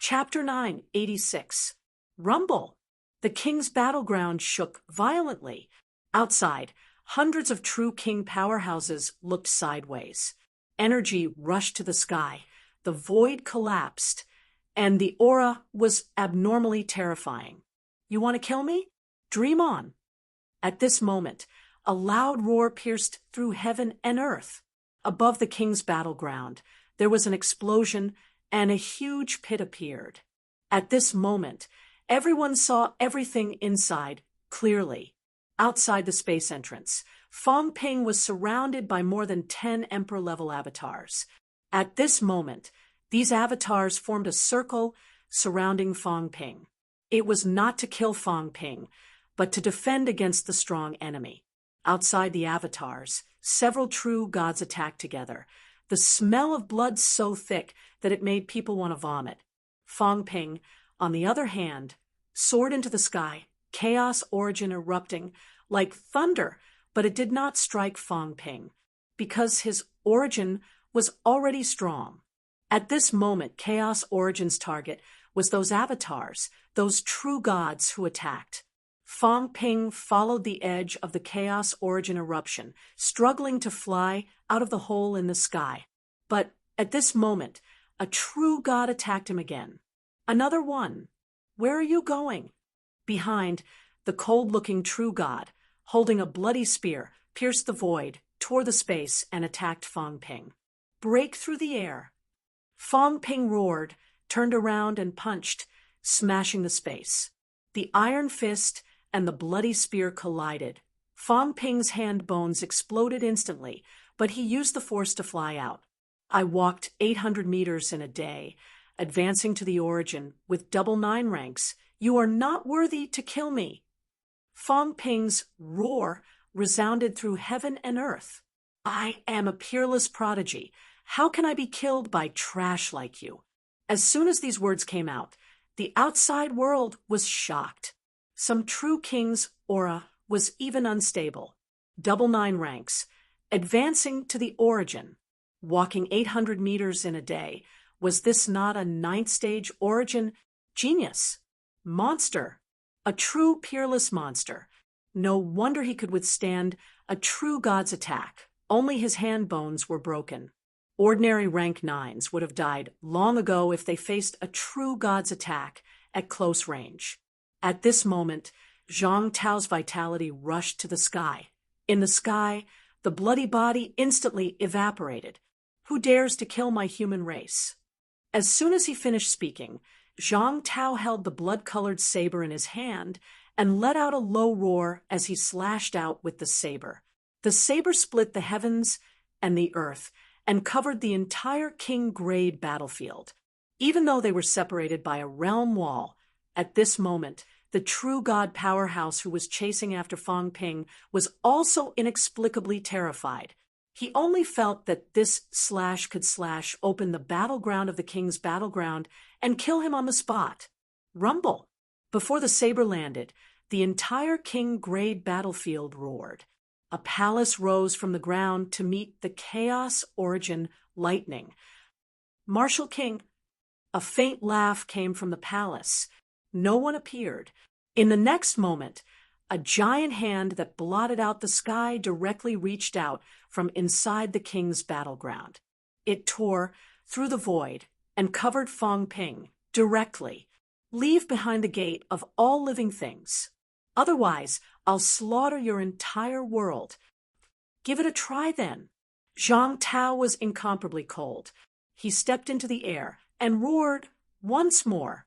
Chapter 9, 86. Rumble. The king's battleground shook violently. Outside, hundreds of true king powerhouses looked sideways. Energy rushed to the sky. The void collapsed, and the aura was abnormally terrifying. You want to kill me? Dream on. At this moment, a loud roar pierced through heaven and earth. Above the king's battleground, there was an explosion, and a huge pit appeared. At this moment, everyone saw everything inside clearly. Outside the space entrance, Fong Ping was surrounded by more than 10 Emperor-level avatars. At this moment, these avatars formed a circle surrounding Fong Ping. It was not to kill Fong Ping, but to defend against the strong enemy. Outside the avatars, several true gods attacked together. The smell of blood so thick that it made people want to vomit. Fong Ping, on the other hand, soared into the sky, chaos origin erupting like thunder, but it did not strike Fong Ping, because his origin was already strong. At this moment, chaos origin's target was those avatars, those true gods who attacked. Fong Ping followed the edge of the chaos origin eruption, struggling to fly out of the hole in the sky. But at this moment, a true god attacked him again. Another one. Where are you going? Behind, the cold-looking true god, holding a bloody spear, pierced the void, tore the space, and attacked Fong Ping. Break through the air. Fong Ping roared, turned around and punched, smashing the space. The iron fist and the bloody spear collided. Fong Ping's hand bones exploded instantly, but he used the force to fly out. I walked 800 meters in a day, advancing to the origin with double 9 ranks. You are not worthy to kill me. Fong Ping's roar resounded through heaven and earth. I am a peerless prodigy. How can I be killed by trash like you? As soon as these words came out, the outside world was shocked. Some true king's aura was even unstable. Double 9 ranks, advancing to the origin, walking 800 meters in a day. Was this not a 9th stage origin? Genius. Monster. A true peerless monster. No wonder he could withstand a true god's attack. Only his hand bones were broken. Ordinary rank 9s would have died long ago if they faced a true god's attack at close range. At this moment, Zhang Tao's vitality rushed to the sky. In the sky, the bloody body instantly evaporated. Who dares to kill my human race? As soon as he finished speaking, Zhang Tao held the blood-colored saber in his hand and let out a low roar as he slashed out with the saber. The saber split the heavens and the earth and covered the entire king-grade battlefield. Even though they were separated by a realm wall, at this moment, the true god powerhouse who was chasing after Fong Ping was also inexplicably terrified. He only felt that this slash could slash open the battleground of the king's battleground and kill him on the spot. Rumble. Before the saber landed, the entire king-grade battlefield roared. A palace rose from the ground to meet the chaos origin lightning. Martial King. A faint laugh came from the palace. No one appeared. In the next moment, a giant hand that blotted out the sky directly reached out from inside the king's battleground. It tore through the void and covered Fong Ping directly. Leave behind the gate of all living things. Otherwise, I'll slaughter your entire world. Give it a try then. Zhang Tao was incomparably cold. He stepped into the air and roared once more.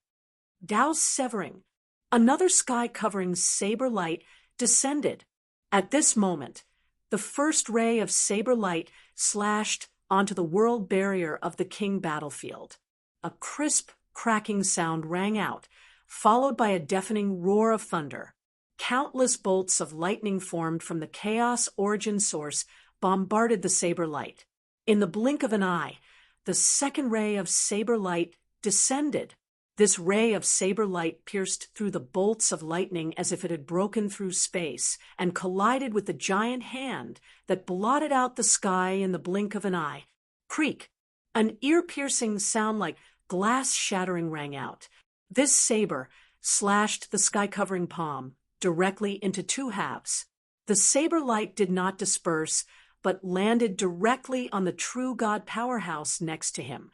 Dao's severing. Another sky-covering saber light descended. At this moment, the first ray of saber light slashed onto the world barrier of the king battlefield. A crisp, cracking sound rang out, followed by a deafening roar of thunder. Countless bolts of lightning formed from the chaos origin source bombarded the saber light. In the blink of an eye, the second ray of saber light descended. This ray of saber light pierced through the bolts of lightning as if it had broken through space and collided with the giant hand that blotted out the sky in the blink of an eye. Creak! An ear-piercing sound like glass shattering rang out. This saber slashed the sky-covering palm directly into two halves. The saber light did not disperse, but landed directly on the true god powerhouse next to him.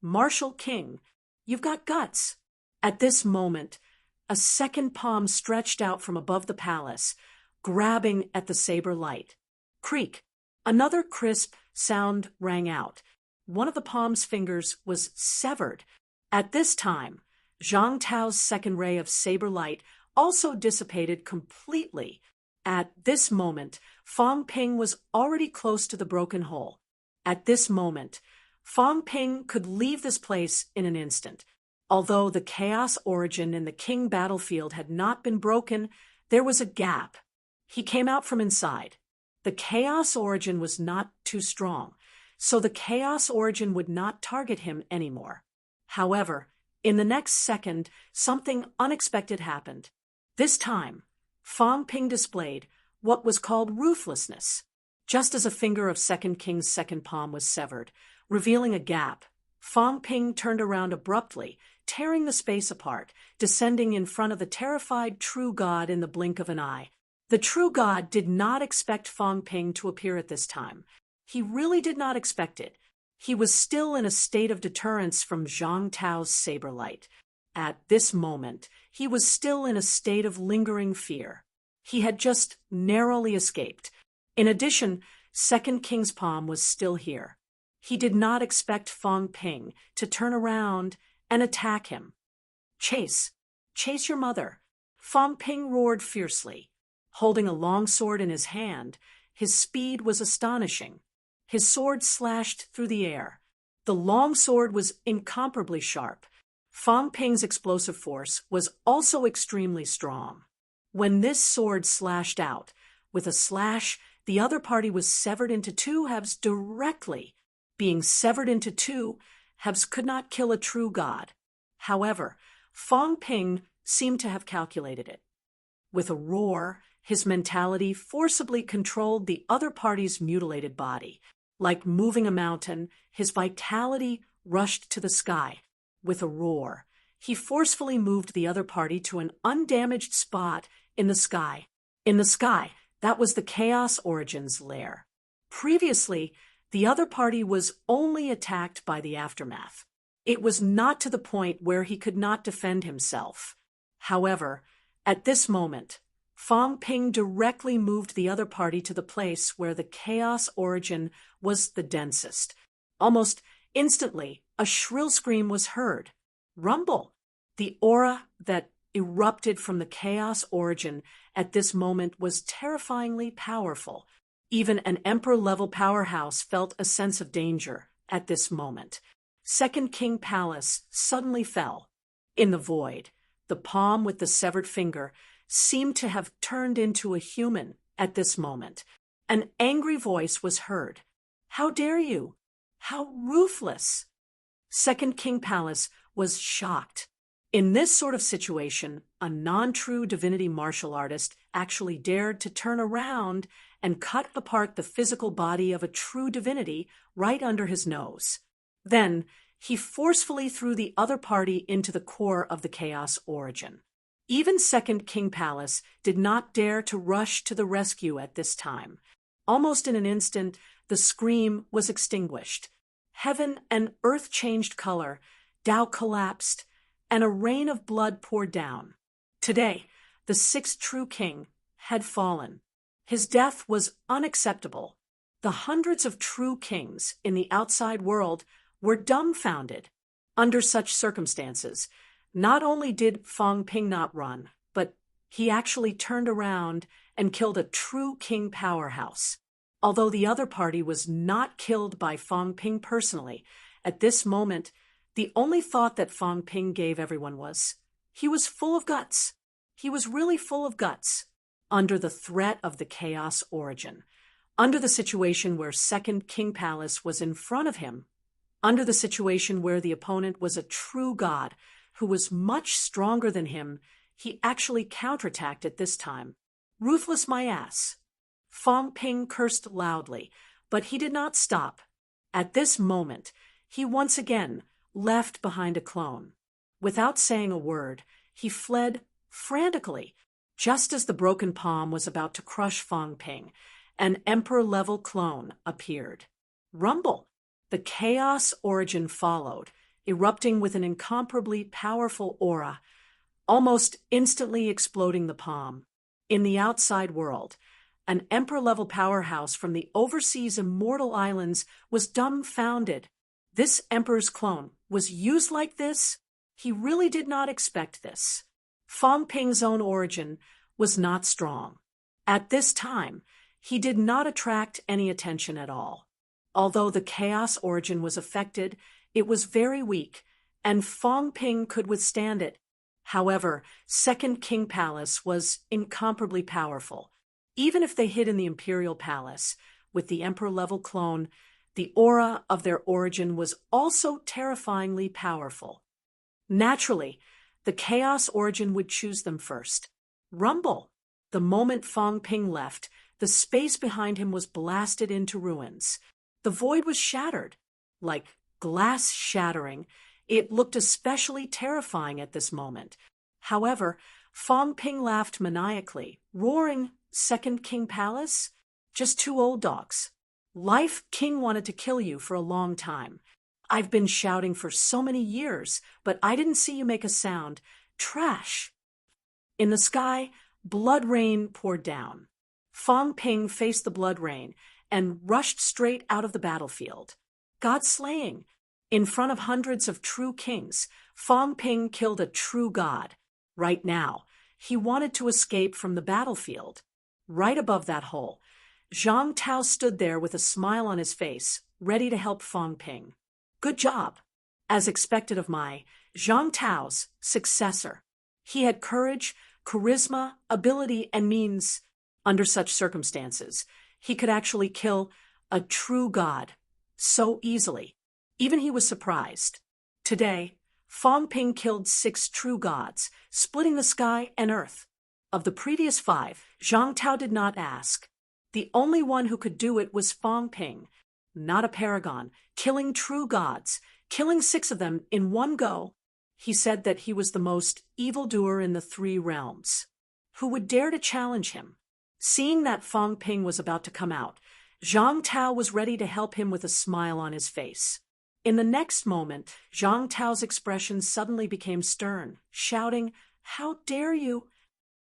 Martial King, you've got guts. At this moment, a second palm stretched out from above the palace, grabbing at the saber light. Creak! Another crisp sound rang out. One of the palm's fingers was severed. At this time, Zhang Tao's second ray of saber light also dissipated completely. At this moment, Fang Ping was already close to the broken hole. At this moment, Fang Ping could leave this place in an instant. Although the chaos origin in the king battlefield had not been broken, there was a gap. He came out from inside. The chaos origin was not too strong, so the chaos origin would not target him anymore. However, in the next second, something unexpected happened. This time, Fang Ping displayed what was called ruthlessness. Just as a finger of Second King's second palm was severed, revealing a gap, Fang Ping turned around abruptly, tearing the space apart, descending in front of the terrified true god in the blink of an eye. The true god did not expect Fang Ping to appear at this time. He really did not expect it. He was still in a state of deterrence from Zhang Tao's saber light. At this moment, he was still in a state of lingering fear. He had just narrowly escaped. In addition, Second King's palm was still here. He did not expect Fang Ping to turn around and attack him. Chase! Chase your mother! Fang Ping roared fiercely. Holding a long sword in his hand, his speed was astonishing. His sword slashed through the air. The long sword was incomparably sharp. Fang Ping's explosive force was also extremely strong. When this sword slashed out, with a slash, the other party was severed into two halves directly. Being severed into two halves could not kill a true god. However, Fang Ping seemed to have calculated it. With a roar, his mentality forcibly controlled the other party's mutilated body. Like moving a mountain, his vitality rushed to the sky. With a roar, he forcefully moved the other party to an undamaged spot in the sky. In the sky, that was the Chaos Origin's lair. Previously, the other party was only attacked by the aftermath. It was not to the point where he could not defend himself. However, at this moment, Fang Ping directly moved the other party to the place where the Chaos Origin was the densest. Almost instantly, a shrill scream was heard. Rumble! The aura that erupted from the Chaos Origin at this moment was terrifyingly powerful. Even an Emperor-level powerhouse felt a sense of danger at this moment. Second King Palace suddenly fell. In the void, the palm with the severed finger seemed to have turned into a human at this moment. An angry voice was heard. How dare you? How ruthless! Second King Palace was shocked. In this sort of situation, a non-true divinity martial artist actually dared to turn around and cut apart the physical body of a true divinity right under his nose. Then, he forcefully threw the other party into the core of the Chaos Origin. Even Second King Palace did not dare to rush to the rescue at this time. Almost in an instant, the scream was extinguished. Heaven and earth changed color, Tao collapsed, and a rain of blood poured down. Today, the sixth true king had fallen. His death was unacceptable. The hundreds of true kings in the outside world were dumbfounded. Under such circumstances, not only did Fang Ping not run, but he actually turned around and killed a true king powerhouse. Although the other party was not killed by Fang Ping personally, at this moment, the only thought that Fang Ping gave everyone was, he was full of guts. He was really full of guts. Under the threat of the Chaos Origin, under the situation where Second King Palace was in front of him, under the situation where the opponent was a true god who was much stronger than him, he actually counterattacked at this time. Ruthless my ass. Fang Ping cursed loudly, but he did not stop. At this moment, he once again left behind a clone. Without saying a word, he fled frantically. Just as the broken palm was about to crush Fang Ping, an emperor-level clone appeared. Rumble! The chaos origin followed, erupting with an incomparably powerful aura, almost instantly exploding the palm. In the outside world, an emperor-level powerhouse from the overseas immortal islands was dumbfounded. This emperor's clone was used like this? He really did not expect this. Fang Ping's own origin was not strong. At this time, he did not attract any attention at all. Although the chaos origin was affected, it was very weak, and Fang Ping could withstand it. However, Second King Palace was incomparably powerful. Even if they hid in the Imperial Palace, with the Emperor-level clone, the aura of their origin was also terrifyingly powerful. Naturally, the Chaos origin would choose them first. Rumble! The moment Fang Ping left, the space behind him was blasted into ruins. The void was shattered. Like glass shattering, it looked especially terrifying at this moment. However, Fang Ping laughed maniacally, roaring, "Second King Palace? Just two old dogs. Life King wanted to kill you for a long time. I've been shouting for so many years, but I didn't see you make a sound. Trash." In the sky, blood rain poured down. Fang Ping faced the blood rain and rushed straight out of the battlefield. God slaying. In front of hundreds of true kings, Fang Ping killed a true god. Right now, he wanted to escape from the battlefield. Right above that hole, Zhang Tao stood there with a smile on his face, ready to help Fang Ping. Good job. As expected of Zhang Tao's successor. He had courage, charisma, ability, and means. Under such circumstances, he could actually kill a true god so easily. Even he was surprised. Today, Fang Ping killed 6 true gods, splitting the sky and earth. Of the previous 5, Zhang Tao did not ask. The only one who could do it was Fang Ping, not a paragon, killing true gods, killing 6 of them in one go. He said that he was the most evildoer in the 3 realms. Who would dare to challenge him? Seeing that Fang Ping was about to come out, Zhang Tao was ready to help him with a smile on his face. In the next moment, Zhang Tao's expression suddenly became stern, shouting, "How dare you?"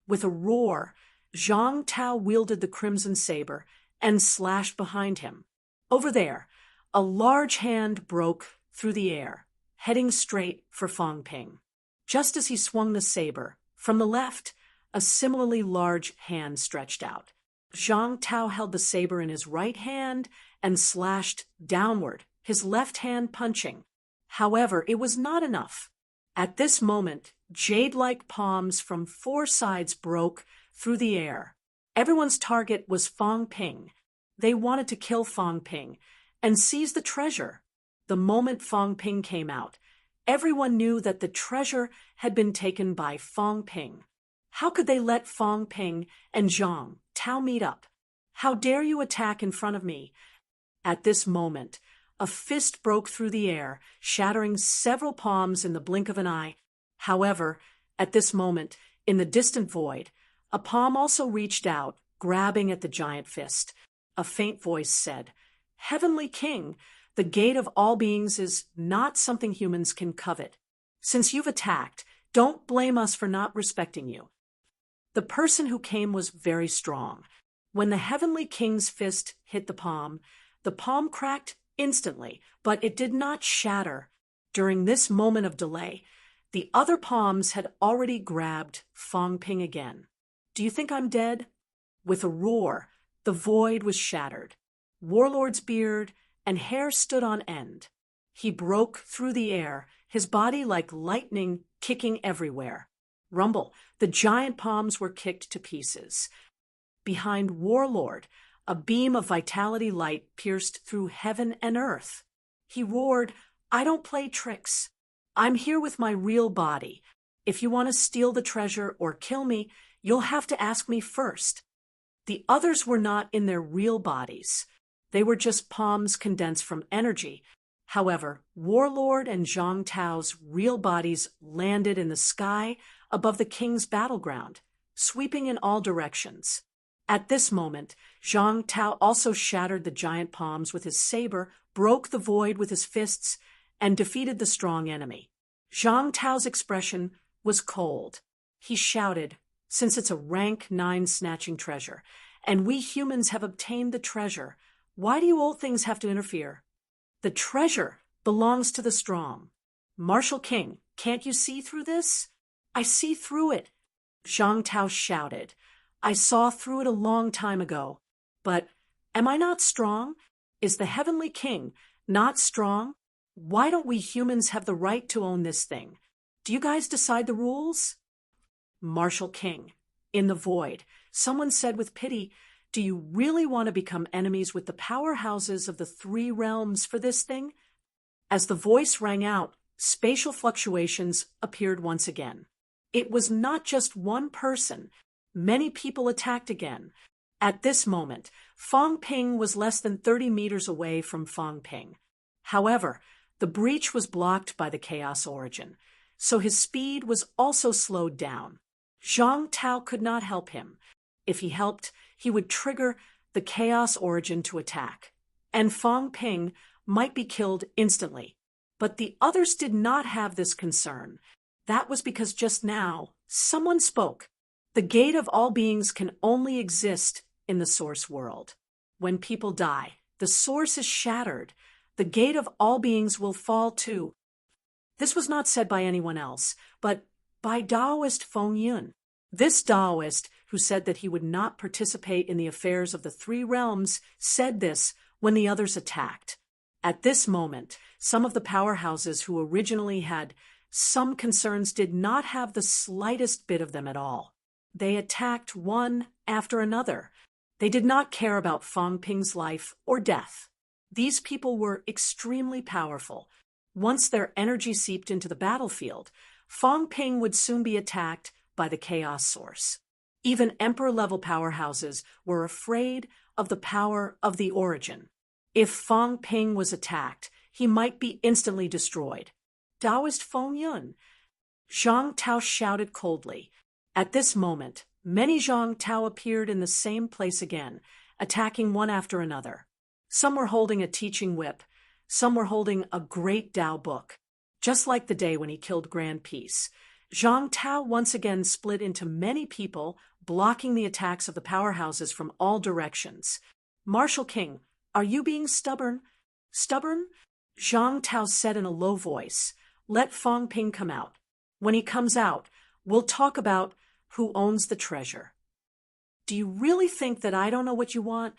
With a roar, Zhang Tao wielded the crimson saber and slashed behind him. Over there, a large hand broke through the air, heading straight for Fang Ping. Just as he swung the saber, from the left, a similarly large hand stretched out. Zhang Tao held the saber in his right hand and slashed downward, his left hand punching. However, it was not enough. At this moment, jade-like palms from 4 sides broke through the air. Everyone's target was Fang Ping. They wanted to kill Fang Ping and seize the treasure. The moment Fang Ping came out, everyone knew that the treasure had been taken by Fang Ping. How could they let Fang Ping and Zhang Tao meet up? How dare you attack in front of me? At this moment, a fist broke through the air, shattering several palms in the blink of an eye. However, at this moment, in the distant void, a palm also reached out, grabbing at the giant fist. A faint voice said, "Heavenly King, the gate of all beings is not something humans can covet. Since you've attacked, don't blame us for not respecting you." The person who came was very strong. When the Heavenly King's fist hit the palm cracked instantly, but it did not shatter. During this moment of delay, the other palms had already grabbed Fang Ping again. "Do you think I'm dead?" With a roar, the void was shattered. Warlord's beard and hair stood on end. He broke through the air, his body like lightning kicking everywhere. Rumble, the giant palms were kicked to pieces. Behind Warlord, a beam of vitality light pierced through heaven and earth. He roared, "I don't play tricks. I'm here with my real body. If you want to steal the treasure or kill me, you'll have to ask me first." The others were not in their real bodies. They were just palms condensed from energy. However, Warlord and Zhang Tao's real bodies landed in the sky above the king's battleground, sweeping in all directions. At this moment, Zhang Tao also shattered the giant palms with his saber, broke the void with his fists, and defeated the strong enemy. Zhang Tao's expression was cold. He shouted, "Since it's a rank 9 snatching treasure, and we humans have obtained the treasure, why do you old things have to interfere? The treasure belongs to the strong. Martial King, can't you see through this?" "I see through it," Zhang Tao shouted. "I saw through it a long time ago. But am I not strong? Is the Heavenly King not strong? Why don't we humans have the right to own this thing? Do you guys decide the rules?" Martial King, in the void, someone said with pity, "Do you really want to become enemies with the powerhouses of the 3 realms for this thing?" As the voice rang out, spatial fluctuations appeared once again. It was not just one person. Many people attacked again. At this moment, Fang Ping was less than 30 meters away from Fang Ping. However, the breach was blocked by the Chaos Origin, so his speed was also slowed down. Zhang Tao could not help him. If he helped, he would trigger the Chaos Origin to attack, and Fang Ping might be killed instantly. But the others did not have this concern. That was because just now, someone spoke. The gate of all beings can only exist in the source world. When people die, the source is shattered. The gate of all beings will fall too. This was not said by anyone else, but by Taoist Feng Yun. This Taoist, who said that he would not participate in the affairs of the 3 realms, said this when the others attacked. At this moment, some of the powerhouses who originally had some concerns did not have the slightest bit of them at all. They attacked one after another. They did not care about Fang Ping's life or death. These people were extremely powerful. Once their energy seeped into the battlefield, Fang Ping would soon be attacked by the chaos source. Even emperor-level powerhouses were afraid of the power of the origin. If Fang Ping was attacked, he might be instantly destroyed. Taoist Feng Yun. Zhang Tao shouted coldly. At this moment, many Zhang Tao appeared in the same place again, attacking one after another. Some were holding a teaching whip. Some were holding a great Tao book. Just like the day when he killed Grand Peace, Zhang Tao once again split into many people, blocking the attacks of the powerhouses from all directions. "Martial King, are you being stubborn?" "Stubborn?" Zhang Tao said in a low voice. "Let Fang Ping come out. When he comes out, we'll talk about who owns the treasure." "Do you really think that I don't know what you want?"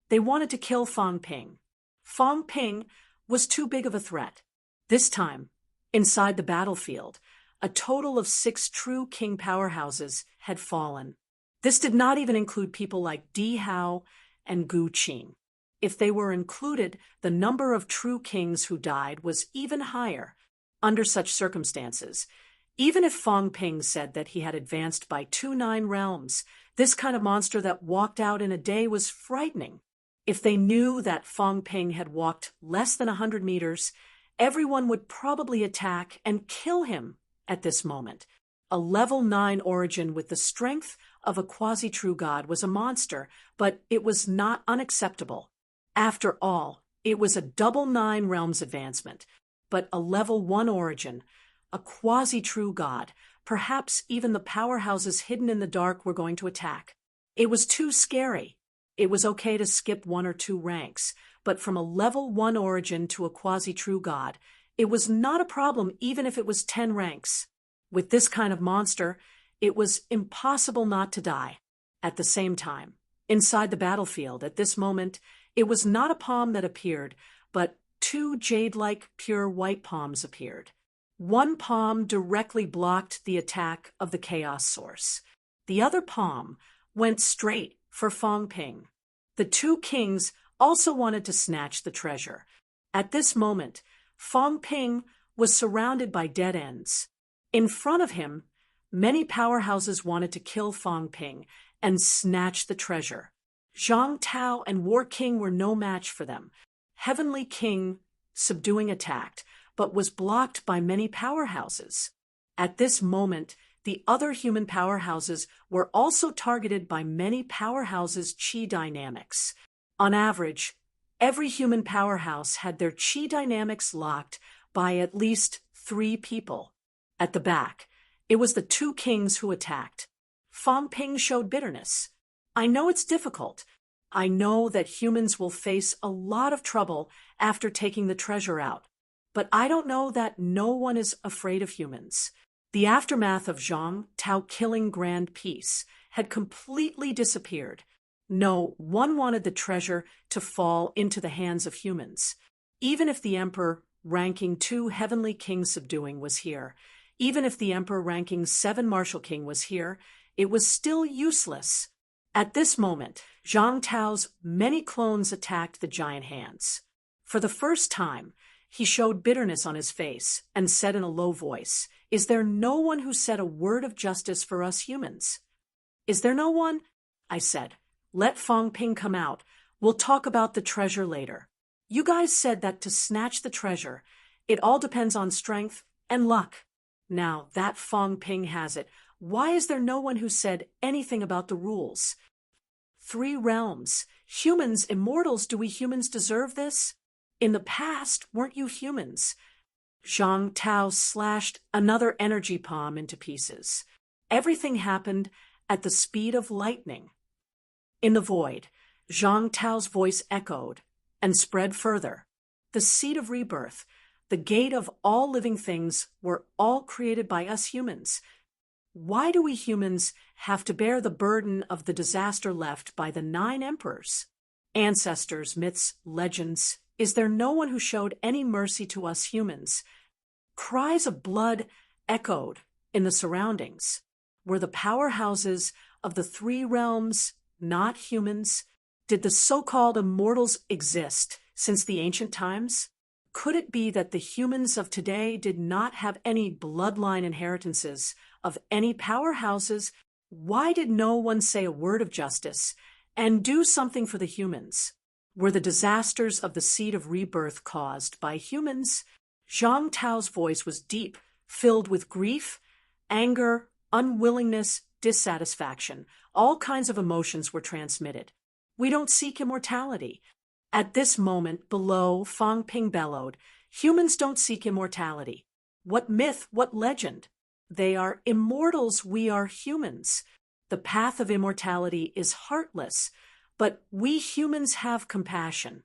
They wanted to kill Fang Ping. Fang Ping was too big of a threat. This time, inside the battlefield, a total of 6 true king powerhouses had fallen. This did not even include people like Di Hao and Gu Qing. If they were included, the number of true kings who died was even higher. Under such circumstances, even if Fang Ping said that he had advanced by 2 realms, this kind of monster that walked out in a day was frightening. If they knew that Fang Ping had walked less than 100 meters, everyone would probably attack and kill him at this moment. A level 9 origin with the strength of a quasi-true god was a monster, but it was not unacceptable. After all, it was a double 9 realms advancement, but a level 1 origin, a quasi-true god, perhaps even the powerhouses hidden in the dark were going to attack. It was too scary. It was okay to skip 1 or 2 ranks, but from a level 1 origin to a quasi-true god, it was not a problem even if it was 10 ranks. With this kind of monster, it was impossible not to die. At the same time, inside the battlefield at this moment, it was not a palm that appeared, but 2 jade-like pure white palms appeared. One palm directly blocked the attack of the chaos source. The other palm went straight for Fang Ping. The 2 kings also wanted to snatch the treasure. At this moment, Fang Ping was surrounded by dead ends. In front of him, many powerhouses wanted to kill Fang Ping and snatch the treasure. Zhang Tao and War King were no match for them. Heavenly King subduing attacked, but was blocked by many powerhouses. At this moment, the other human powerhouses were also targeted by many powerhouses' chi dynamics. On average, every human powerhouse had their chi dynamics locked by at least 3 people. At the back, it was the 2 kings who attacked. Fang Ping showed bitterness. I know it's difficult. I know that humans will face a lot of trouble after taking the treasure out. But I don't know that no one is afraid of humans. The aftermath of Zhang Tao killing Grand Peace had completely disappeared. No one wanted the treasure to fall into the hands of humans. Even if the emperor ranking 2 heavenly king subduing was here, even if the emperor ranking 7 martial king was here, it was still useless. At this moment, Zhang Tao's many clones attacked the giant hands. For the first time, he showed bitterness on his face and said in a low voice, "Is there no one who said a word of justice for us humans?" "Is there no one?" I said. "Let Fang Ping come out. We'll talk about the treasure later. You guys said that to snatch the treasure, it all depends on strength and luck. Now that Fang Ping has it, why is there no one who said anything about the rules? 3 realms. Humans, immortals, do we humans deserve this? In the past, weren't you humans?" Zhang Tao slashed another energy palm into pieces. Everything happened at the speed of lightning. In the void, Zhang Tao's voice echoed and spread further. The seed of rebirth, the gate of all living things, were all created by us humans. Why do we humans have to bear the burden of the disaster left by the 9 emperors? Ancestors, myths, legends. Is there no one who showed any mercy to us humans? Cries of blood echoed in the surroundings. Were the powerhouses of the 3 realms not humans? Did the so-called immortals exist since the ancient times? Could it be that the humans of today did not have any bloodline inheritances of any powerhouses? Why did no one say a word of justice and do something for the humans? Were the disasters of the seed of rebirth caused by humans? Zhang Tao's voice was deep, filled with grief, anger, unwillingness, dissatisfaction. All kinds of emotions were transmitted. We don't seek immortality. At this moment, below, Fang Ping bellowed, "Humans don't seek immortality. What myth, what legend? They are immortals, we are humans. The path of immortality is heartless, but we humans have compassion."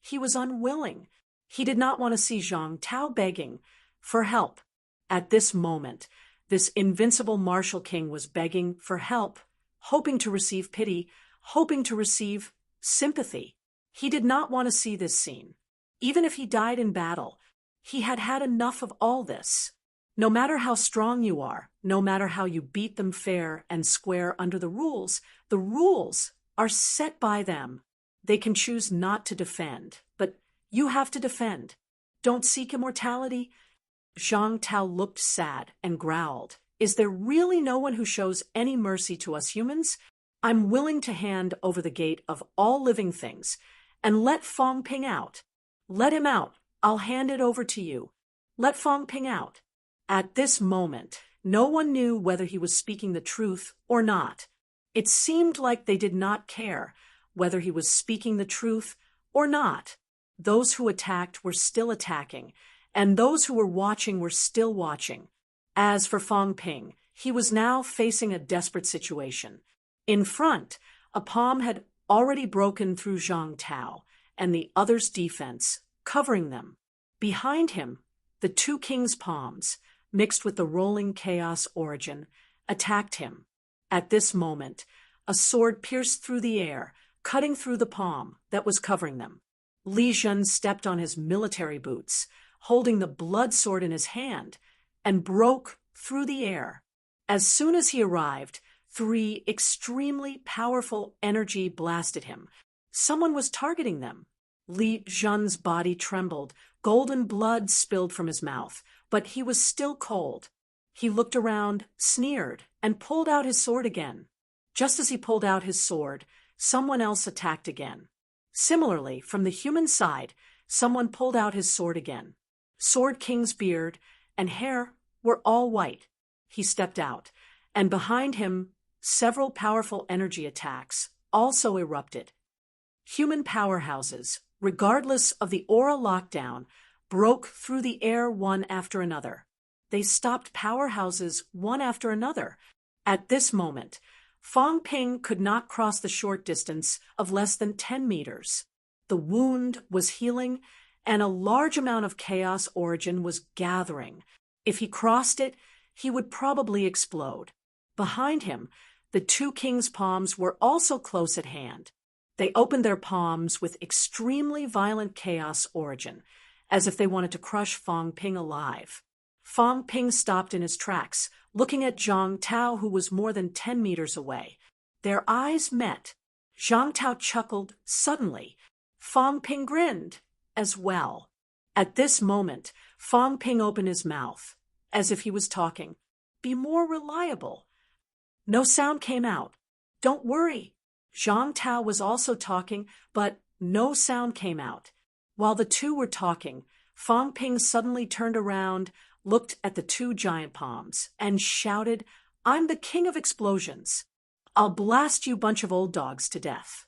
He was unwilling. He did not want to see Zhang Tao begging for help. At this moment, this invincible martial king was begging for help, hoping to receive pity, hoping to receive sympathy. He did not want to see this scene. Even if he died in battle, he had had enough of all this. No matter how strong you are, no matter how you beat them fair and square under the rules are set by them. They can choose not to defend, but you have to defend. Don't seek immortality. Zhang Tao looked sad and growled. "Is there really no one who shows any mercy to us humans? I'm willing to hand over the gate of all living things and let Fang Ping out. Let him out. I'll hand it over to you. Let Fang Ping out." At this moment, no one knew whether he was speaking the truth or not. It seemed like they did not care whether he was speaking the truth or not. Those who attacked were still attacking, and those who were watching were still watching. As for Fang Ping, he was now facing a desperate situation. In front, a palm had already broken through Zhang Tao and the others' defense, covering them. Behind him, the 2 kings' palms, mixed with the rolling chaos origin, attacked him. At this moment, a sword pierced through the air, cutting through the palm that was covering them. Li Zhen stepped on his military boots, holding the blood sword in his hand, and broke through the air. As soon as he arrived, 3 extremely powerful energy blasted him. Someone was targeting them. Li Zhen's body trembled. Golden blood spilled from his mouth, but he was still cold. He looked around, sneered, and pulled out his sword again. Just as he pulled out his sword, someone else attacked again. Similarly, from the human side, someone pulled out his sword again. Sword King's beard and hair were all white. He stepped out, and behind him, several powerful energy attacks also erupted. Human powerhouses, regardless of the aura lockdown, broke through the air one after another. They stopped powerhouses one after another. At this moment, Fang Ping could not cross the short distance of less than 10 meters. The wound was healing, and a large amount of chaos origin was gathering. If he crossed it, he would probably explode. Behind him, the two kings' palms were also close at hand. They opened their palms with extremely violent chaos origin, as if they wanted to crush Fang Ping alive. Fang Ping stopped in his tracks, looking at Zhang Tao, who was more than 10 meters away. Their eyes met. Zhang Tao chuckled suddenly. Fang Ping grinned as well. At this moment, Fang Ping opened his mouth, as if he was talking. Be more reliable. No sound came out. Don't worry. Zhang Tao was also talking, but no sound came out. While the two were talking, Fang Ping suddenly turned around, looked at the two giant palms, and shouted, I'm the king of explosions. I'll blast you bunch of old dogs to death.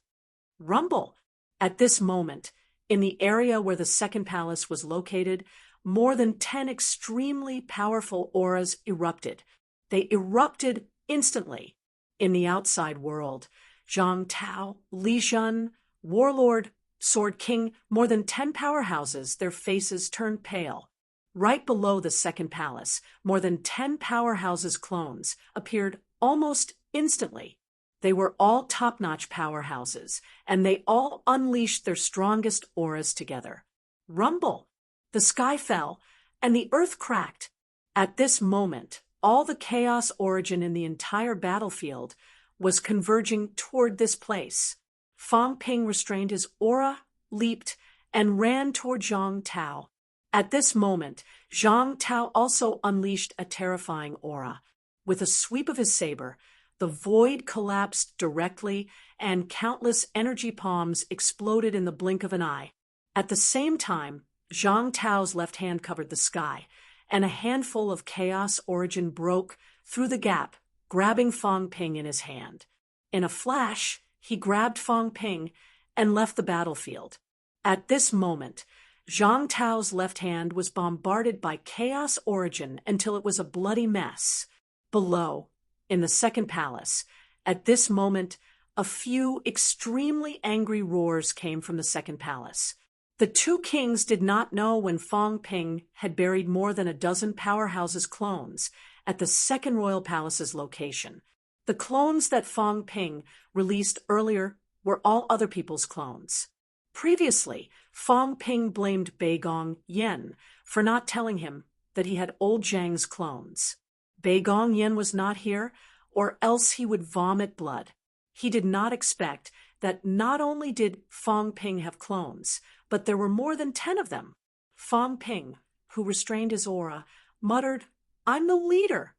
Rumble. At this moment, in the area where the second palace was located, more than 10 extremely powerful auras erupted. They erupted instantly. In the outside world, Zhang Tao, Li Zhen, Warlord, Sword King, more than 10 powerhouses, their faces turned pale. Right below the second palace, more than 10 powerhouses clones appeared almost instantly. They were all top-notch powerhouses, and they all unleashed their strongest auras together. Rumble! The sky fell, and the earth cracked. At this moment, all the chaos origin in the entire battlefield was converging toward this place. Fang Ping restrained his aura, leaped, and ran toward Zhang Tao. At this moment, Zhang Tao also unleashed a terrifying aura. With a sweep of his saber, the void collapsed directly, and countless energy palms exploded in the blink of an eye. At the same time, Zhang Tao's left hand covered the sky, and a handful of chaos origin broke through the gap, grabbing Fang Ping in his hand. In a flash, he grabbed Fang Ping and left the battlefield. At this moment, Zhang Tao's left hand was bombarded by chaos origin until it was a bloody mess. Below, in the second palace, at this moment, a few extremely angry roars came from the second palace. The two kings did not know when Fang Ping had buried more than a dozen powerhouses clones at the second royal palace's location. The clones that Fang Ping released earlier were all other people's clones. Previously, Fang Ping blamed Beigong Yen for not telling him that he had old Zhang's clones. Beigong Yen was not here, or else he would vomit blood. He did not expect that not only did Fang Ping have clones, but there were more than 10 of them. Fang Ping, who restrained his aura, muttered, I'm the leader.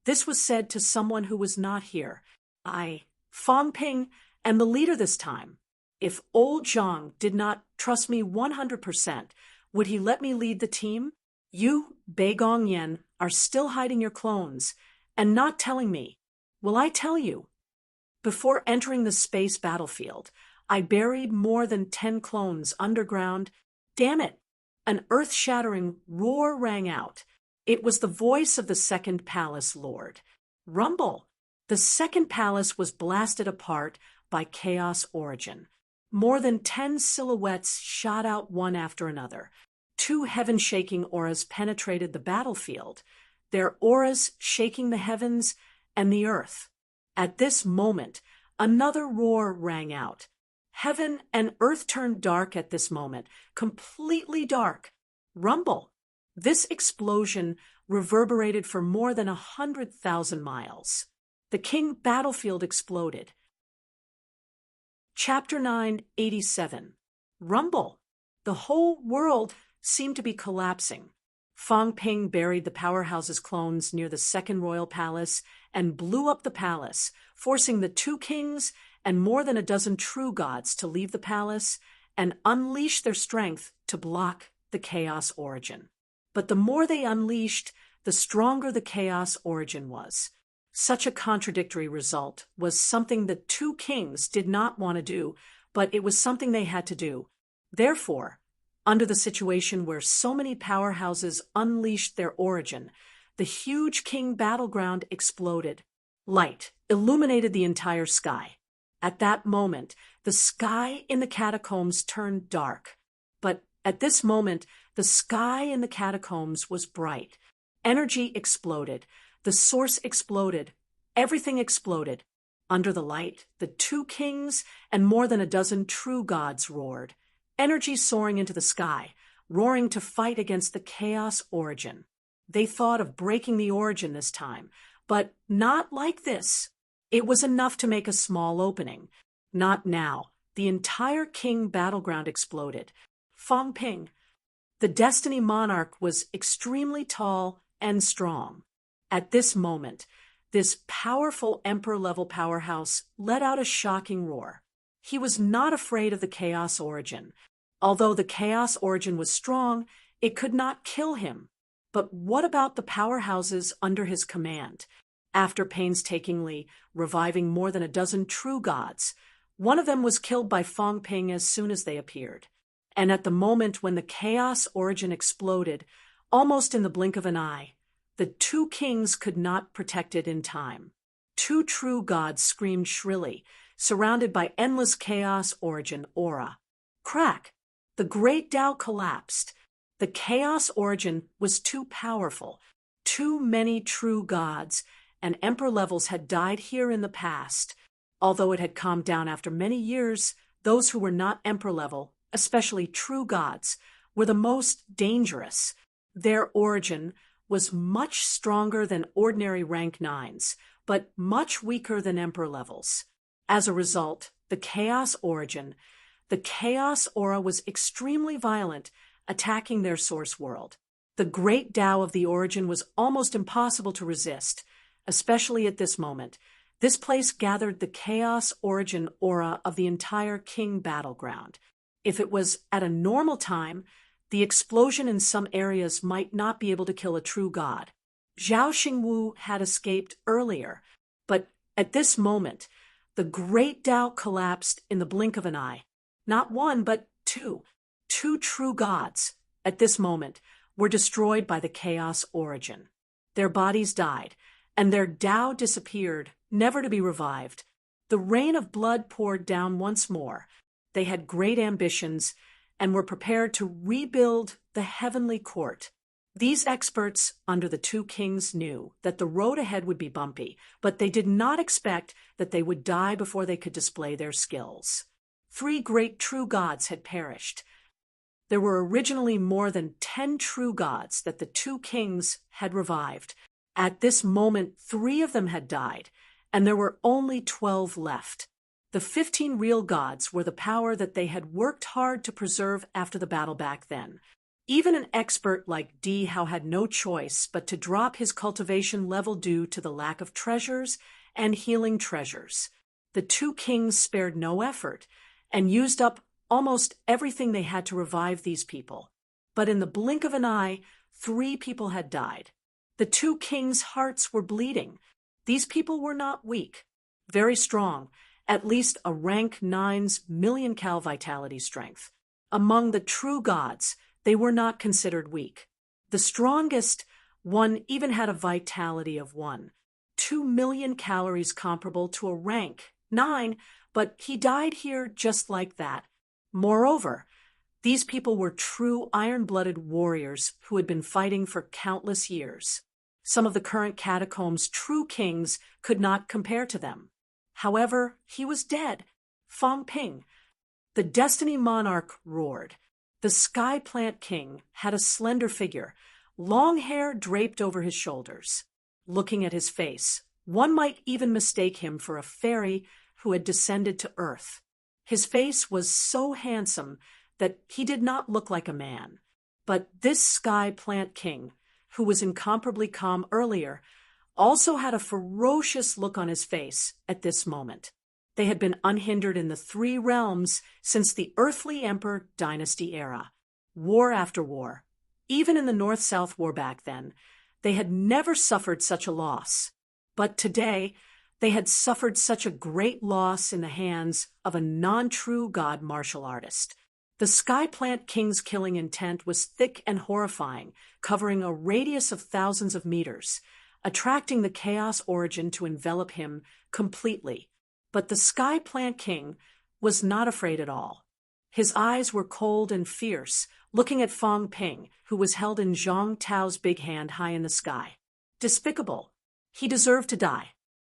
This was said to someone who was not here. Fang Ping, am the leader this time. If old Zhang did not trust me 100%, would he let me lead the team? You, Beigong Yen, are still hiding your clones and not telling me. Will I tell you? Before entering the space battlefield, I buried more than 10 clones underground. Damn it! An earth-shattering roar rang out. It was the voice of the second palace lord. Rumble! The second palace was blasted apart by chaos origin. More than 10 silhouettes shot out one after another. 2 heaven-shaking auras penetrated the battlefield, their auras shaking the heavens and the earth. At this moment, another roar rang out. Heaven and earth turned dark at this moment, completely dark. Rumble! This explosion reverberated for more than 100,000 miles. The king battlefield exploded. Chapter 987. Rumble! The whole world seemed to be collapsing. Fang Ping buried the powerhouse's clones near the second royal palace and blew up the palace, forcing the two kings and more than a dozen true gods to leave the palace and unleash their strength to block the chaos origin. But the more they unleashed, the stronger the chaos origin was. Such a contradictory result was something the two kings did not want to do, but it was something they had to do. Therefore, under the situation where so many powerhouses unleashed their origin, the huge king battleground exploded. Light illuminated the entire sky. At that moment, the sky in the catacombs turned dark. But at this moment, the sky in the catacombs was bright. Energy exploded. The source exploded. Everything exploded. Under the light, the two kings and more than a dozen true gods roared. Energy soaring into the sky, roaring to fight against the chaos origin. They thought of breaking the origin this time, but not like this. It was enough to make a small opening. Not now. The entire king battleground exploded. Fang Ping, the Destiny Monarch, was extremely tall and strong. At this moment, this powerful emperor-level powerhouse let out a shocking roar. He was not afraid of the chaos origin. Although the chaos origin was strong, it could not kill him. But what about the powerhouses under his command? After painstakingly reviving more than a dozen true gods, one of them was killed by Fang Ping as soon as they appeared. And at the moment when the chaos origin exploded, almost in the blink of an eye, the two kings could not protect it in time. Two true gods screamed shrilly, surrounded by endless chaos origin aura. Crack! The great Tao collapsed. The chaos origin was too powerful. Too many true gods and emperor levels had died here in the past. Although it had calmed down after many years, those who were not emperor level, especially true gods, were the most dangerous. Their origin was much stronger than ordinary rank 9s, but much weaker than emperor levels. As a result, the chaos origin, the chaos aura, was extremely violent, attacking their source world. The great Tao of the origin was almost impossible to resist, especially at this moment. This place gathered the chaos origin aura of the entire king battleground. If it was at a normal time, the explosion in some areas might not be able to kill a true god. Zhao Xingwu had escaped earlier, but at this moment, the great Tao collapsed in the blink of an eye. Not one, but two. Two true gods, at this moment, were destroyed by the chaos origin. Their bodies died, and their Tao disappeared, never to be revived. The rain of blood poured down once more. They had great ambitions and were prepared to rebuild the heavenly court. These experts under the two kings knew that the road ahead would be bumpy, but they did not expect that they would die before they could display their skills. 3 great true gods had perished. There were originally more than 10 true gods that the two kings had revived. At this moment, 3 of them had died, and there were only 12 left. The 15 real gods were the power that they had worked hard to preserve after the battle back then. Even an expert like Di Hao had no choice but to drop his cultivation level due to the lack of treasures and healing treasures. The two kings spared no effort and used up almost everything they had to revive these people. But in the blink of an eye, 3 people had died. The two kings' hearts were bleeding. These people were not weak, very strong, at least a rank 9's million cal vitality strength. Among the true gods, they were not considered weak. The strongest one even had a vitality of 1, 2 million calories comparable to a rank 9, but he died here just like that. Moreover, these people were true iron-blooded warriors who had been fighting for countless years. Some of the current catacombs' true kings could not compare to them. However, he was dead. Fang Ping, the Destiny Monarch, roared. The Sky Plant King had a slender figure, long hair draped over his shoulders. Looking at his face, one might even mistake him for a fairy who had descended to Earth. His face was so handsome that he did not look like a man. But this Sky Plant King, who was incomparably calm earlier, also had a ferocious look on his face at this moment. They had been unhindered in the three realms since the earthly emperor dynasty era. War after war. Even in the North-South War back then, they had never suffered such a loss. But today, they had suffered such a great loss in the hands of a non-true god martial artist. The Sky Plant King's killing intent was thick and horrifying, covering a radius of thousands of meters, attracting the Chaos Origin to envelop him completely. But the Sky Plant King was not afraid at all. His eyes were cold and fierce, looking at Fang Ping, who was held in Zhang Tao's big hand high in the sky. Despicable. He deserved to die.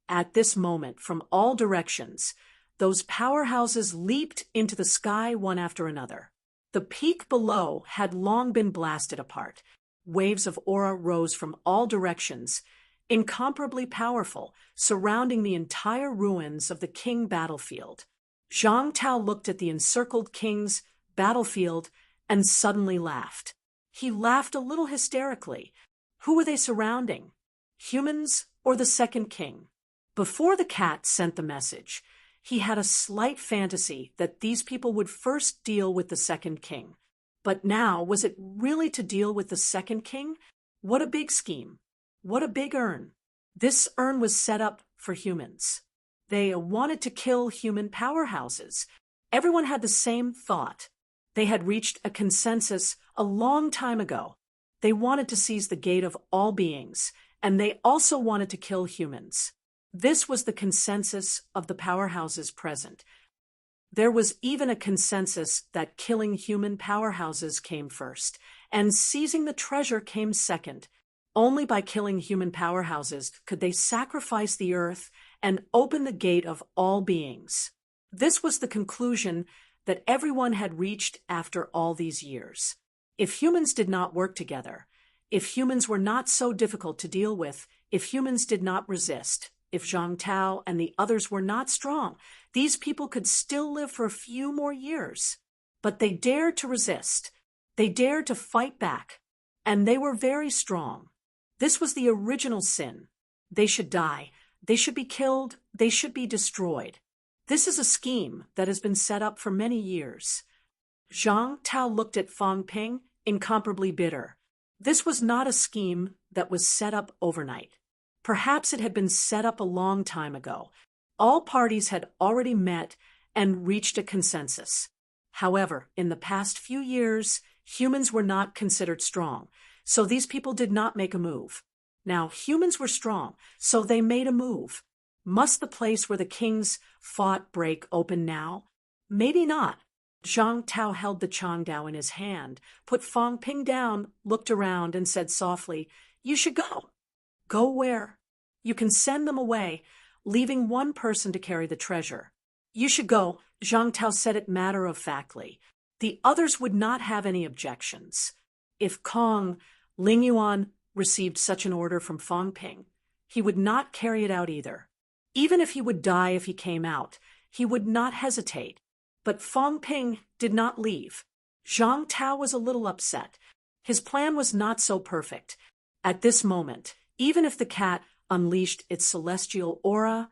At this moment, from all directions, those powerhouses leaped into the sky one after another. The peak below had long been blasted apart. Waves of aura rose from all directions, incomparably powerful, surrounding the entire ruins of the King battlefield. Zhang Tao looked at the encircled King's battlefield and suddenly laughed. He laughed a little hysterically. Who were they surrounding? Humans or the second king? Before the cat sent the message, he had a slight fantasy that these people would first deal with the second king. But now, was it really to deal with the second king? What a big scheme. What a big urn. This urn was set up for humans. They wanted to kill human powerhouses. Everyone had the same thought. They had reached a consensus a long time ago. They wanted to seize the gate of all beings, and they also wanted to kill humans. This was the consensus of the powerhouses present. There was even a consensus that killing human powerhouses came first, and seizing the treasure came second. Only by killing human powerhouses could they sacrifice the earth and open the gate of all beings. This was the conclusion that everyone had reached after all these years. If humans did not work together, if humans were not so difficult to deal with, if humans did not resist, if Zhang Tao and the others were not strong, these people could still live for a few more years. But they dared to resist. They dared to fight back. And they were very strong. This was the original sin. They should die. They should be killed. They should be destroyed. This is a scheme that has been set up for many years. Zhang Tao looked at Fang Ping, incomparably bitter. This was not a scheme that was set up overnight. Perhaps it had been set up a long time ago. All parties had already met and reached a consensus. However, in the past few years, humans were not considered strong, so these people did not make a move. Now, humans were strong, so they made a move. Must the place where the kings fought break open now? Maybe not. Zhang Tao held the Changdao in his hand, put Fang Ping down, looked around, and said softly, "You should go." "Go where?" "You can send them away, leaving one person to carry the treasure." "You should go," Zhang Tao said it matter-of-factly. The others would not have any objections. If Ling Yuan received such an order from Fang Ping, he would not carry it out either. Even if he would die if he came out, he would not hesitate. But Fang Ping did not leave. Zhang Tao was a little upset. His plan was not so perfect. At this moment, even if the cat unleashed its celestial aura,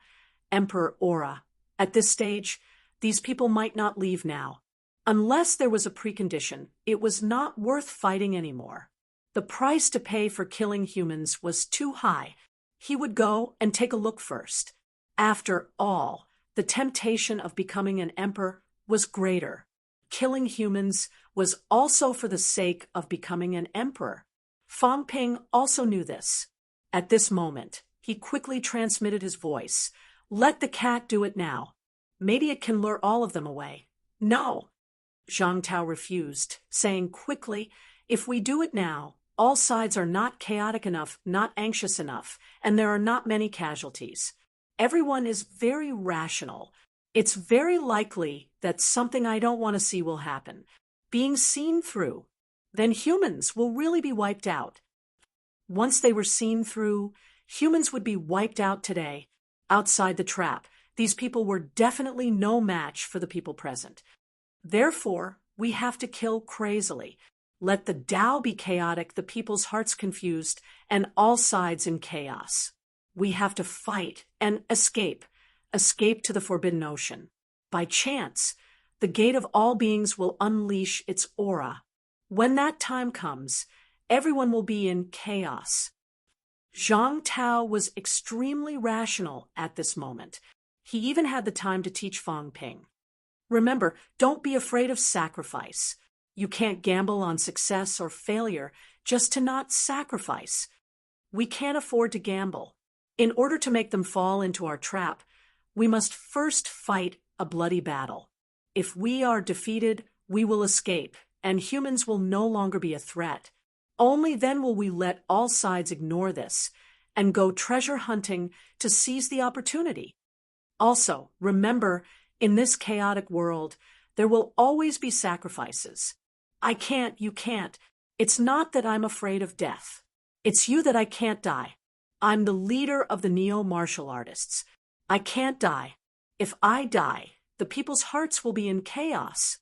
Emperor aura, at this stage, these people might not leave now. Unless there was a precondition, it was not worth fighting anymore. The price to pay for killing humans was too high. He would go and take a look first. After all, the temptation of becoming an emperor was greater. Killing humans was also for the sake of becoming an emperor. Fang Ping also knew this. At this moment, he quickly transmitted his voice. "Let the cat do it now. Maybe it can lure all of them away." "No." Zhang Tao refused, saying quickly, "If we do it now, all sides are not chaotic enough, not anxious enough, and there are not many casualties. Everyone is very rational. It's very likely that something I don't want to see will happen, being seen through. Then humans will really be wiped out. Once they were seen through, humans would be wiped out today. Outside the trap, these people were definitely no match for the people present. Therefore, we have to kill crazily. Let the Tao be chaotic, the people's hearts confused, and all sides in chaos. We have to fight and escape. escape to the Forbidden Ocean. By chance, the gate of all beings will unleash its aura. When that time comes, everyone will be in chaos. Zhang Tao was extremely rational at this moment. He even had the time to teach Fang Ping. Remember, don't be afraid of sacrifice. You can't gamble on success or failure just to not sacrifice. We can't afford to gamble. In order to make them fall into our trap, we must first fight a bloody battle. If we are defeated, we will escape, and humans will no longer be a threat. Only then will we let all sides ignore this and go treasure hunting to seize the opportunity. Also, remember, in this chaotic world, there will always be sacrifices. I can't, you can't. It's not that I'm afraid of death. It's you that I can't die. I'm the leader of the neo-martial artists. I can't die. If I die, the people's hearts will be in chaos.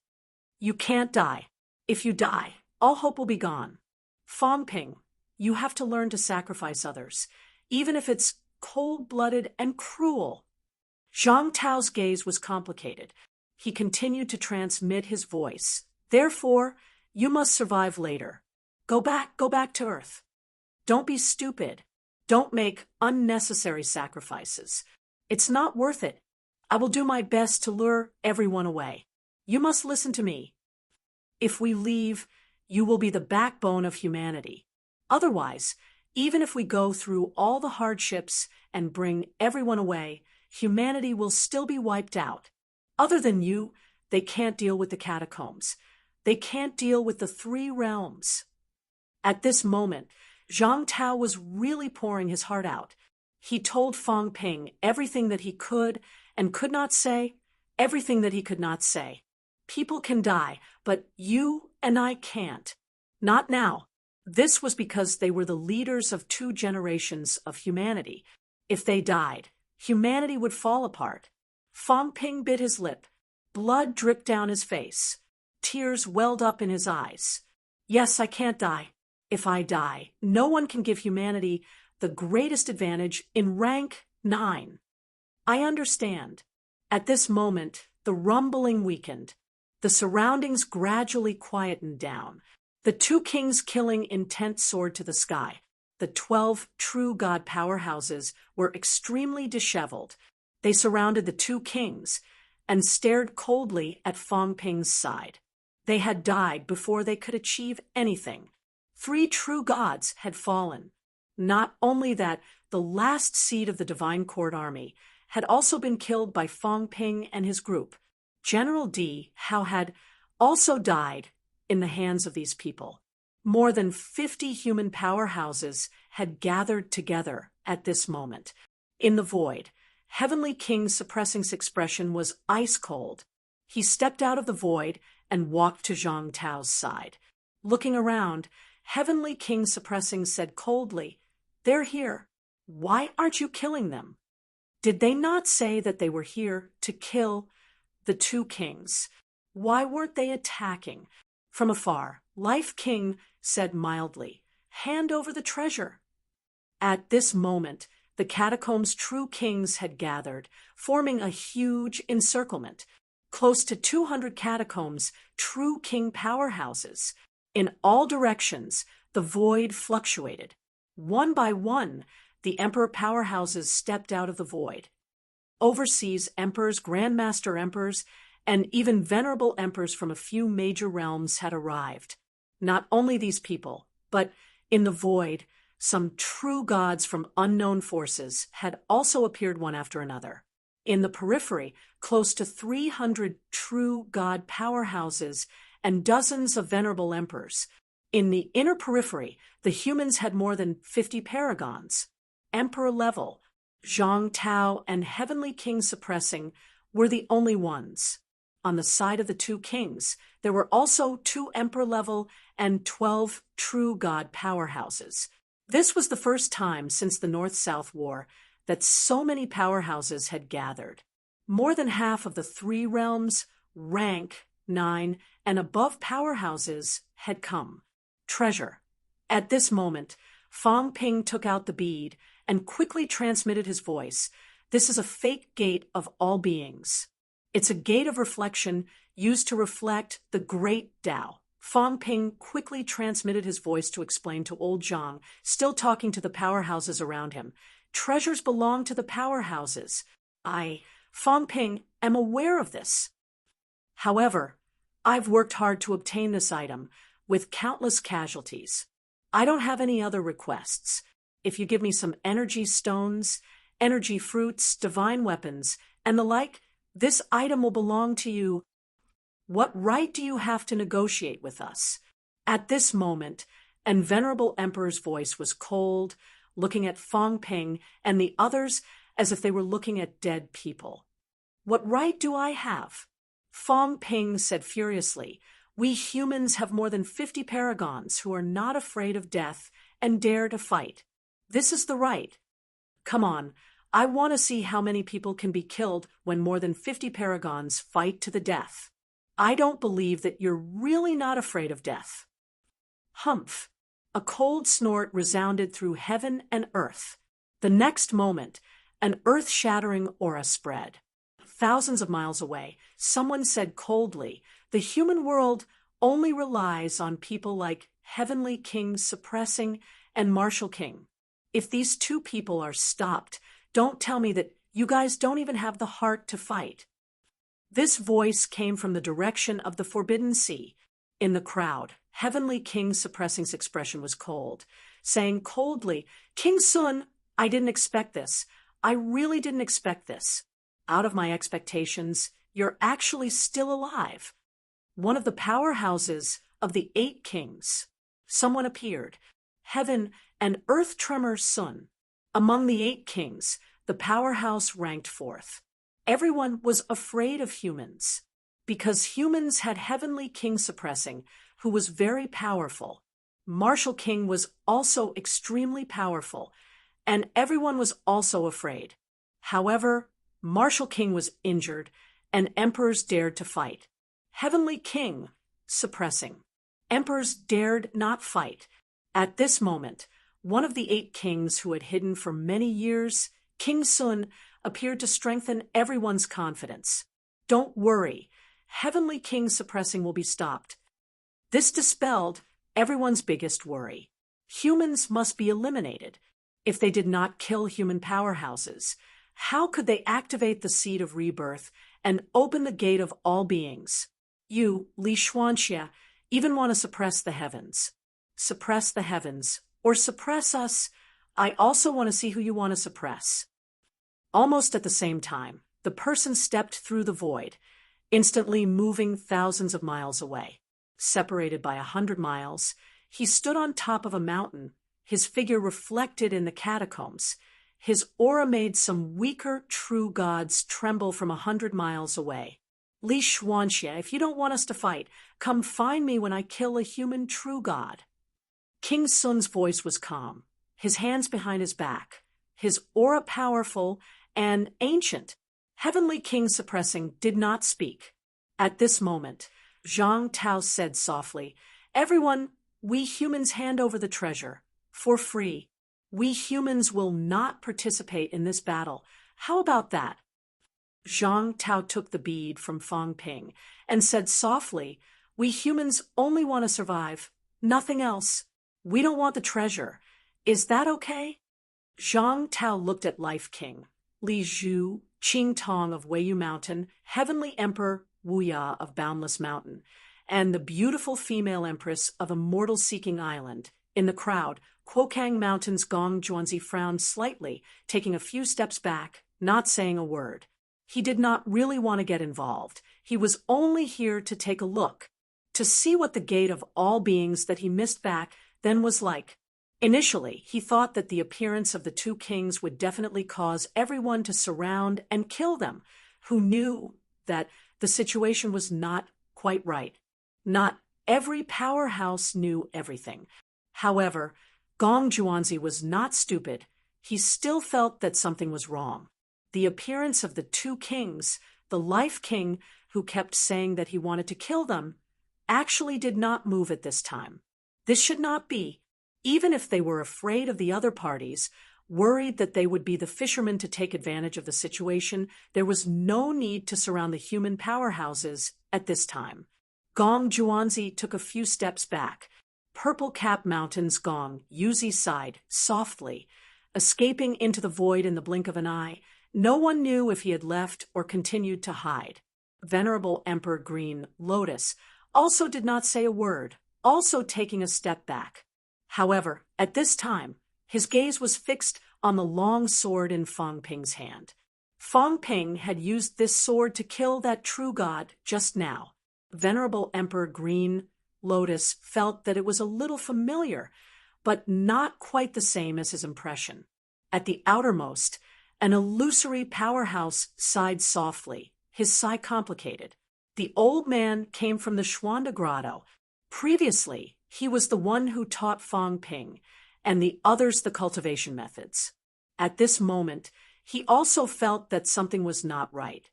You can't die. If you die, all hope will be gone. Fang Ping, you have to learn to sacrifice others, even if it's cold-blooded and cruel. Zhang Tao's gaze was complicated. He continued to transmit his voice. Therefore, you must survive later. Go back to Earth. Don't be stupid. Don't make unnecessary sacrifices. It's not worth it. I will do my best to lure everyone away. You must listen to me. If we leave, you will be the backbone of humanity. Otherwise, even if we go through all the hardships and bring everyone away, humanity will still be wiped out. Other than you, they can't deal with the catacombs. They can't deal with the 3 realms. At this moment, Zhang Tao was really pouring his heart out. He told Fang Ping everything that he could and could not say, everything that he could not say. People can die, but you and I can't. Not now. This was because they were the leaders of 2 generations of humanity. If they died, humanity would fall apart. Fang Ping bit his lip. Blood dripped down his face. Tears welled up in his eyes. Yes, I can't die. If I die, no one can give humanity the greatest advantage in rank 9. I understand. At this moment, the rumbling weakened. The surroundings gradually quietened down. The 2 kings' killing intent soared to the sky. The 12 true god powerhouses were extremely disheveled. They surrounded the 2 kings and stared coldly at Fang Ping's side. They had died before they could achieve anything. 3 true gods had fallen. Not only that, the last seed of the Divine Court army had also been killed by Fang Ping and his group. General D. Hao had also died in the hands of these people. More than 50 human powerhouses had gathered together at this moment. In the void, Heavenly King Suppressing's expression was ice cold. He stepped out of the void and walked to Zhang Tao's side. Looking around, Heavenly King Suppressing said coldly, "They're here. Why aren't you killing them?" Did they not say that they were here to kill the 2 kings? Why weren't they attacking? From afar, Life King said mildly, "Hand over the treasure." At this moment, the catacombs' true kings had gathered, forming a huge encirclement. Close to 200 catacombs, true king powerhouses. In all directions, the void fluctuated. One by one, the emperor powerhouses stepped out of the void. Overseas emperors, grandmaster emperors, and even venerable emperors from a few major realms had arrived. Not only these people, but in the void, some true gods from unknown forces had also appeared one after another. In the periphery, close to 300 true god powerhouses and dozens of venerable emperors. In the inner periphery, the humans had more than 50 paragons. Emperor level, Zhang Tao and Heavenly King Suppressing were the only ones. On the side of the 2 kings, there were also 2 emperor level and 12 true god powerhouses. This was the first time since the North-South War that so many powerhouses had gathered. More than half of the 3 realms, rank 9, and above powerhouses had come. Treasure. At this moment, Fang Ping took out the bead and quickly transmitted his voice. This is a fake gate of all beings. It's a gate of reflection used to reflect the great Tao. Fang Ping quickly transmitted his voice to explain to old Zhang, still talking to the powerhouses around him. Treasures belong to the powerhouses. Fang Ping, am aware of this. However, I've worked hard to obtain this item, with countless casualties. I don't have any other requests. If you give me some energy stones, energy fruits, divine weapons, and the like, this item will belong to you. What right do you have to negotiate with us? At this moment, and Venerable Emperor's voice was cold, looking at Fang Ping and the others as if they were looking at dead people. What right do I have? Fang Ping said furiously, we humans have more than 50 paragons who are not afraid of death and dare to fight. This is the right. Come on, I want to see how many people can be killed when more than 50 paragons fight to the death. I don't believe that you're really not afraid of death. Humph! A cold snort resounded through heaven and earth. The next moment, an earth-shattering aura spread. Thousands of miles away, someone said coldly, the human world only relies on people like Heavenly King Suppressing and Martial King. If these two people are stopped, don't tell me that you guys don't even have the heart to fight. This voice came from the direction of the Forbidden Sea. In the crowd, Heavenly King Suppressing's expression was cold, saying coldly, King Sun, I didn't expect this. I really didn't expect this. Out of my expectations, you're actually still alive. One of the powerhouses of the 8 kings. Someone appeared. Heaven and Earth Tremor Sun. Among the 8 kings, the powerhouse ranked 4th. Everyone was afraid of humans, because humans had Heavenly King Suppressing, who was very powerful. Martial King was also extremely powerful, and everyone was also afraid. However, Martial King was injured, and emperors dared to fight. Heavenly King Suppressing. Emperors dared not fight. At this moment, one of the 8 kings who had hidden for many years, King Sun, appeared to strengthen everyone's confidence. Don't worry, Heavenly King Suppressing will be stopped. This dispelled everyone's biggest worry. Humans must be eliminated. If they did not kill human powerhouses, how could they activate the seed of rebirth and open the gate of all beings? You, Li Xuanxia, even want to suppress the heavens. Suppress the heavens, or suppress us. I also want to see who you want to suppress. Almost at the same time, the person stepped through the void, instantly moving thousands of miles away. Separated by 100 miles, he stood on top of a mountain, his figure reflected in the catacombs. His aura made some weaker true gods tremble from 100 miles away. Li Xuanxia, if you don't want us to fight, come find me when I kill a human true god. King Sun's voice was calm, his hands behind his back, his aura powerful and ancient. Heavenly King Suppressing did not speak. At this moment, Zhang Tao said softly, Everyone, we humans hand over the treasure, for free. We humans will not participate in this battle. How about that? Zhang Tao took the bead from Fang Ping and said softly, We humans only want to survive, nothing else. We don't want the treasure. Is that okay? Zhang Tao looked at Life King, Li Zhu, Qing Tong of Weiyu Mountain, Heavenly Emperor Wu Ya of Boundless Mountain, and the beautiful female empress of Immortal-Seeking Island. In the crowd, Kuokang Mountain's Gong Zhuanzi frowned slightly, taking a few steps back, not saying a word. He did not really want to get involved. He was only here to take a look, to see what the gate of all beings that he missed back then was like. Initially, he thought that the appearance of the 2 kings would definitely cause everyone to surround and kill them, who knew that the situation was not quite right. Not every powerhouse knew everything. However, Gong Zhuanzi was not stupid. He still felt that something was wrong. The appearance of the 2 kings, the Life King, who kept saying that he wanted to kill them, actually did not move at this time. This should not be. Even if they were afraid of the other parties, Worried that they would be the fishermen to take advantage of the situation, there was no need to surround the human powerhouses at this time. Gong Juanzi took a few steps back. Purple Cap Mountain's Gong Yuzi sighed softly, escaping into the void in the blink of an eye. No one knew if he had left or continued to hide. Venerable Emperor Green Lotus also did not say a word, also taking a step back. However, at this time, his gaze was fixed on the long sword in Fang Ping's hand. Fang Ping had used this sword to kill that true god just now. Venerable Emperor Green Lotus felt that it was a little familiar, but not quite the same as his impression. At the outermost, an illusory powerhouse sighed softly, his sigh complicated. The old man came from the Xuanda Grotto. Previously, he was the one who taught Fang Ping, and the others the cultivation methods. At this moment, he also felt that something was not right.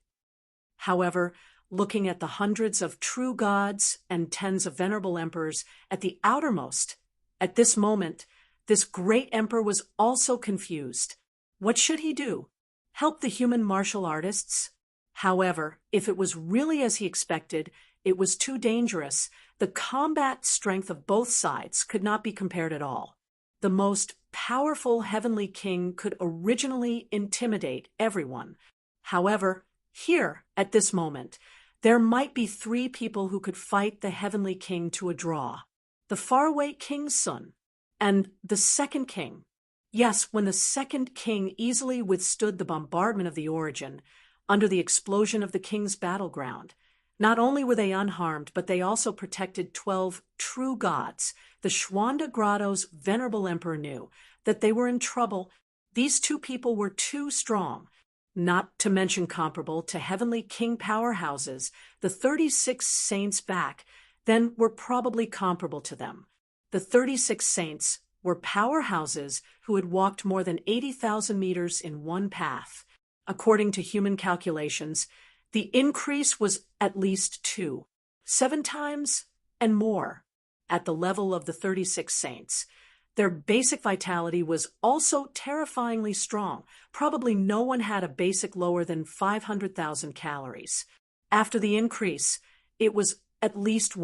However, looking at the hundreds of true gods and tens of venerable emperors at the outermost, at this moment, this great emperor was also confused. What should he do? Help the human martial artists? However, if it was really as he expected, it was too dangerous. The combat strength of both sides could not be compared at all. The most powerful heavenly king could originally intimidate everyone. However, here, at this moment, there might be 3 people who could fight the heavenly king to a draw. The faraway King Sun, and the second king. Yes, when the second king easily withstood the bombardment of the origin, under the explosion of the king's battleground, not only were they unharmed, but they also protected 12 true gods. The Xuanda Grotto's venerable emperor knew that they were in trouble. These 2 people were too strong, not to mention comparable to heavenly king powerhouses. The 36 saints back then were probably comparable to them. The 36 saints were powerhouses who had walked more than 80,000 meters in one path. According to human calculations, the increase was at least 7 times and more. At the level of the 36 saints, their basic vitality was also terrifyingly strong. Probably no one had a basic lower than 500,000 calories. After the increase, it was at least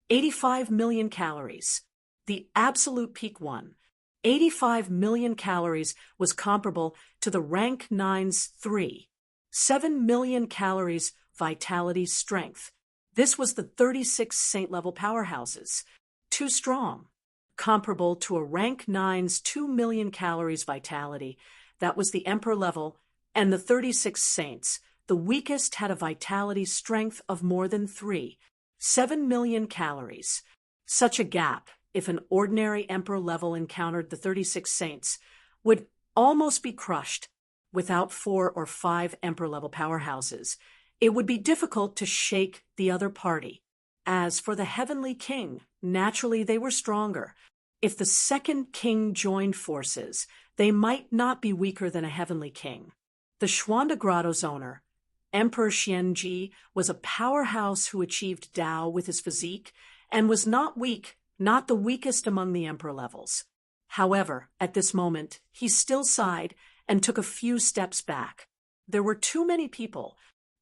85 million calories. The absolute peak 85 million calories was comparable to the rank 9's 7 million calories vitality strength. This was the 36 saint-level powerhouses. Too strong. Comparable to a rank 9's 2 million calories vitality. That was the emperor level, and the 36 saints. The weakest had a vitality strength of more than 7 million calories. Such a gap, if an ordinary emperor level encountered the 36 saints, would almost be crushed. Without 4 or 5 emperor-level powerhouses, it would be difficult to shake the other party. As for the heavenly king, naturally they were stronger. If the second king joined forces, they might not be weaker than a heavenly king. The Xuanda Grotto's owner, Emperor Xianji, was a powerhouse who achieved Tao with his physique and was not weak, not the weakest among the emperor levels. However, at this moment, he still sighed and took a few steps back. There were too many people.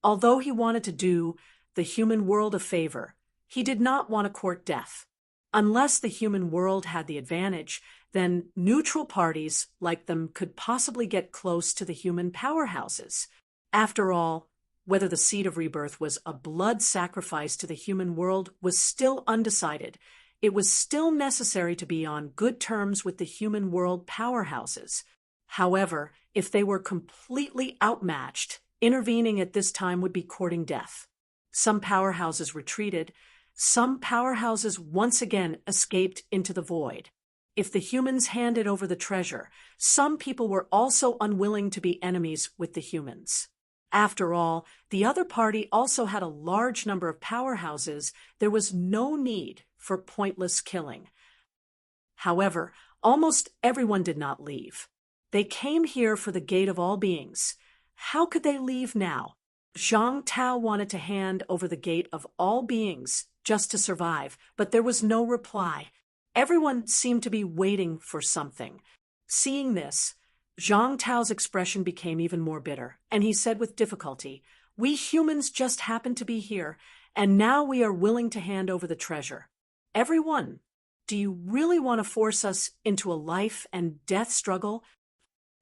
Although he wanted to do the human world a favor, he did not want to court death. Unless the human world had the advantage, then neutral parties like them could possibly get close to the human powerhouses. After all, whether the seed of rebirth was a blood sacrifice to the human world was still undecided. It was still necessary to be on good terms with the human world powerhouses. However, if they were completely outmatched, intervening at this time would be courting death. Some powerhouses retreated. Some powerhouses once again escaped into the void. If the humans handed over the treasure, some people were also unwilling to be enemies with the humans. After all, the other party also had a large number of powerhouses. There was no need for pointless killing. However, almost everyone did not leave. They came here for the gate of all beings. How could they leave now? Zhang Tao wanted to hand over the gate of all beings just to survive, but there was no reply. Everyone seemed to be waiting for something. Seeing this, Zhang Tao's expression became even more bitter, and he said with difficulty, "We humans just happen to be here, and now we are willing to hand over the treasure. Everyone, do you really want to force us into a life and death struggle?"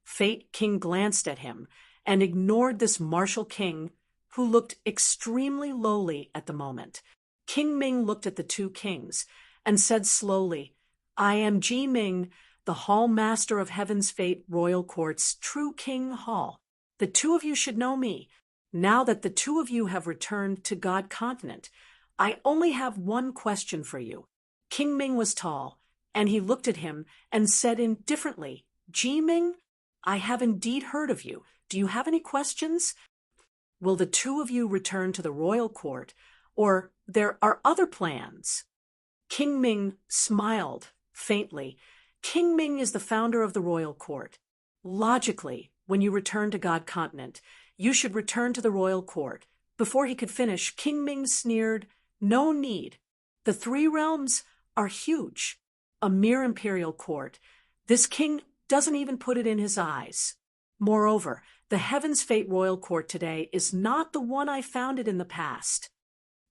Fate King glanced at him and ignored this martial king who looked extremely lowly at the moment. King Ming looked at the two kings and said slowly, "I am Ji Ming, the Hall Master of Heaven's Fate Royal Court's true King Hall. The two of you should know me. Now that the two of you have returned to God Continent, I only have one question for you." King Ming was tall, and he looked at him and said indifferently, "Ji Ming, I have indeed heard of you. Do you have any questions? Will the two of you return to the royal court, or there are other plans?" King Ming smiled faintly. King Ming is the founder of the royal court. Logically, when you return to God Continent, you should return to the royal court. Before he could finish, King Ming sneered, "No need. The three realms are huge. A mere imperial court. This king doesn't even put it in his eyes. Moreover, the Heaven's Fate Royal Court today is not the one I founded in the past."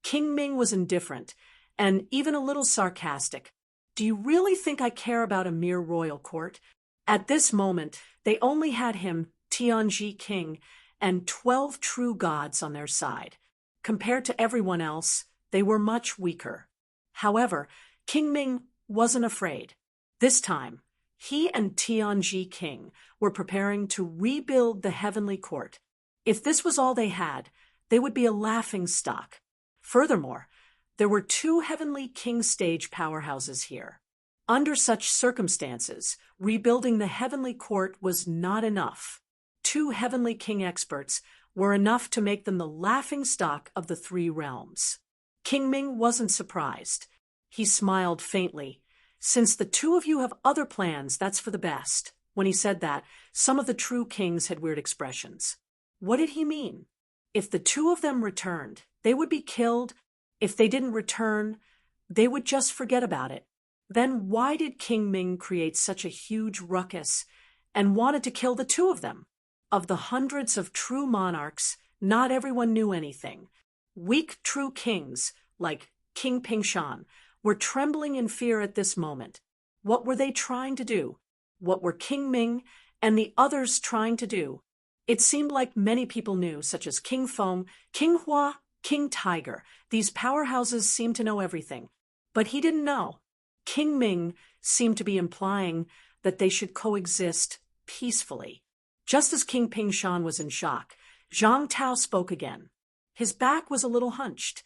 King Ming was indifferent, and even a little sarcastic. "Do you really think I care about a mere royal court?" At this moment, they only had him, Tianji King, and 12 true gods on their side. Compared to everyone else, they were much weaker. However, King Ming wasn't afraid. This time, he and Tianji King were preparing to rebuild the heavenly court. If this was all they had, they would be a laughing stock. Furthermore, there were two heavenly king stage powerhouses here. Under such circumstances, rebuilding the heavenly court was not enough. Two heavenly king experts were enough to make them the laughing stock of the three realms. King Ming wasn't surprised. He smiled faintly. "Since the two of you have other plans, that's for the best." When he said that, some of the true kings had weird expressions. What did he mean? If the two of them returned, they would be killed. If they didn't return, they would just forget about it. Then why did King Ming create such a huge ruckus and wanted to kill the two of them? Of the hundreds of true monarchs, not everyone knew anything. Weak true kings, like King Pingshan, were trembling in fear at this moment. What were they trying to do? What were King Ming and the others trying to do? It seemed like many people knew, such as King Feng, King Hua, King Tiger. These powerhouses seemed to know everything. But he didn't know. King Ming seemed to be implying that they should coexist peacefully. Just as King Pingshan was in shock, Zhang Tao spoke again. His back was a little hunched.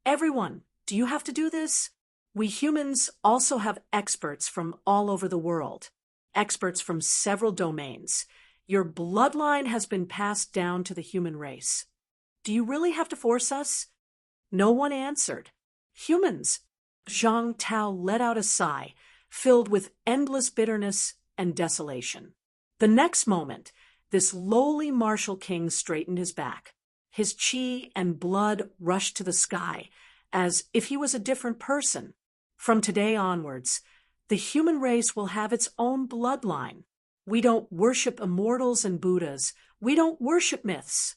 "Everyone, do you have to do this? We humans also have experts from all over the world, experts from several domains. Your bloodline has been passed down to the human race. Do you really have to force us?" No one answered. "Humans." Zhang Tao let out a sigh, filled with endless bitterness and desolation. The next moment, this lowly martial king straightened his back. His chi and blood rushed to the sky, as if he was a different person. "From today onwards, the human race will have its own bloodline. We don't worship immortals and Buddhas. We don't worship myths.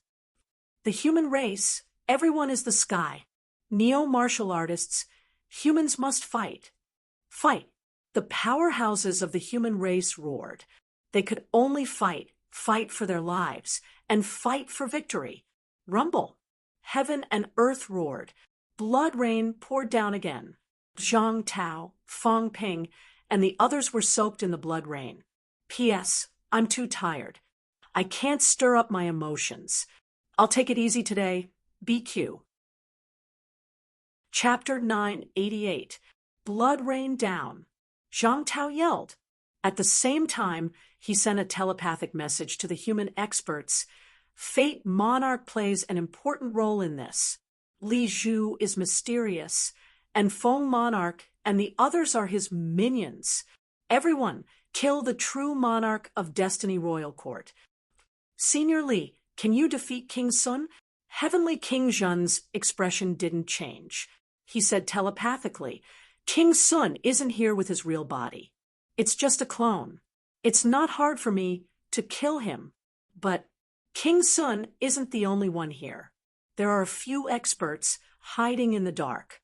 The human race, everyone is the sky. Neo-martial artists, humans must fight. Fight." The powerhouses of the human race roared. They could only fight for their lives, and fight for victory. Rumble. Heaven and earth roared. Blood rain poured down again. Zhang Tao, Fang Ping, and the others were soaked in the blood rain. "P.S. I'm too tired. I can't stir up my emotions. I'll take it easy today. BQ." Chapter 988. Blood rained down. Zhang Tao yelled. At the same time, he sent a telepathic message to the human experts. "Fate Monarch plays an important role in this. Li Zhu is mysterious, and Feng Monarch and the others are his minions. Everyone, kill the true monarch of Destiny Royal Court. Senior Li, can you defeat King Sun?" Heavenly King Zhen's expression didn't change. He said telepathically, "King Sun isn't here with his real body. It's just a clone." It's not hard for me to kill him, but King Sun isn't the only one here. There are a few experts hiding in the dark.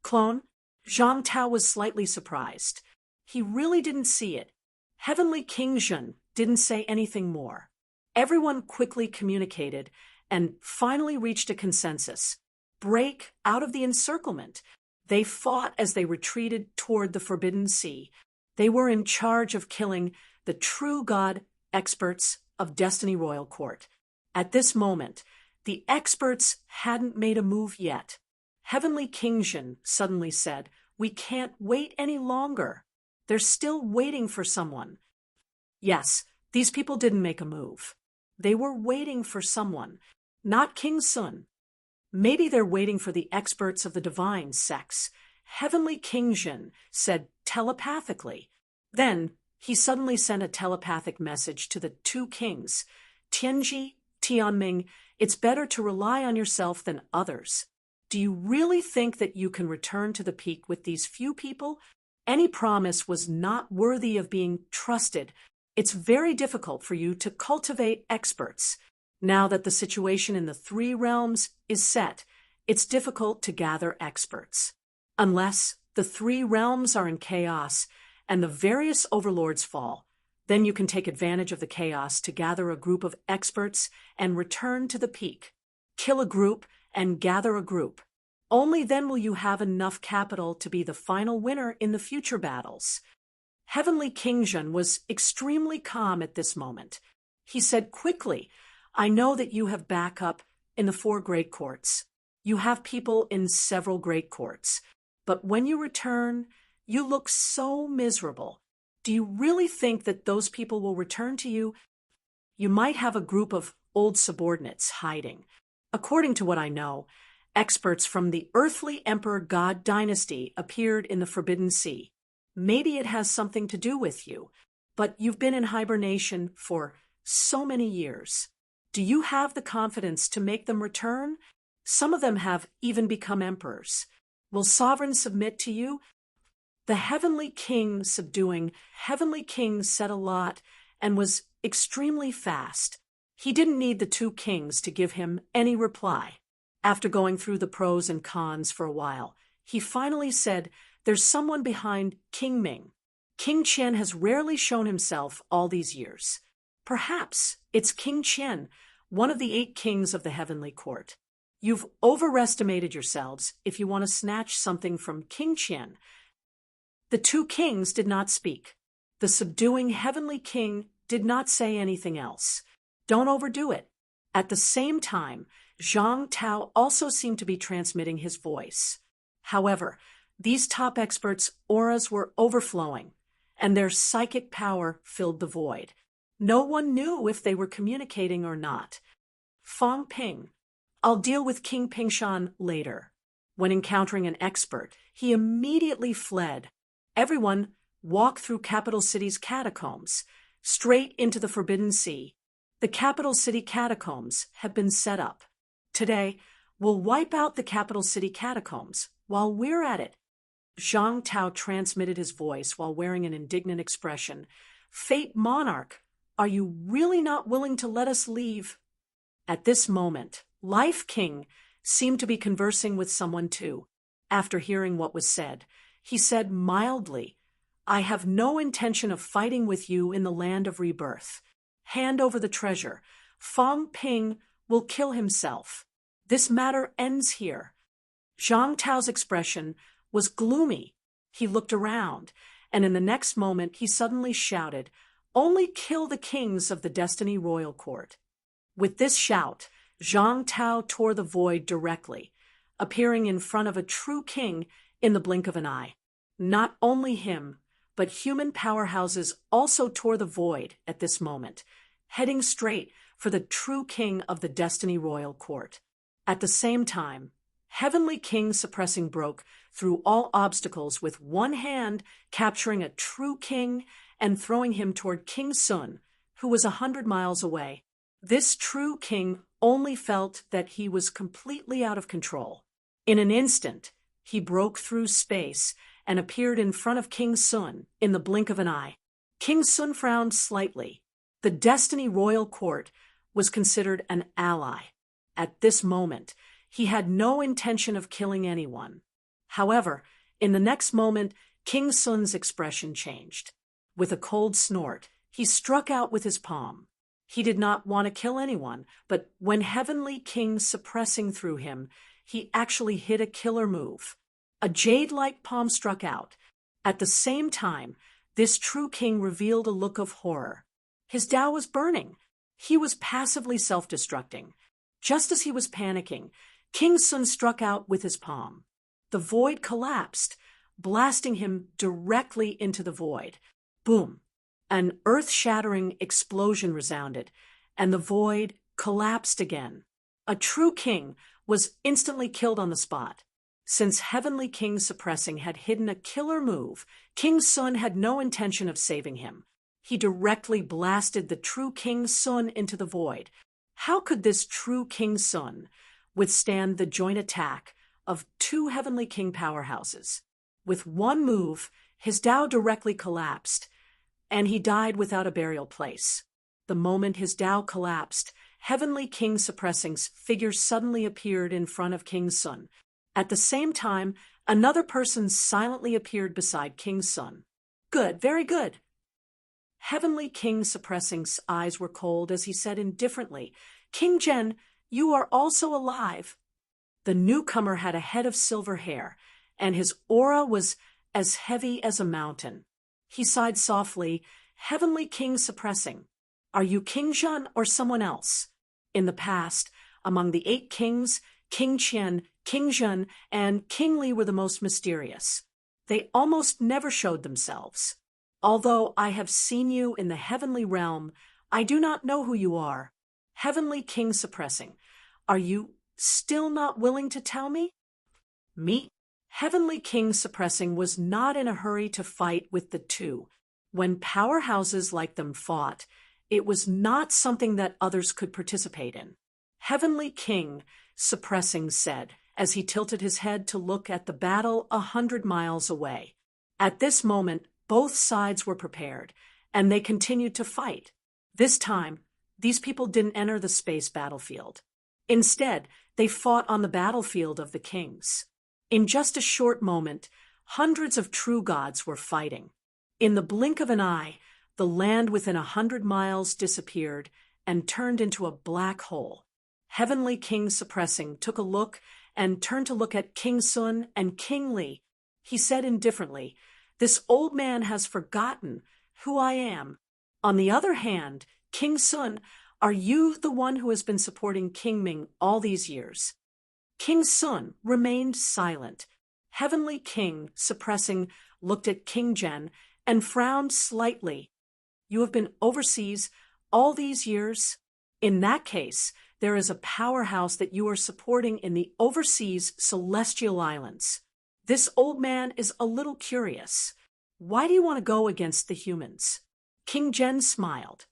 Clone, Zhang Tao was slightly surprised. He really didn't see it. Heavenly King Zhen didn't say anything more. Everyone quickly communicated and finally reached a consensus. Break out of the encirclement. They fought as they retreated toward the Forbidden Sea. They were in charge of killing the true god experts of Destiny Royal Court. At this moment, the experts hadn't made a move yet. Heavenly King Zhen suddenly said, "We can't wait any longer. They're still waiting for someone." Yes, these people didn't make a move. They were waiting for someone, not King Sun. Maybe they're waiting for the experts of the divine sex. Heavenly King Zhen said telepathically. Then he suddenly sent a telepathic message to the two kings. Tianji, Tianming, it's better to rely on yourself than others. Do you really think that you can return to the peak with these few people? Any promise was not worthy of being trusted. It's very difficult for you to cultivate experts. Now that the situation in the three realms is set, it's difficult to gather experts. Unless the three realms are in chaos and the various overlords fall, then you can take advantage of the chaos to gather a group of experts and return to the peak. Kill a group and gather a group. Only then will you have enough capital to be the final winner in the future battles. Heavenly King Zhen was extremely calm at this moment. He said quickly, "I know that you have backup in the 4 great courts. You have people in several great courts. But when you return, you look so miserable. Do you really think that those people will return to you? You might have a group of old subordinates hiding. According to what I know, experts from the earthly Emperor God dynasty appeared in the Forbidden Sea. Maybe it has something to do with you, but you've been in hibernation for so many years. Do you have the confidence to make them return? Some of them have even become emperors. Will sovereigns submit to you?" The Heavenly King said a lot and was extremely fast. He didn't need the two kings to give him any reply. After going through the pros and cons for a while, he finally said, "There's someone behind King Ming. King Qian has rarely shown himself all these years. Perhaps it's King Qian, one of the 8 kings of the Heavenly Court. You've overestimated yourselves if you want to snatch something from King Qian." The two kings did not speak. The subduing Heavenly King did not say anything else. Don't overdo it. At the same time, Zhang Tao also seemed to be transmitting his voice. However, these top experts' auras were overflowing, and their psychic power filled the void. No one knew if they were communicating or not. Fang Ping, "I'll deal with King Pingshan later." When encountering an expert, he immediately fled. Everyone walked through capital city's catacombs, straight into the Forbidden Sea. The capital city catacombs have been set up. Today, we'll wipe out the capital city catacombs while we're at it. Zhang Tao transmitted his voice while wearing an indignant expression. "Fate Monarch, are you really not willing to let us leave?" At this moment, Life King seemed to be conversing with someone too. After hearing what was said, he said mildly, "I have no intention of fighting with you in the land of rebirth. Hand over the treasure. Fang Ping will kill himself. This matter ends here." Zhang Tao's expression was gloomy. He looked around, and in the next moment he suddenly shouted, "Only kill the kings of the Destiny Royal Court." With this shout, Zhang Tao tore the void directly, appearing in front of a true king in the blink of an eye. Not only him, but human powerhouses also tore the void at this moment, heading straight for the true king of the Destiny Royal Court. At the same time, Heavenly King Suppressing broke through all obstacles with one hand, capturing a true king and throwing him toward King Sun, who was 100 miles away. This true king only felt that he was completely out of control. In an instant, he broke through space and appeared in front of King Sun in the blink of an eye. King Sun frowned slightly. The Destiny Royal Court was considered an ally. At this moment, he had no intention of killing anyone. However, in the next moment, King Sun's expression changed. With a cold snort, he struck out with his palm. He did not want to kill anyone, but when Heavenly King suppressing through him, he actually hit a killer move. A jade-like palm struck out. At the same time, this true king revealed a look of horror. His Tao was burning. He was passively self-destructing. Just as he was panicking, King Sun struck out with his palm. The void collapsed, blasting him directly into the void. Boom! An earth-shattering explosion resounded, and the void collapsed again. A true king was instantly killed on the spot. Since Heavenly King suppressing had hidden a killer move, King Sun had no intention of saving him. He directly blasted the true King Sun into the void. How could this true King Sun withstand the joint attack of two Heavenly King powerhouses? With one move, his Tao directly collapsed, and he died without a burial place. The moment his Tao collapsed, Heavenly King Suppressing's figure suddenly appeared in front of King Sun. At the same time, another person silently appeared beside King Sun. Good, very good. Heavenly King Suppressing's eyes were cold as he said indifferently, King Jen, you are also alive. The newcomer had a head of silver hair, and his aura was as heavy as a mountain. He sighed softly, Heavenly King Suppressing, are you King Zhen or someone else? In the past, among the 8 kings, King Qian, King Zhen, and King Li were the most mysterious. They almost never showed themselves. Although I have seen you in the heavenly realm, I do not know who you are. Heavenly King Suppressing, are you still not willing to tell me? Me? Heavenly King Suppressing was not in a hurry to fight with the two. When powerhouses like them fought, it was not something that others could participate in. Heavenly King Suppressing said, as he tilted his head to look at the battle 100 miles away. At this moment, both sides were prepared, and they continued to fight. This time, these people didn't enter the space battlefield. Instead, they fought on the battlefield of the kings. In just a short moment, hundreds of true gods were fighting. In the blink of an eye, the land within 100 miles disappeared and turned into a black hole. Heavenly King Suppressing took a look and turned to look at King Sun and King Li. He said indifferently, this old man has forgotten who I am. On the other hand, King Sun, are you the one who has been supporting King Ming all these years? King Sun remained silent. Heavenly King Suppressing looked at King Zhen and frowned slightly. You have been overseas all these years? In that case, there is a powerhouse that you are supporting in the overseas Celestial Islands. This old man is a little curious. Why do you want to go against the humans? King Zhen smiled.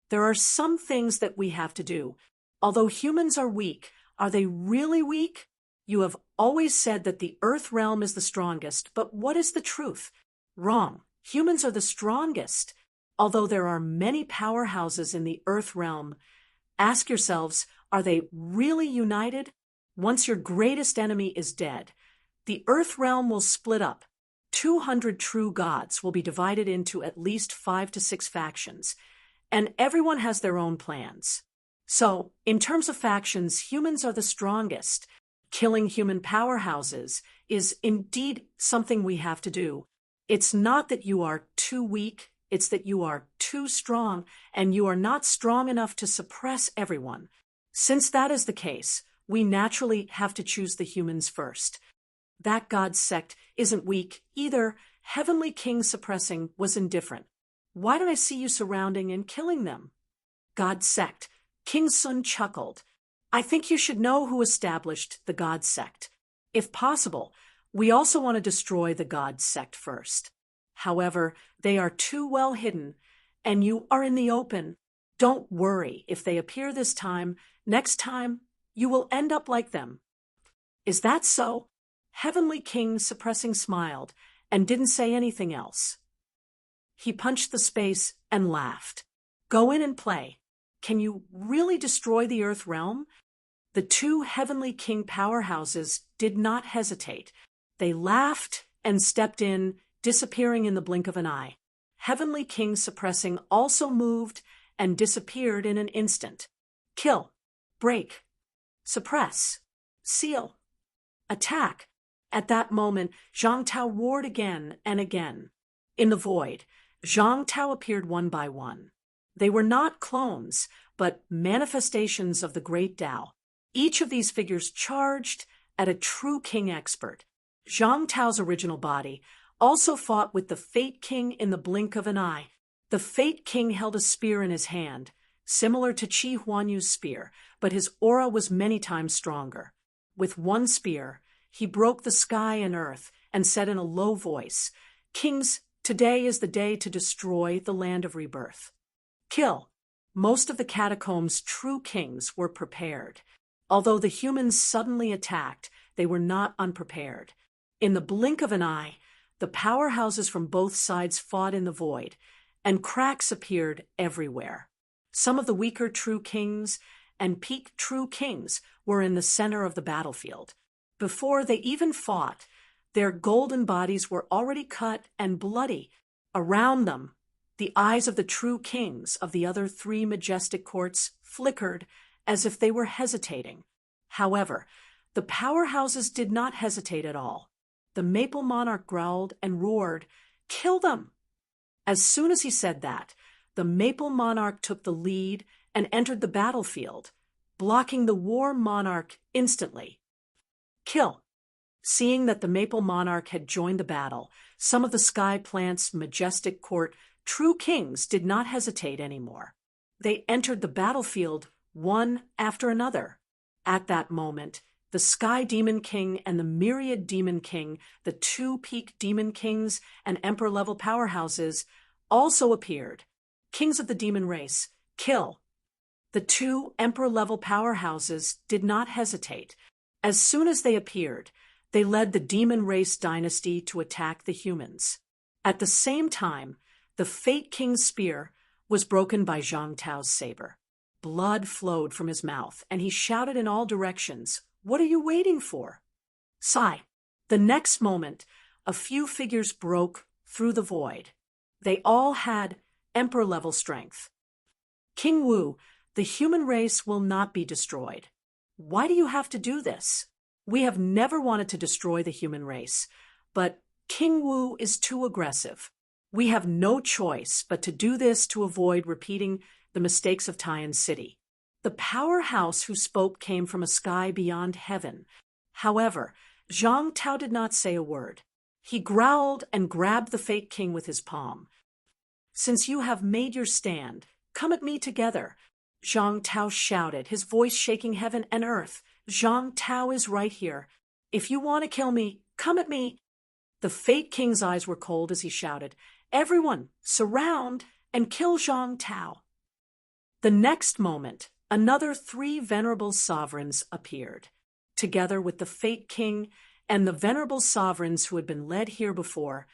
There are some things that we have to do. Although humans are weak, are they really weak? You have always said that the Earth realm is the strongest, but what is the truth? Wrong. Humans are the strongest. Although there are many powerhouses in the Earth realm, ask yourselves, are they really united? Once your greatest enemy is dead, the Earth realm will split up. 200 true gods will be divided into at least 5 to 6 factions, and everyone has their own plans. So, in terms of factions, humans are the strongest. Killing human powerhouses is indeed something we have to do. It's not that you are too weak, it's that you are too strong, and you are not strong enough to suppress everyone. Since that is the case, we naturally have to choose the humans first. That god sect isn't weak either. Heavenly King Suppressing was indifferent. Why did I see you surrounding and killing them? God sect. King Sun chuckled. I think you should know who established the god sect. If possible, we also want to destroy the god sect first. However, they are too well hidden, and you are in the open. Don't worry if they appear this time. Next time, you will end up like them. Is that so? Heavenly King Suppressing smiled and didn't say anything else. He punched the space and laughed. Go in and play. Can you really destroy the Earth realm? The two heavenly king powerhouses did not hesitate. They laughed and stepped in, disappearing in the blink of an eye. Heavenly King Suppressing also moved and disappeared in an instant. Kill, break, suppress, seal, attack. At that moment, Zhang Tao roared again and again. In the void, Zhang Tao appeared one by one. They were not clones, but manifestations of the great Tao. Each of these figures charged at a true king expert. Zhang Tao's original body also fought with the Fate King in the blink of an eye. The Fate King held a spear in his hand, similar to Qi Huanyu's spear, but his aura was many times stronger. With one spear, he broke the sky and earth and said in a low voice, "Kings, today is the day to destroy the land of rebirth. Kill." Most of the catacombs' true kings were prepared. Although the humans suddenly attacked, they were not unprepared. In the blink of an eye, the powerhouses from both sides fought in the void, and cracks appeared everywhere. Some of the weaker true kings and peak true kings were in the center of the battlefield. Before they even fought, their golden bodies were already cut and bloody. Around them, the eyes of the true kings of the other three majestic courts flickered as if they were hesitating. However, the powerhouses did not hesitate at all. The Maple Monarch growled and roared, "Kill them!" As soon as he said that, the Maple Monarch took the lead and entered the battlefield, blocking the War Monarch instantly. Kill. Seeing that the Maple Monarch had joined the battle, some of the Sky Plant's majestic court true kings did not hesitate anymore. They entered the battlefield one after another. At that moment, the Sky Demon King and the Myriad Demon King, the two peak demon kings and emperor-level powerhouses, also appeared. Kings of the demon race, kill. The two emperor-level powerhouses did not hesitate. As soon as they appeared, they led the demon race dynasty to attack the humans. At the same time, the Fate King's spear was broken by Zhang Tao's saber. Blood flowed from his mouth, and he shouted in all directions, "What are you waiting for?" Sigh. The next moment, a few figures broke through the void. They all had emperor-level strength. "King Wu, the human race will not be destroyed. Why do you have to do this? We have never wanted to destroy the human race, but King Wu is too aggressive. We have no choice but to do this to avoid repeating the mistakes of Tian City." The powerhouse who spoke came from a sky beyond heaven. However, Zhang Tao did not say a word. He growled and grabbed the Fate King with his palm. "Since you have made your stand, come at me together," Zhang Tao shouted, his voice shaking heaven and earth. "Zhang Tao is right here. If you want to kill me, come at me." The Fate King's eyes were cold as he shouted, "Everyone, surround and kill Zhang Tao." The next moment, another three venerable sovereigns appeared. Together with the Fate King and the venerable sovereigns who had been led here before,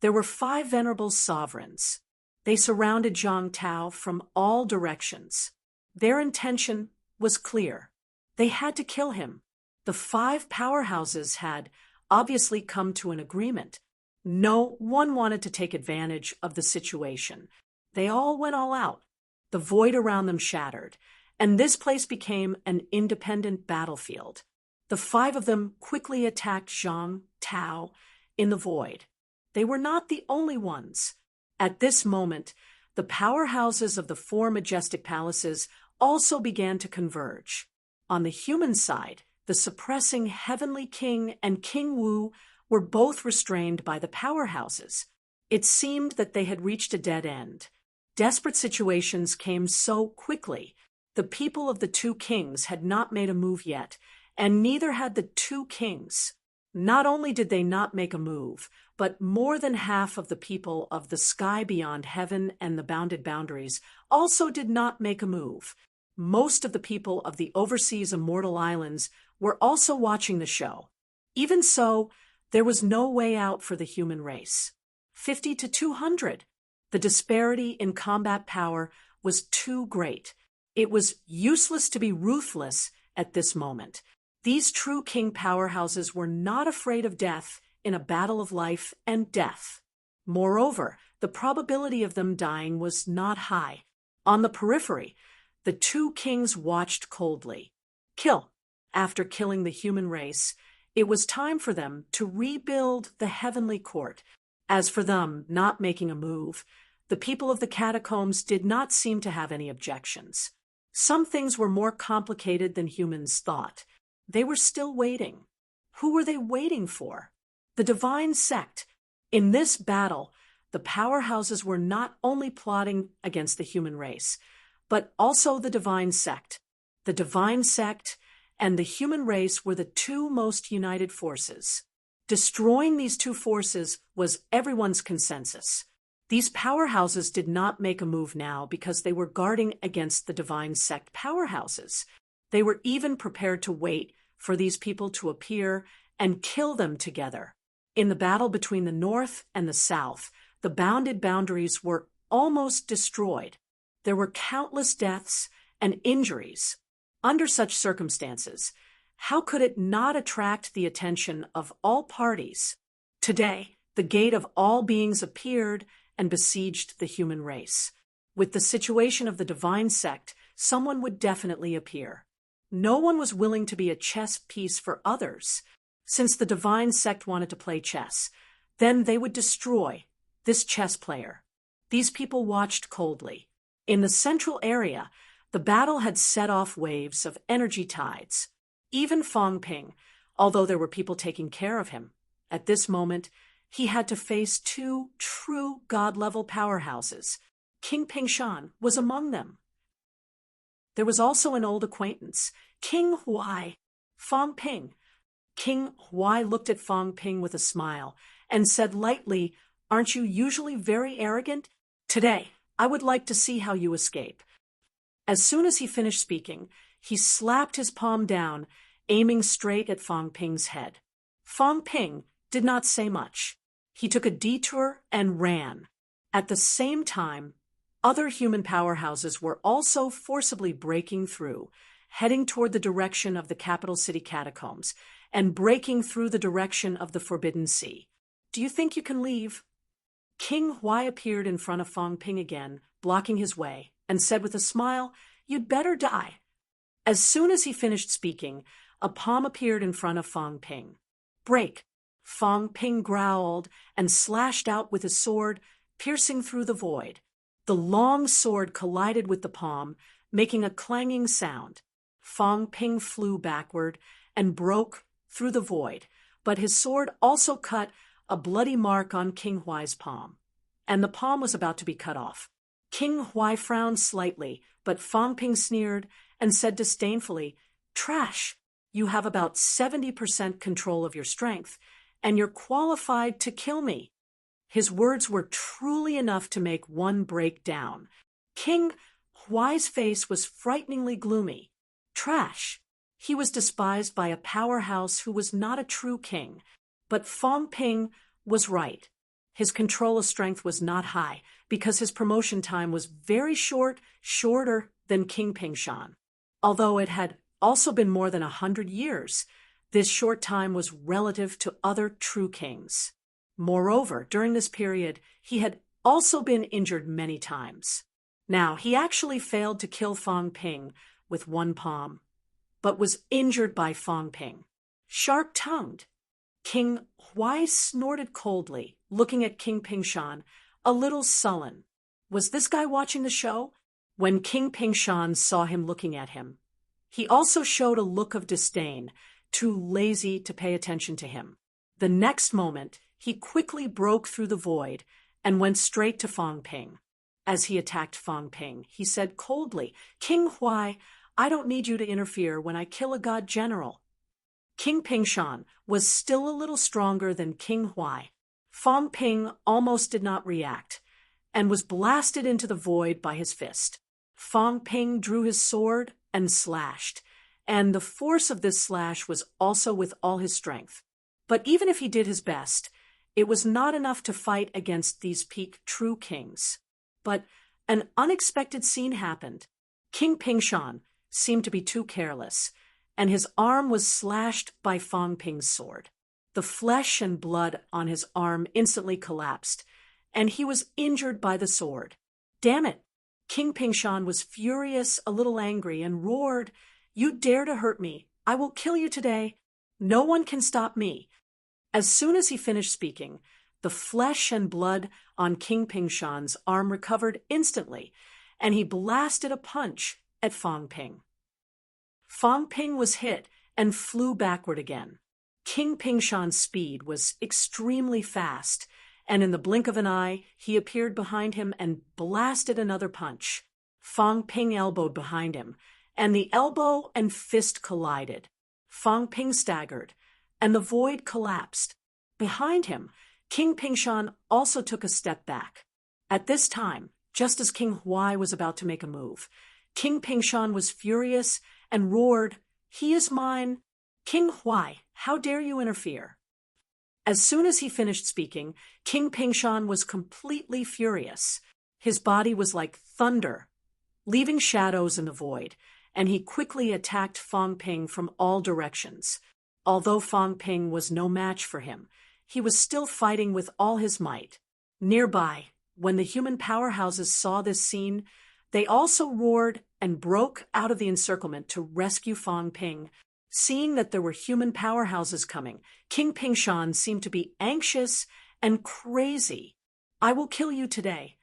there were 5 venerable sovereigns. They surrounded Zhang Tao from all directions. Their intention was clear. They had to kill him. The 5 powerhouses had obviously come to an agreement. No one wanted to take advantage of the situation. They all went all out. The void around them shattered, and this place became an independent battlefield. The 5 of them quickly attacked Zhang Tao in the void. They were not the only ones. At this moment, the powerhouses of the 4 majestic palaces also began to converge. On the human side, the suppressing Heavenly King and King Wu were both restrained by the powerhouses. It seemed that they had reached a dead end. Desperate situations came so quickly. The people of the 2 kings had not made a move yet, and neither had the 2 kings. Not only did they not make a move, but more than half of the people of the sky beyond heaven and the bounded boundaries also did not make a move. Most of the people of the overseas immortal islands were also watching the show. Even so, there was no way out for the human race. 50 to 200. The disparity in combat power was too great. It was useless to be ruthless at this moment. These true king powerhouses were not afraid of death in a battle of life and death. Moreover, the probability of them dying was not high. On the periphery, the two kings watched coldly. Kill. After killing the human race, it was time for them to rebuild the heavenly court. As for them not making a move, the people of the catacombs did not seem to have any objections. Some things were more complicated than humans thought. They were still waiting. Who were they waiting for? The divine sect. In this battle, the powerhouses were not only plotting against the human race, but also the divine sect. The divine sect and the human race were the two most united forces. Destroying these two forces was everyone's consensus. These powerhouses did not make a move now because they were guarding against the divine sect powerhouses. They were even prepared to wait for these people to appear and kill them together. In the battle between the North and the South, the bounded boundaries were almost destroyed. There were countless deaths and injuries. Under such circumstances, how could it not attract the attention of all parties? Today, the gate of all beings appeared and besieged the human race. With the situation of the divine sect, someone would definitely appear. No one was willing to be a chess piece for others. Since the divine sect wanted to play chess, then they would destroy this chess player. These people watched coldly. In the central area, the battle had set off waves of energy tides. Even Fong Ping, although there were people taking care of him, at this moment, he had to face two true god-level powerhouses. King Pingshan was among them. There was also an old acquaintance, King Huai. Fong Ping. King Huai looked at Fong Ping with a smile and said lightly, "Aren't you usually very arrogant? Today, I would like to see how you escape." As soon as he finished speaking, he slapped his palm down, aiming straight at Fong Ping's head. Fong Ping did not say much. He took a detour and ran. At the same time, other human powerhouses were also forcibly breaking through, heading toward the direction of the capital city catacombs, and breaking through the direction of the Forbidden Sea. "Do you think you can leave?" King Huai appeared in front of Fong Ping again, blocking his way, and said with a smile, "You'd better die." As soon as he finished speaking, a palm appeared in front of Fong Ping. "Break!" Fong Ping growled and slashed out with his sword, piercing through the void. The long sword collided with the palm, making a clanging sound. Fong Ping flew backward and broke through the void, but his sword also cut a bloody mark on King Huai's palm, and the palm was about to be cut off. King Huai frowned slightly, but Fong Ping sneered and said disdainfully, "Trash! You have about 70% control of your strength, and you're qualified to kill me." His words were truly enough to make one break down. King Huai's face was frighteningly gloomy. Trash! He was despised by a powerhouse who was not a true king. But Fong Ping was right. His control of strength was not high because his promotion time was very short, shorter than King Pingshan. Although it had also been more than 100 years, this short time was relative to other true kings. Moreover, during this period, he had also been injured many times. Now, he actually failed to kill Fong Ping with one palm, but was injured by Fong Ping. Sharp-tongued, King Huai snorted coldly, looking at King Pingshan, a little sullen. Was this guy watching the show? When King Pingshan saw him looking at him, he also showed a look of disdain, too lazy to pay attention to him. The next moment, he quickly broke through the void and went straight to Fong Ping. As he attacked Fong Ping, he said coldly, "King Huai, I don't need you to interfere when I kill a god general." King Pingshan was still a little stronger than King Huai. Fong Ping almost did not react and was blasted into the void by his fist. Fong Ping drew his sword and slashed, and the force of this slash was also with all his strength. But even if he did his best, It was not enough to fight against these peak true kings. But an unexpected scene happened. King Pingshan seemed to be too careless, and his arm was slashed by Fang Ping's sword. The flesh and blood on his arm instantly collapsed, and he was injured by the sword. Damn it! King Pingshan was furious, a little angry, and roared, "You dare to hurt me! I will kill you today! No one can stop me!" As soon as he finished speaking, the flesh and blood on King Pingshan's arm recovered instantly, and he blasted a punch at Fang Ping. Fang Ping was hit and flew backward again. King Pingshan's speed was extremely fast, and in the blink of an eye, he appeared behind him and blasted another punch. Fang Ping elbowed behind him, and the elbow and fist collided. Fang Ping staggered, and the void collapsed. Behind him, King Pingshan also took a step back. At this time, just as King Huai was about to make a move, King Pingshan was furious and roared, "He is mine! King Huai, how dare you interfere?" As soon as he finished speaking, King Pingshan was completely furious. His body was like thunder, leaving shadows in the void, and he quickly attacked Fang Ping from all directions. Although Fang Ping was no match for him, he was still fighting with all his might. Nearby, when the human powerhouses saw this scene, they also roared and broke out of the encirclement to rescue Fang Ping. Seeing that there were human powerhouses coming, King Pingshan seemed to be anxious and crazy. "I will kill you today."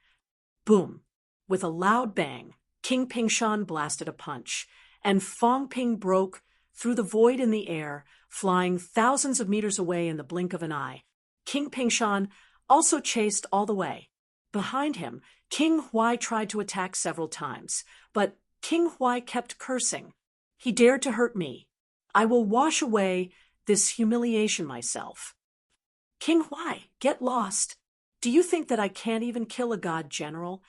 Boom! With a loud bang, King Pingshan blasted a punch, and Fang Ping broke through the void in the air, flying thousands of meters away in the blink of an eye. King Pingshan also chased all the way. Behind him, King Huai tried to attack several times, but King Huai kept cursing. "He dared to hurt me. I will wash away this humiliation myself." "King Huai, get lost. Do you think that I can't even kill a god general?"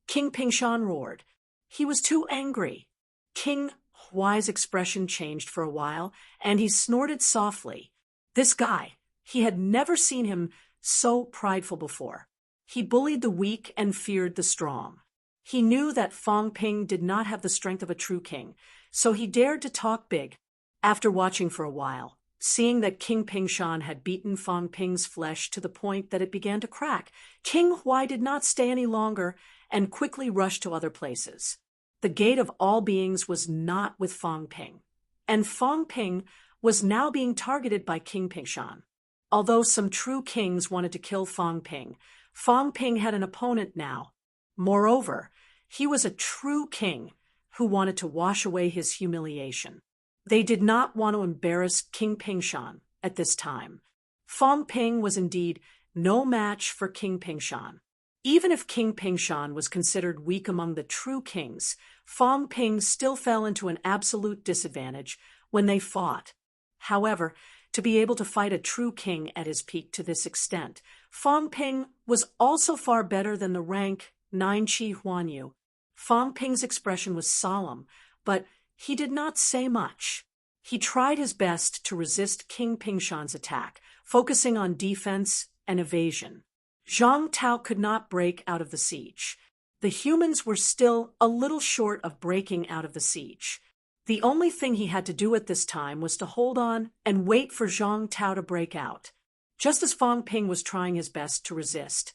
King Pingshan roared. He was too angry. King Huai's expression changed for a while, and he snorted softly. This guy, he had never seen him so prideful before. He bullied the weak and feared the strong. He knew that Fang Ping did not have the strength of a true king, so he dared to talk big. After watching for a while, seeing that King Pingshan had beaten Fang Ping's flesh to the point that it began to crack, King Huai did not stay any longer and quickly rushed to other places. The gate of all beings was not with Fang Ping, and Fang Ping was now being targeted by King Pingshan. Although some true kings wanted to kill Fang Ping had an opponent now. Moreover, he was a true king who wanted to wash away his humiliation. They did not want to embarrass King Pingshan at this time. Fang Ping was indeed no match for King Pingshan. Even if King Pingshan was considered weak among the true kings, Fang Ping still fell into an absolute disadvantage when they fought. However, to be able to fight a true king at his peak to this extent, Fang Ping was also far better than the rank 9 Chi Huanyu. Fang Ping's expression was solemn, but he did not say much. He tried his best to resist King Pingshan's attack, focusing on defense and evasion. Zhang Tao could not break out of the siege. The humans were still a little short of breaking out of the siege. The only thing he had to do at this time was to hold on and wait for Zhang Tao to break out. Just as Fang Ping was trying his best to resist,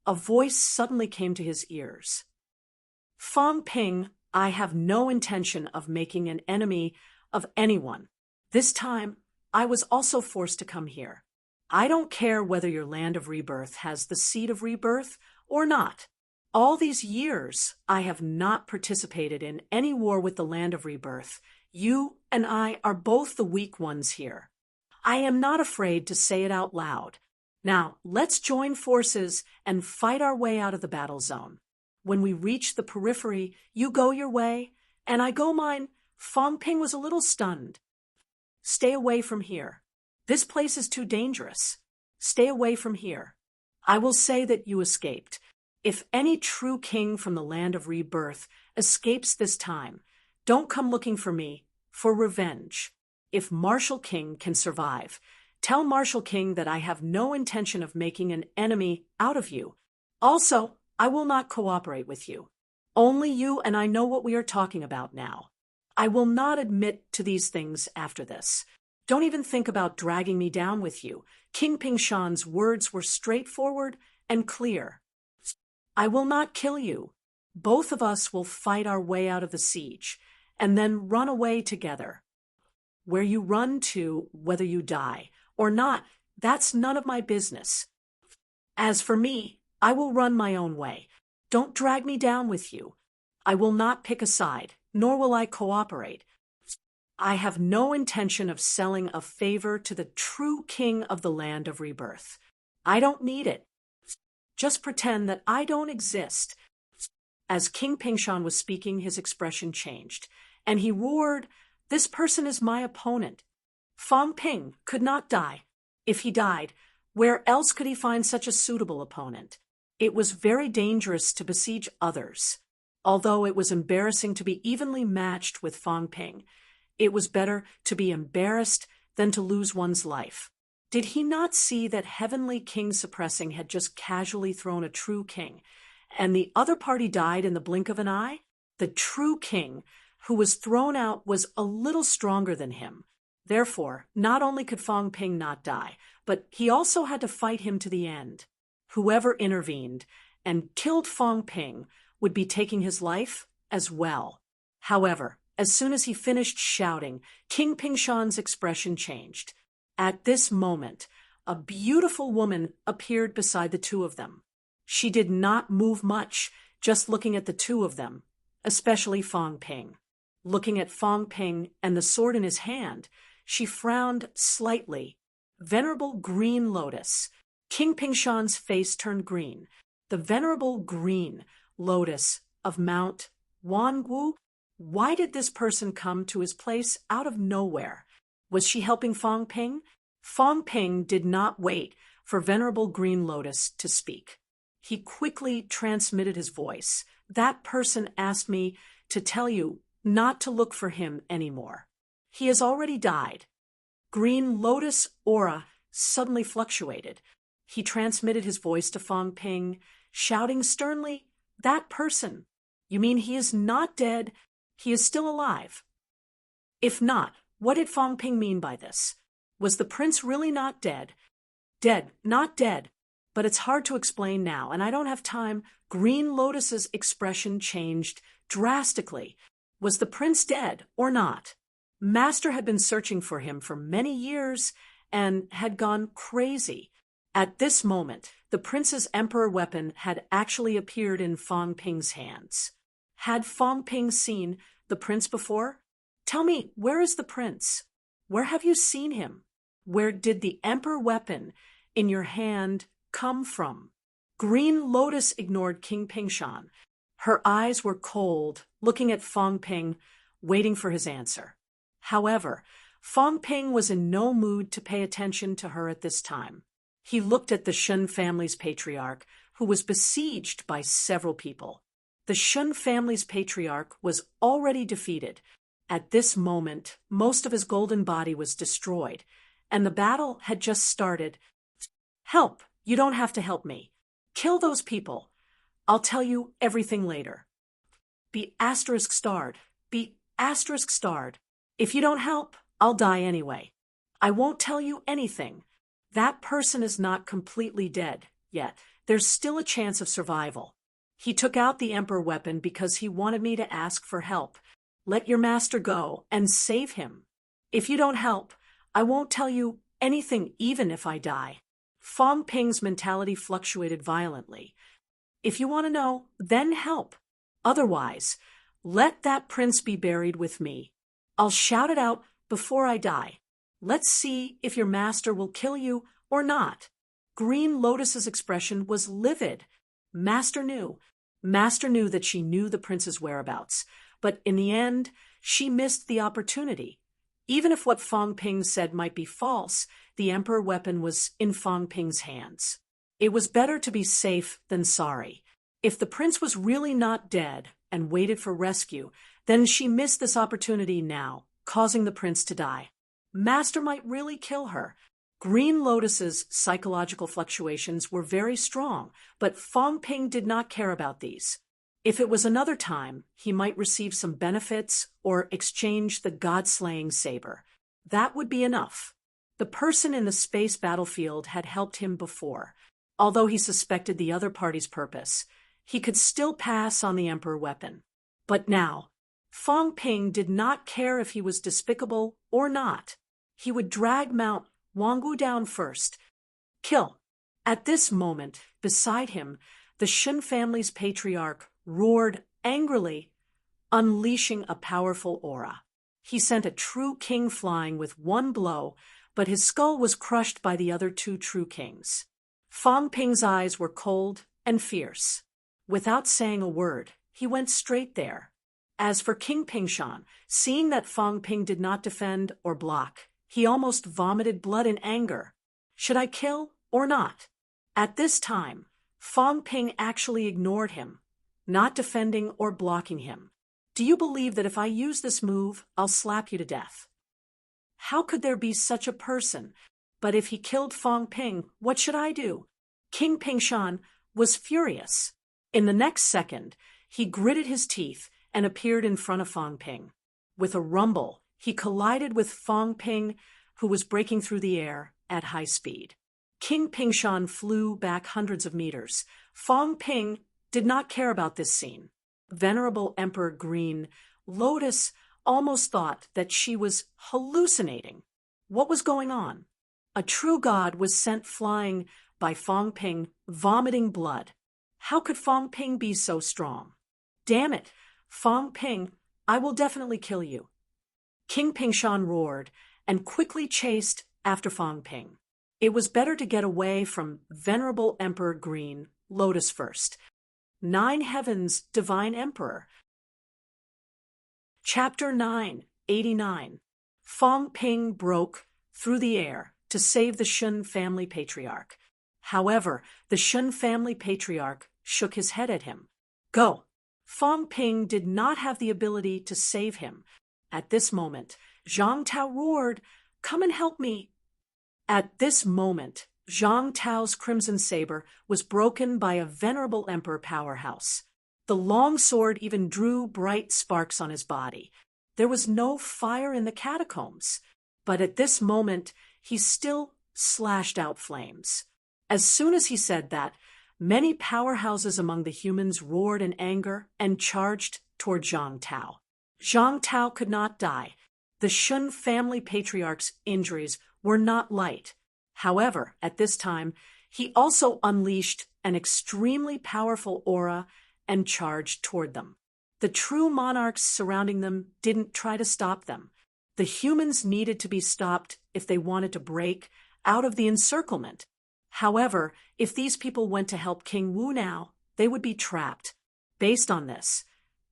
a voice suddenly came to his ears. "Fang Ping, I have no intention of making an enemy of anyone. This time, I was also forced to come here. I don't care whether your land of rebirth has the seed of rebirth or not. All these years, I have not participated in any war with the land of rebirth. You and I are both the weak ones here. I am not afraid to say it out loud. Now, let's join forces and fight our way out of the battle zone. When we reach the periphery, you go your way, and I go mine." Fang Ping was a little stunned. "Stay away from here. This place is too dangerous. Stay away from here. I will say that you escaped. If any true king from the land of rebirth escapes this time, don't come looking for me for revenge. If Martial King can survive, Tell Marshal King that I have no intention of making an enemy out of you. Also, I will not cooperate with you. Only you and I know what we are talking about now. I will not admit to these things after this. Don't even think about dragging me down with you. King Pingshan's words were straightforward and clear. I will not kill you. Both of us will fight our way out of the siege, and then run away together. Where you run to, whether you die or not, that's none of my business. As for me, I will run my own way. Don't drag me down with you. I will not pick a side, nor will I cooperate. I have no intention of selling a favor to the true king of the land of rebirth. I don't need it. Just pretend that I don't exist. As King Pingshan was speaking, his expression changed, and he roared, "This person is my opponent. Fong Ping could not die. If he died, where else could he find such a suitable opponent? It was very dangerous to besiege others. Although it was embarrassing to be evenly matched with Fong Ping, it was better to be embarrassed than to lose one's life. Did he not see that Heavenly King Suppressing had just casually thrown a true king, and the other party died in the blink of an eye? The true king who was thrown out was a little stronger than him. Therefore, not only could Fong Ping not die, but he also had to fight him to the end. Whoever intervened and killed Fong Ping would be taking his life as well. However, as soon as he finished shouting, King Pingshan's expression changed. At this moment, a beautiful woman appeared beside the two of them. She did not move much, just looking at the two of them, especially Fong Ping. Looking at Fong Ping and the sword in his hand, she frowned slightly. Venerable Green Lotus. King Pingshan's face turned green. The Venerable Green Lotus of Mount Wangu? Why did this person come to his place out of nowhere? Was she helping Fong Ping? Fong Ping did not wait for Venerable Green Lotus to speak. He quickly transmitted his voice. That person asked me to tell you not to look for him anymore. He has already died. Green Lotus aura suddenly fluctuated. He transmitted his voice to Fong Ping, shouting sternly, "That person! You mean he is not dead? He is still alive." If not, what did Fong Ping mean by this? Was the prince really not dead? Dead, not dead. But it's hard to explain now, and I don't have time. Green Lotus's expression changed drastically. Was the prince dead or not? Master had been searching for him for many years and had gone crazy. At this moment, the prince's emperor weapon had actually appeared in Fong Ping's hands. Had Fong Ping seen the prince before? Tell me, where is the prince? Where have you seen him? Where did the emperor weapon in your hand come from? Green Lotus ignored King Pingshan. Her eyes were cold, looking at Fong Ping, waiting for his answer. However, Fong Ping was in no mood to pay attention to her at this time. He looked at the Shun family's patriarch, who was besieged by several people. The Shun family's patriarch was already defeated. At this moment, most of his golden body was destroyed, and the battle had just started. "Help! You don't have to help me. Kill those people. I'll tell you everything later. Be asterisk starred. Be asterisk starred. If you don't help, I'll die anyway. I won't tell you anything. That person is not completely dead yet. There's still a chance of survival. He took out the emperor weapon because he wanted me to ask for help. Let your master go and save him. If you don't help, I won't tell you anything even if I die." Fong Ping's mentality fluctuated violently. If you want to know, then help. Otherwise, let that prince be buried with me. I'll shout it out before I die. Let's see if your master will kill you or not. Green Lotus's expression was livid. Master knew that she knew the prince's whereabouts, but in the end, she missed the opportunity. Even if what Fong Ping said might be false, the emperor weapon was in Fong Ping's hands. It was better to be safe than sorry. If the prince was really not dead and waited for rescue, then she missed this opportunity now, causing the prince to die. Master might really kill her. Green Lotus's psychological fluctuations were very strong, but Fong Ping did not care about these. If it was another time, he might receive some benefits or exchange the god-slaying saber. That would be enough. The person in the space battlefield had helped him before. Although he suspected the other party's purpose, he could still pass on the Emperor weapon. But now, Fong Ping did not care if he was despicable or not. He would drag Mount Wanggu down first. Kill. At this moment, beside him, the Shun family's patriarch roared angrily, unleashing a powerful aura. He sent a true king flying with one blow, but his skull was crushed by the other two true kings. Fong Ping's eyes were cold and fierce. Without saying a word, he went straight there. As for King Pingshan, seeing that Fong Ping did not defend or block, he almost vomited blood in anger. Should I kill or not? At this time, Fong Ping actually ignored him, not defending or blocking him. Do you believe that if I use this move, I'll slap you to death? How could there be such a person? But if he killed Fong Ping, what should I do? King Pingshan was furious. In the next second, he gritted his teeth and appeared in front of Fong Ping. With a rumble, he collided with Fong Ping, who was breaking through the air at high speed. King Pingshan flew back hundreds of meters. Fong Ping did not care about this scene. Venerable Emperor Green Lotus almost thought that she was hallucinating. What was going on? A true god was sent flying by Fong Ping, vomiting blood. How could Fong Ping be so strong? Damn it, Fong Ping, I will definitely kill you. King Pingshan roared and quickly chased after Fong Ping. It was better to get away from Venerable Emperor Green Lotus first. 9 Heavens, Divine Emperor. Chapter 989. Fong Ping broke through the air to save the Shun family patriarch. However, the Shun family patriarch shook his head at him. Go. Fong Ping did not have the ability to save him. At this moment, Zhang Tao roared, "Come and help me." At this moment, Zhang Tao's crimson saber was broken by a venerable emperor powerhouse. The long sword even drew bright sparks on his body. There was no fire in the catacombs, but at this moment, he still slashed out flames. As soon as he said that, many powerhouses among the humans roared in anger and charged toward Zhang Tao. Zhang Tao could not die. The Shun family patriarch's injuries were not light. However, at this time, he also unleashed an extremely powerful aura and charged toward them. The true monarchs surrounding them didn't try to stop them. The humans needed to be stopped if they wanted to break out of the encirclement. However, if these people went to help King Wu now, they would be trapped. Based on this,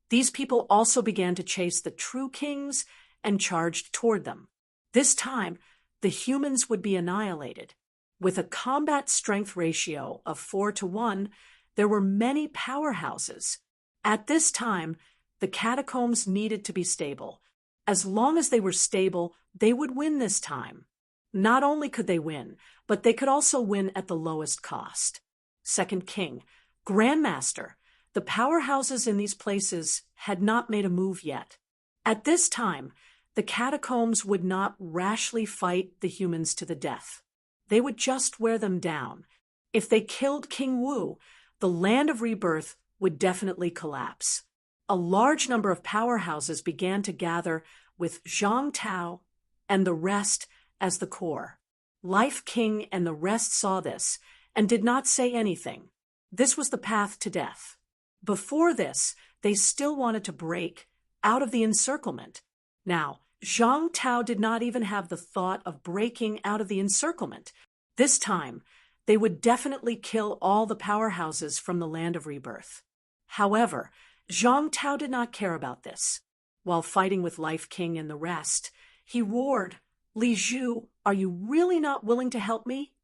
these people also began to chase the true kings and charged toward them. This time, the humans would be annihilated. With a combat strength ratio of 4-to-1, there were many powerhouses. At this time, the catacombs needed to be stable. As long as they were stable, they would win this time. Not only could they win, but they could also win at the lowest cost. Second King, Grandmaster, the powerhouses in these places had not made a move yet. At this time, the catacombs would not rashly fight the humans to the death. They would just wear them down. If they killed King Wu, the land of rebirth would definitely collapse. A large number of powerhouses began to gather with Zhang Tao and the rest as the core. Life King and the rest saw this and did not say anything. This was the path to death. Before this, they still wanted to break out of the encirclement. Now, Zhang Tao did not even have the thought of breaking out of the encirclement. This time, they would definitely kill all the powerhouses from the land of rebirth. However, Zhang Tao did not care about this. While fighting with Life King and the rest, he roared, "Li Zhu, are you really not willing to help me?"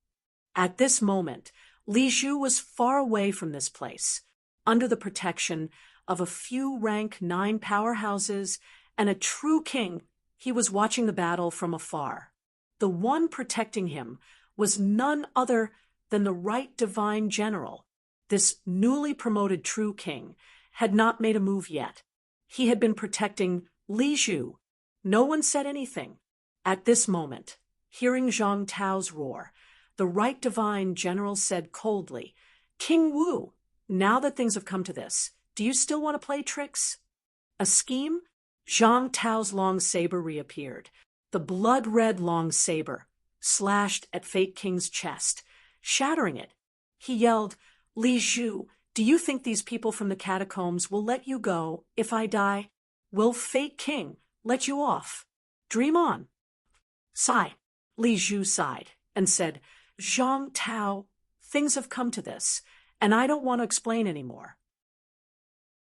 At this moment, Li Zhu was far away from this place, under the protection of a few rank 9 powerhouses and a true king. He was watching the battle from afar. The one protecting him was none other than the right divine general. This newly promoted true king had not made a move yet. He had been protecting Li Zhu. No one said anything. At this moment, hearing Zhang Tao's roar, the right divine general said coldly, "King Wu, now that things have come to this, do you still want to play tricks?" A scheme? Zhang Tao's long saber reappeared. The blood-red long saber slashed at Fake King's chest, shattering it. He yelled, "Li Zhu, do you think these people from the catacombs will let you go if I die? Will Fake King let you off? Dream on." Sigh. Li Zhu sighed and said, "Zhang Tao, things have come to this, and I don't want to explain anymore.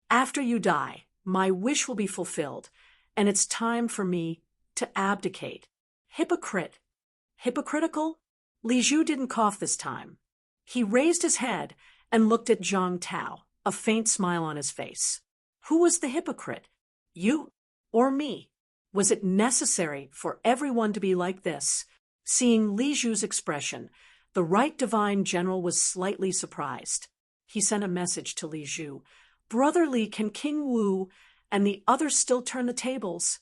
After you die, my wish will be fulfilled, and it's time for me to abdicate." Hypocrite. Hypocritical? Li Zhu didn't cough this time. He raised his head and looked at Zhang Tao, a faint smile on his face. Who was the hypocrite? You or me? Was it necessary for everyone to be like this? Seeing Li Zhu's expression, the right divine general was slightly surprised. He sent a message to Li Zhu. "Brother Li, can King Wu and the others still turn the tables?"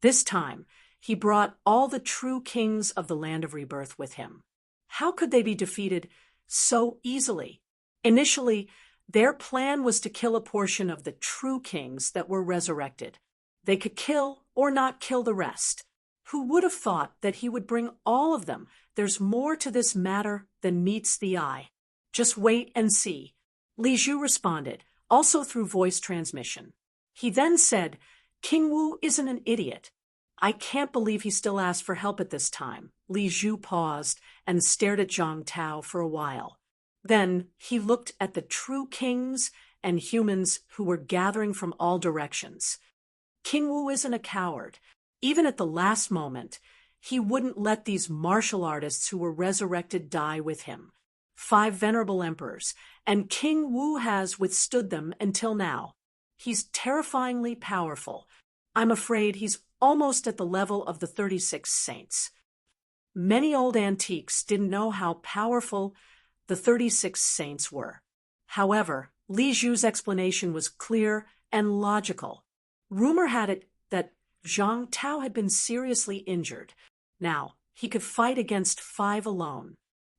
This time, he brought all the true kings of the Land of Rebirth with him. How could they be defeated so easily? Initially, their plan was to kill a portion of the true kings that were resurrected. They could kill or not kill the rest. Who would have thought that he would bring all of them? There's more to this matter than meets the eye. Just wait and see. Li Zhu responded, also through voice transmission. He then said, "King Wu isn't an idiot. I can't believe he still asked for help at this time." Li Zhu paused and stared at Zhang Tao for a while. Then he looked at the true kings and humans who were gathering from all directions. King Wu isn't a coward. Even at the last moment, he wouldn't let these martial artists who were resurrected die with him. 5 venerable emperors, and King Wu has withstood them until now. He's terrifyingly powerful. I'm afraid he's almost at the level of the 36 saints. Many old antiques didn't know how powerful the 36 saints were. However, Li Zhu's explanation was clear and logical. Rumor had it that Zhang Tao had been seriously injured. Now, he could fight against 5 alone.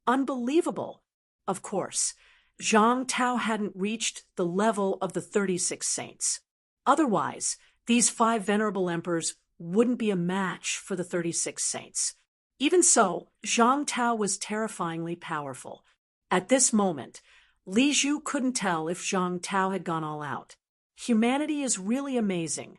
Unbelievable! Of course, Zhang Tao hadn't reached the level of the 36 saints. Otherwise, these 5 venerable emperors wouldn't be a match for the 36 saints. Even so, Zhang Tao was terrifyingly powerful. At this moment, Li Zhu couldn't tell if Zhang Tao had gone all out. Humanity is really amazing.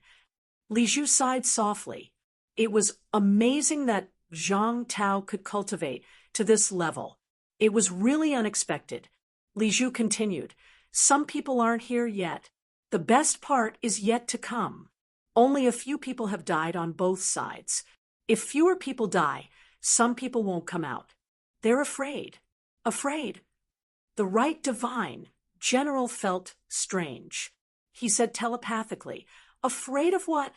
Li Zhu sighed softly. It was amazing that Zhang Tao could cultivate to this level. It was really unexpected. Li Zhu continued, "Some people aren't here yet. The best part is yet to come. Only a few people have died on both sides. If fewer people die, some people won't come out. They're afraid. Afraid." The right divine general felt strange. He said telepathically, "Afraid of what?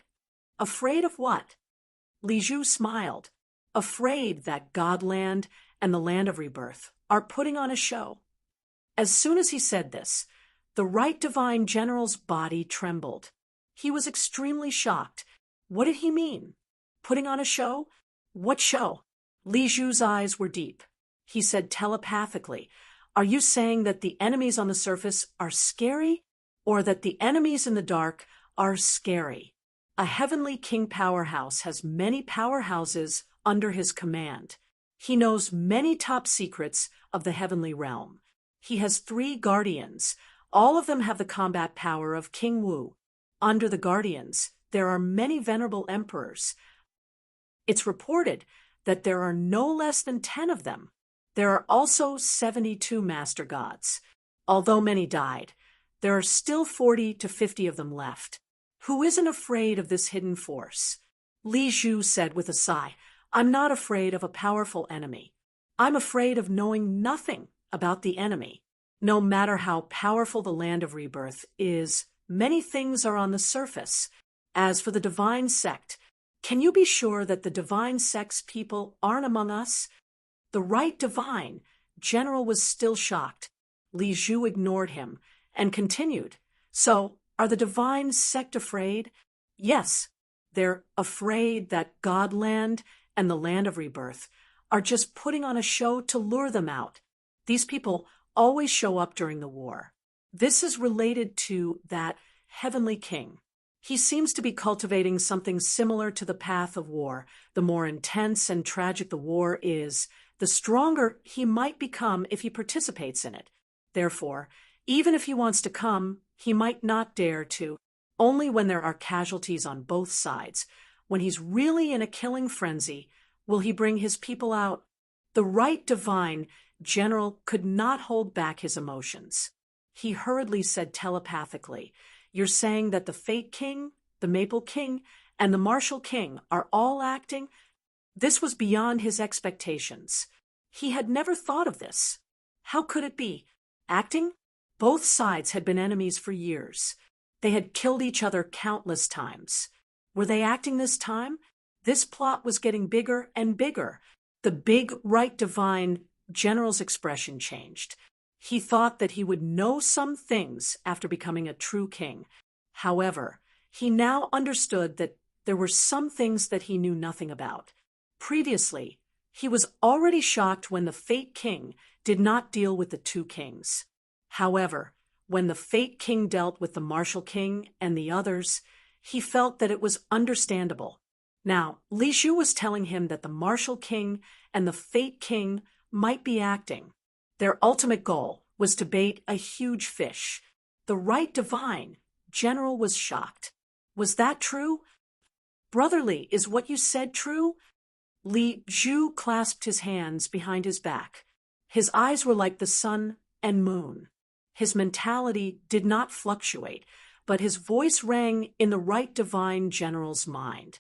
Afraid of what?" Li Zhu smiled. "Afraid that Godland and the Land of Rebirth are putting on a show." As soon as he said this, the right divine general's body trembled. He was extremely shocked. What did he mean? Putting on a show? What show? Li Zhu's eyes were deep. He said telepathically, "Are you saying that the enemies on the surface are scary, or that the enemies in the dark are scary?" A heavenly king powerhouse has many powerhouses under his command. He knows many top secrets of the heavenly realm. He has 3 guardians. All of them have the combat power of King Wu. Under the guardians, there are many venerable emperors. It's reported that there are no less than 10 of them. There are also 72 master gods. Although many died, there are still 40 to 50 of them left. Who isn't afraid of this hidden force? Li Zhu said with a sigh, "I'm not afraid of a powerful enemy. I'm afraid of knowing nothing about the enemy. No matter how powerful the Land of Rebirth is, many things are on the surface. As for the divine sect, Can you be sure that the divine sex people aren't among us? The right divine general was still shocked. Li Zhu ignored him and continued. So, are the divine sect afraid? Yes, they're afraid that Godland and the land of rebirth are just putting on a show to lure them out. These people always show up during the war. This is related to that heavenly king. He seems to be cultivating something similar to the path of war. The more intense and tragic the war is, the stronger he might become if he participates in it. Therefore, even if he wants to come, he might not dare to. Only when there are casualties on both sides, when he's really in a killing frenzy, will he bring his people out. The right divine general could not hold back his emotions. He hurriedly said telepathically, "You're saying that the Fate King, the Maple King, and the Martial King are all acting?" This was beyond his expectations. He had never thought of this. How could it be? Acting? Both sides had been enemies for years. They had killed each other countless times. Were they acting this time? This plot was getting bigger and bigger. The big right divine general's expression changed. He thought that he would know some things after becoming a true king. However, he now understood that there were some things that he knew nothing about. Previously, he was already shocked when the Fate King did not deal with the two kings. However, when the Fate King dealt with the Martial King and the others, he felt that it was understandable. Now, Li Zhu was telling him that the Martial King and the Fate King might be acting. Their ultimate goal was to bait a huge fish. The right divine general was shocked. Was that true? Brotherly, is what you said true? Li Zhu clasped his hands behind his back. His eyes were like the sun and moon. His mentality did not fluctuate, but his voice rang in the right divine general's mind.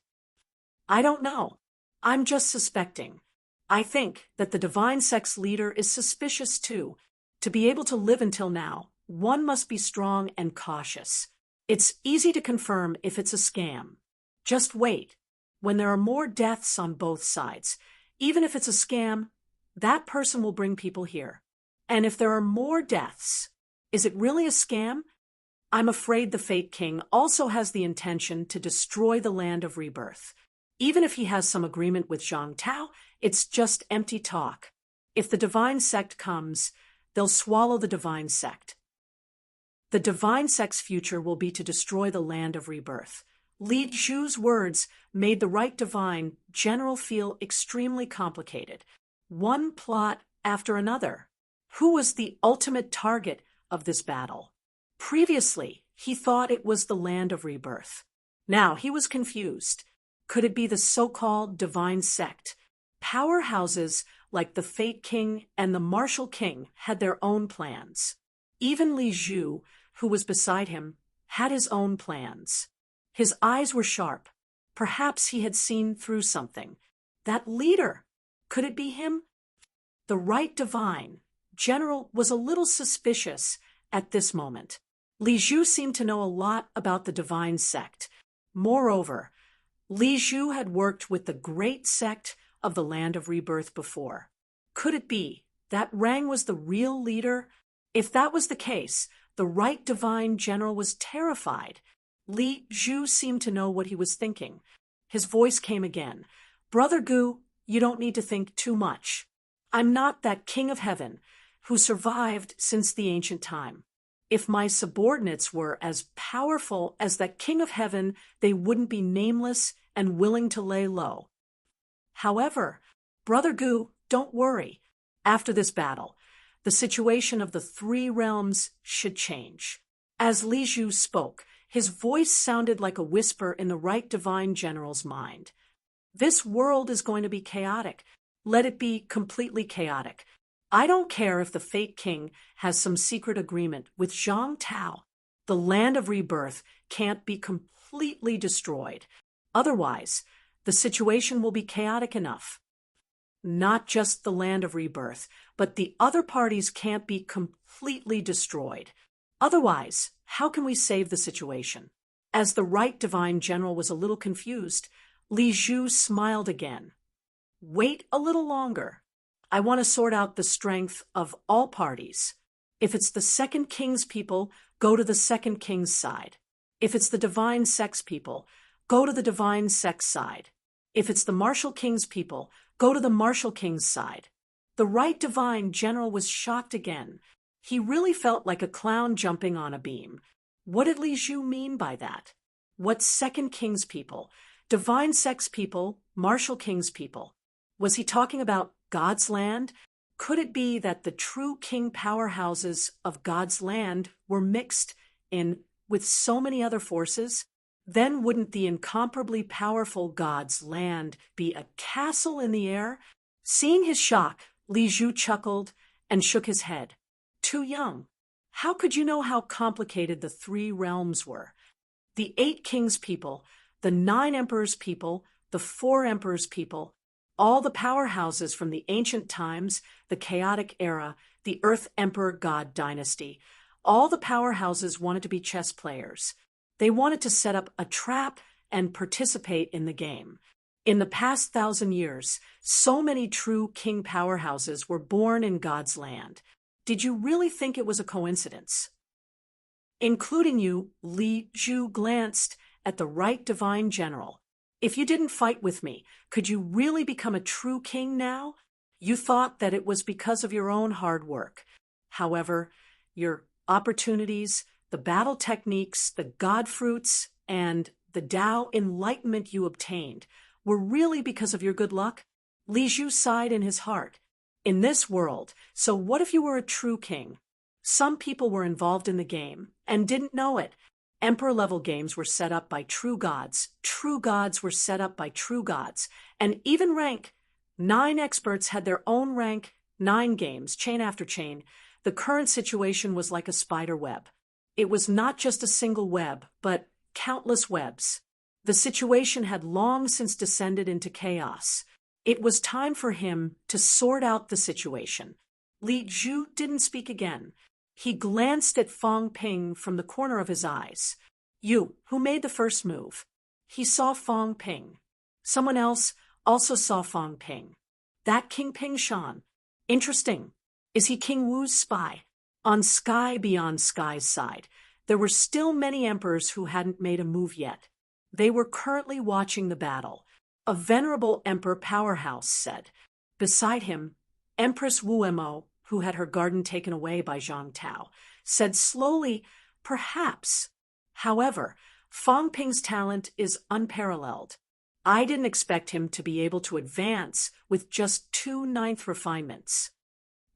I don't know. I'm just suspecting. I think that the divine sex leader is suspicious too. To be able to live until now, one must be strong and cautious. It's easy to confirm if it's a scam. Just wait. When there are more deaths on both sides, even if it's a scam, that person will bring people here. And if there are more deaths, is it really a scam? I'm afraid the Fate King also has the intention to destroy the land of rebirth. Even if he has some agreement with Zhang Tao, it's just empty talk. If the divine sect comes, they'll swallow the divine sect. The divine sect's future will be to destroy the land of rebirth. Li Zhu's words made the right divine general feel extremely complicated. One plot after another. Who was the ultimate target of this battle? Previously, he thought it was the land of rebirth. Now he was confused. Could it be the so-called divine sect? Powerhouses like the Fate King and the Martial King had their own plans. Even Li Zhu, who was beside him, had his own plans. His eyes were sharp. Perhaps he had seen through something. That leader, could it be him? The right divine general was a little suspicious at this moment. Li Zhu seemed to know a lot about the divine sect. Moreover, Li Zhu had worked with the great sect of the land of rebirth before. Could it be that Rang was the real leader? If that was the case, the right divine general was terrified. Li Zhu seemed to know what he was thinking. His voice came again. Brother Gu, you don't need to think too much. I'm not that king of heaven who survived since the ancient time. If my subordinates were as powerful as that king of heaven, they wouldn't be nameless and willing to lay low. However, Brother Gu, don't worry. After this battle, the situation of the three realms should change. As Li Zhu spoke, his voice sounded like a whisper in the right divine general's mind. This world is going to be chaotic. Let it be completely chaotic. I don't care if the Fate King has some secret agreement with Zhang Tao. The land of rebirth can't be completely destroyed. Otherwise, the situation will be chaotic enough. Not just the land of rebirth, but the other parties can't be completely destroyed. Otherwise, how can we save the situation? As the right divine general was a little confused, Li Zhu smiled again. Wait a little longer. I want to sort out the strength of all parties. If it's the second king's people, go to the second king's side. If it's the divine sex people, go to the divine sex side. If it's the martial king's people, go to the martial king's side. The right divine general was shocked again. He really felt like a clown jumping on a beam. What did Li Zhu mean by that? What second king's people? Divine sex people, martial king's people. Was he talking about God's land? Could it be that the true king powerhouses of God's land were mixed in with so many other forces? Then wouldn't the incomparably powerful God's land be a castle in the air? Seeing his shock, Li Zhu chuckled and shook his head. Too young. How could you know how complicated the 3 realms were? The 8 kings' people, the 9 emperors' people, the 4 emperors' people, all the powerhouses from the ancient times, the chaotic era, the Earth Emperor God dynasty, all the powerhouses wanted to be chess players. They wanted to set up a trap and participate in the game. In the past 1,000 years, so many true king powerhouses were born in God's land. Did you really think it was a coincidence? Including you, Li Zhu glanced at the right divine general. If you didn't fight with me, could you really become a true king now? You thought that it was because of your own hard work. However, your opportunities, the battle techniques, the god fruits, and the Tao enlightenment you obtained were really because of your good luck? Li Zhu sighed in his heart. In this world, so what if you were a true king? Some people were involved in the game and didn't know it. Emperor-level games were set up by true gods. True gods were set up by true gods. And even rank. 9 experts had their own rank, 9 games, chain after chain. The current situation was like a spider web. It was not just a single web, but countless webs. The situation had long since descended into chaos. It was time for him to sort out the situation. Li Zhu didn't speak again. He glanced at Fang Ping from the corner of his eyes. You, who made the first move? He saw Fang Ping. Someone else also saw Fang Ping. That King Ping Shan. Interesting. Is he King Wu's spy? On Sky Beyond Sky's side, there were still many emperors who hadn't made a move yet. They were currently watching the battle. A venerable emperor powerhouse said. Beside him, Empress Wu Mo, who had her garden taken away by Zhang Tao, said slowly, perhaps. However, Fang Ping's talent is unparalleled. I didn't expect him to be able to advance with just 2 ninth refinements.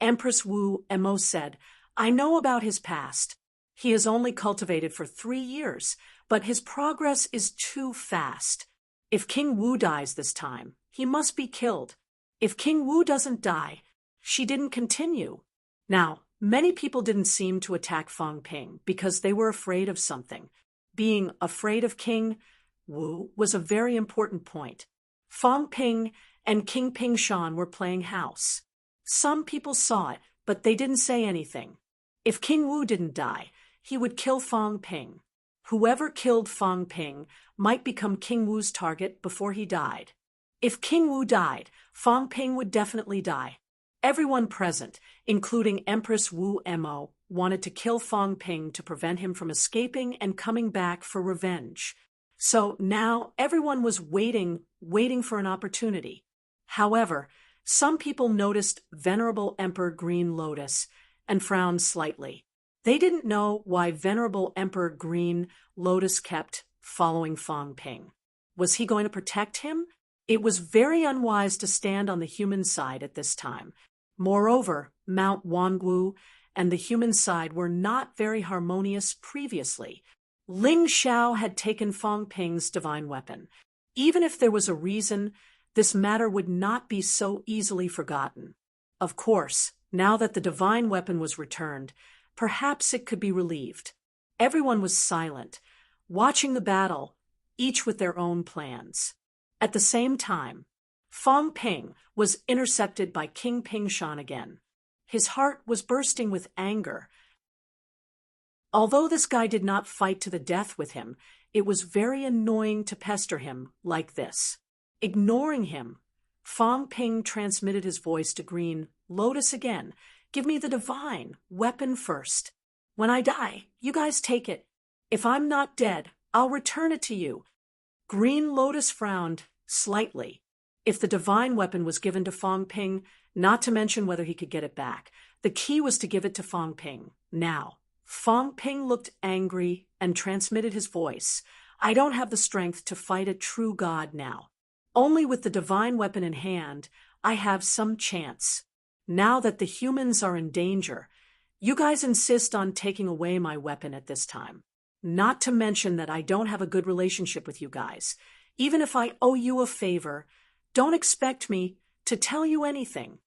Empress Wu Mo said, I know about his past. He has only cultivated for 3 years, but his progress is too fast. If King Wu dies this time, he must be killed. If King Wu doesn't die, she didn't continue. Now, many people didn't seem to attack Fang Ping because they were afraid of something. Being afraid of King Wu was a very important point. Fang Ping and King Ping Shan were playing house. Some people saw it, but they didn't say anything. If King Wu didn't die, he would kill Fang Ping. Whoever killed Fang Ping might become King Wu's target before he died. If King Wu died, Fang Ping would definitely die. Everyone present, including Empress Wu Mo, wanted to kill Fang Ping to prevent him from escaping and coming back for revenge. So now everyone was waiting for an opportunity. However, some people noticed Venerable Emperor Green Lotus and frowned slightly. They didn't know why Venerable Emperor Green Lotus kept following Fang Ping. Was he going to protect him? It was very unwise to stand on the human side at this time. Moreover, Mount Wangu and the human side were not very harmonious previously. Ling Xiao had taken Fang Ping's divine weapon. Even if there was a reason, this matter would not be so easily forgotten. Of course, now that the divine weapon was returned, perhaps it could be relieved. Everyone was silent, watching the battle, each with their own plans. At the same time, Fang Ping was intercepted by King Ping Shan again. His heart was bursting with anger. Although this guy did not fight to the death with him, It was very annoying to pester him like this. Ignoring him, Fong Ping transmitted his voice to Green Lotus again. Give me the divine weapon first. When I die, you guys take it. If I'm not dead, I'll return it to you. Green Lotus frowned slightly. If the divine weapon was given to Fong Ping, not to mention whether he could get it back, the key was to give it to Fong Ping. Now, Fong Ping looked angry and transmitted his voice. I don't have the strength to fight a true god now. Only with the divine weapon in hand, I have some chance. Now that the humans are in danger, you guys insist on taking away my weapon at this time. Not to mention that I don't have a good relationship with you guys. Even if I owe you a favor, don't expect me to tell you anything.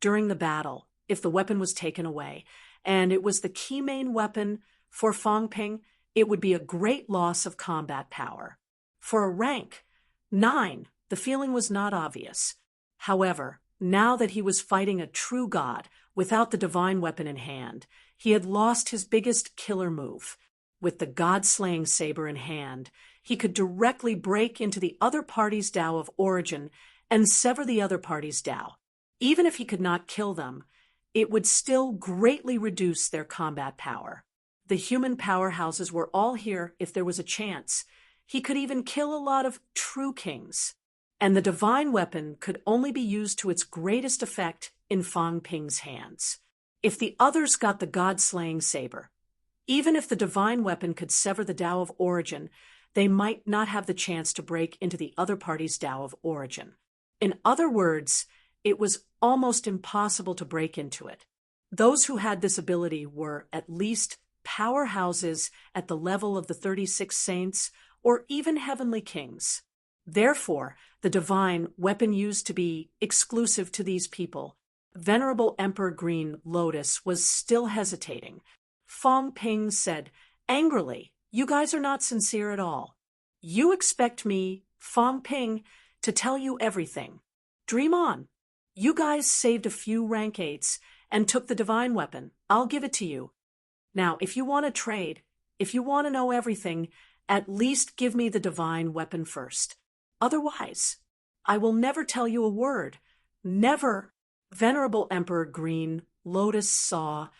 During the battle, if the weapon was taken away, and it was the key main weapon for Fong Ping, it would be a great loss of combat power. For a rank 9, the feeling was not obvious. However, now that he was fighting a true god without the divine weapon in hand, he had lost his biggest killer move. With the god-slaying saber in hand, he could directly break into the other party's Tao of origin and sever the other party's Tao. Even if he could not kill them, it would still greatly reduce their combat power. The human powerhouses were all here if there was a chance. He could even kill a lot of true kings. And the divine weapon could only be used to its greatest effect in Fong Ping's hands. If the others got the god-slaying saber, even if the divine weapon could sever the Tao of origin, they might not have the chance to break into the other party's Tao of origin. In other words, it was almost impossible to break into it. Those who had this ability were at least powerhouses at the level of the 36 saints or even heavenly kings. Therefore, the divine weapon used to be exclusive to these people. Venerable Emperor Green Lotus was still hesitating. Fong Ping said angrily, "You guys are not sincere at all. You expect me, Fong Ping, to tell you everything. Dream on. You guys saved a few rank 8s and took the divine weapon. I'll give it to you. Now, if you want to trade, if you want to know everything, at least give me the divine weapon first. Otherwise, I will never tell you a word. Never." Venerable Emperor Green Lotus saw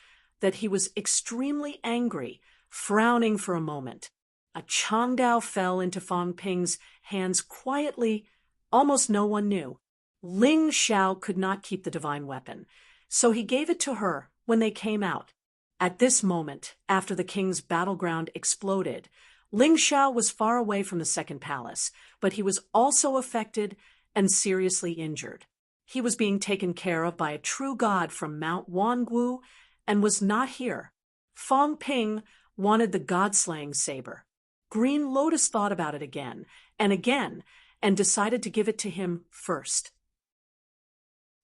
that he was extremely angry, frowning for a moment. A Changdao fell into Fong Ping's hands quietly. Almost no one knew. Ling Xiao could not keep the divine weapon, so he gave it to her when they came out. At this moment, after the king's battleground exploded, Ling Xiao was far away from the second palace, but he was also affected and seriously injured. He was being taken care of by a true god from Mount Wangu and was not here. Fong Ping wanted the god-slaying saber. Green Lotus thought about it again and decided to give it to him first.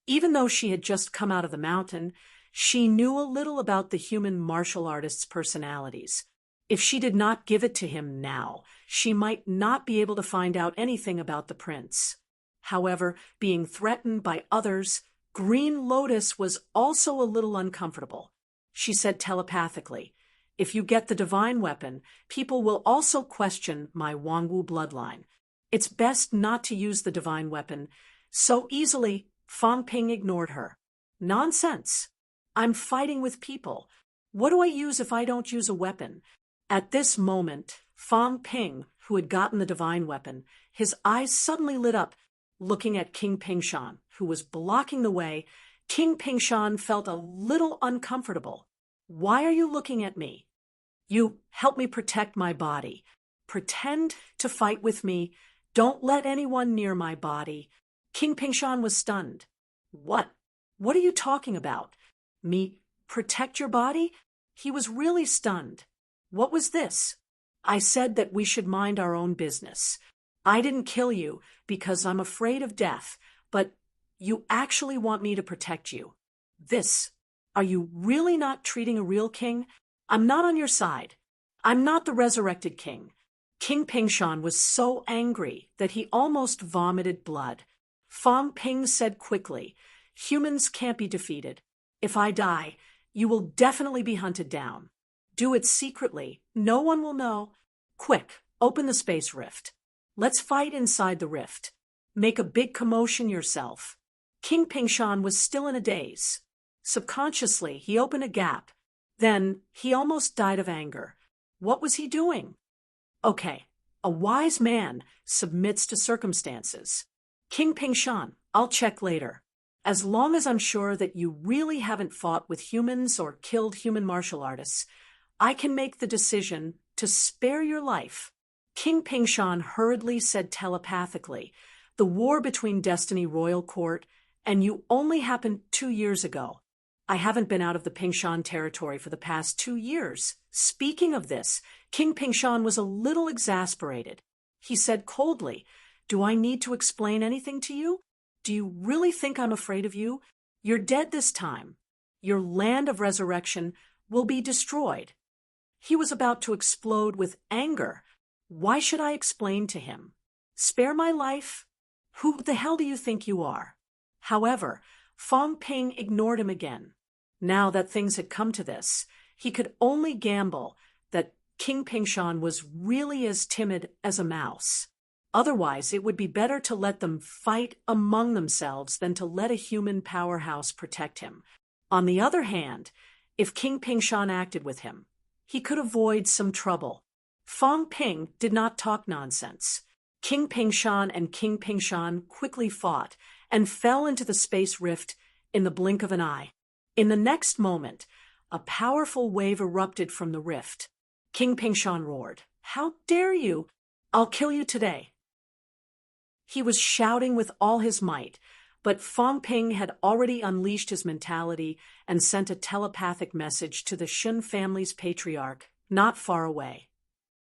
Even though she had just come out of the mountain, she knew a little about the human martial artists' personalities. If she did not give it to him now, she might not be able to find out anything about the prince. However, being threatened by others, Green Lotus was also a little uncomfortable. She said telepathically, "If you get the divine weapon, people will also question my Wangwu bloodline. It's best not to use the divine weapon." So easily, Fong Ping ignored her. "Nonsense. I'm fighting with people. What do I use if I don't use a weapon?" At this moment, Fong Ping, who had gotten the divine weapon, his eyes suddenly lit up. Looking at King Pingshan, who was blocking the way, King Pingshan felt a little uncomfortable. "Why are you looking at me? You help me protect my body. Pretend to fight with me. Don't let anyone near my body." King Pingshan was stunned. What? What are you talking about? Me protect your body?" He was really stunned. What was this? I said that we should mind our own business. I didn't kill you because I'm afraid of death, but you actually want me to protect you. Are you really not treating a real king? I'm not on your side. I'm not the resurrected king. King Pingshan was so angry that he almost vomited blood. Fong Ping said quickly, "Humans can't be defeated. If I die, you will definitely be hunted down. Do it secretly. No one will know. Quick, Open the space rift. Let's fight inside the rift. Make a big commotion yourself. King Pingshan was still in a daze. Subconsciously, he opened a gap. Then, he almost died of anger. What was he doing? Okay, a wise man submits to circumstances. King Pingshan, I'll check later. As long as I'm sure that you really haven't fought with humans or killed human martial artists, I can make the decision to spare your life. King Pingshan hurriedly said telepathically, the war between Destiny Royal Court and you only happened 2 years ago. I haven't been out of the Pingshan territory for the past 2 years. Speaking of this, King Pingshan was a little exasperated. He said coldly, do I need to explain anything to you? Do you really think I'm afraid of you? You're dead this time. Your land of resurrection will be destroyed. He was about to explode with anger. Why should I explain to him? Spare my life? Who the hell do you think you are? However, Fong Ping ignored him again. Now that things had come to this, he could only gamble that King Pingshan was really as timid as a mouse. Otherwise, it would be better to let them fight among themselves than to let a human powerhouse protect him. On the other hand, if King Pingshan acted with him, he could avoid some trouble. Fong Ping did not talk nonsense. King Pingshan and King Pingshan quickly fought and fell into the space rift in the blink of an eye. In the next moment, a powerful wave erupted from the rift. King Pingshan roared, "How dare you! I'll kill you today!" He was shouting with all his might, but Fong Ping had already unleashed his mentality and sent a telepathic message to the Shun family's patriarch, not far away.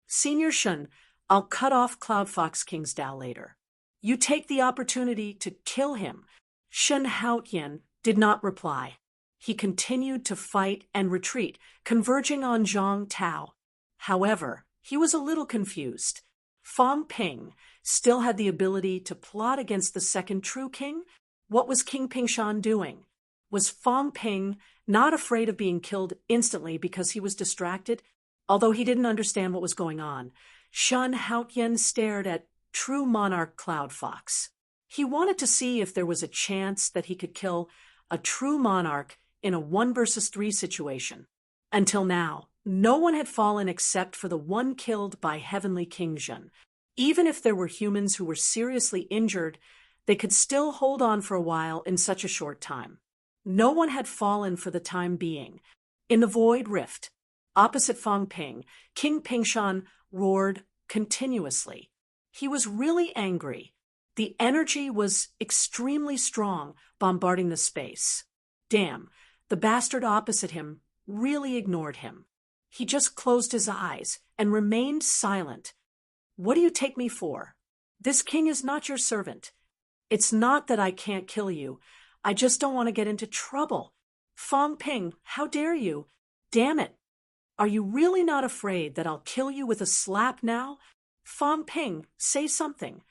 Senior Shun, I'll cut off Cloud Fox King's Dao later. You take the opportunity to kill him. Shun Haotian did not reply. He continued to fight and retreat, converging on Zhang Tao. However, he was a little confused. Fong Ping still had the ability to plot against the second true king? What was King Pingshan doing? Was Fong Ping not afraid of being killed instantly because he was distracted? Although he didn't understand what was going on, Shun Haotian stared at true monarch Cloud Fox. He wanted to see if there was a chance that he could kill a true monarch in a 1 versus 3 situation. Until now, no one had fallen except for the one killed by Heavenly King Zhen. Even if there were humans who were seriously injured, they could still hold on for a while in such a short time. No one had fallen for the time being. In the void rift, opposite Fong Ping, King Pingshan roared continuously. He was really angry. The energy was extremely strong, bombarding the space. Damn, the bastard opposite him really ignored him. He just closed his eyes and remained silent. What do you take me for? This king is not your servant. It's not that I can't kill you. I just don't want to get into trouble. Fong Ping, how dare you? Damn it. Are you really not afraid that I'll kill you with a slap now? Fong Ping, say something.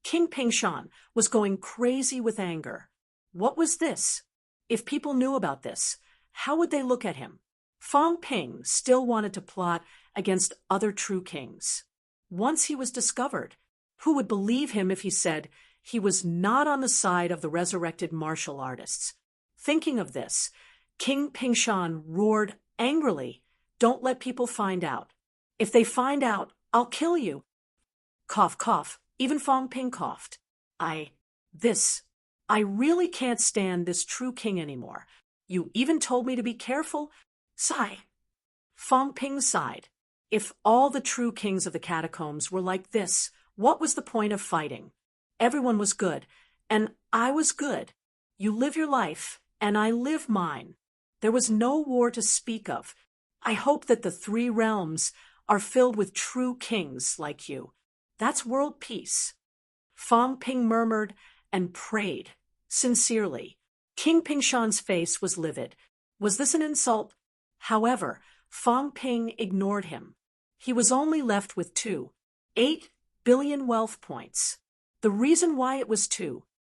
King Pingshan was going crazy with anger. What was this? If people knew about this, how would they look at him? Fong Ping still wanted to plot against other true kings. Once he was discovered, who would believe him if he said he was not on the side of the resurrected martial artists? Thinking of this, King Pingshan roared angrily, "Don't let people find out. If they find out, I'll kill you." Cough, cough. Even Fong Ping coughed. I really can't stand this true king anymore. You even told me to be careful. Sigh. Fong Ping sighed. If all the true kings of the catacombs were like this, what was the point of fighting? Everyone was good, and I was good. You live your life, and I live mine. There was no war to speak of. I hope that the 3 realms are filled with true kings like you. That's world peace. Fong Ping murmured and prayed, sincerely. King Pingshan's face was livid. Was this an insult? However, Fong Ping ignored him. He was only left with 8 billion wealth points. The reason why it was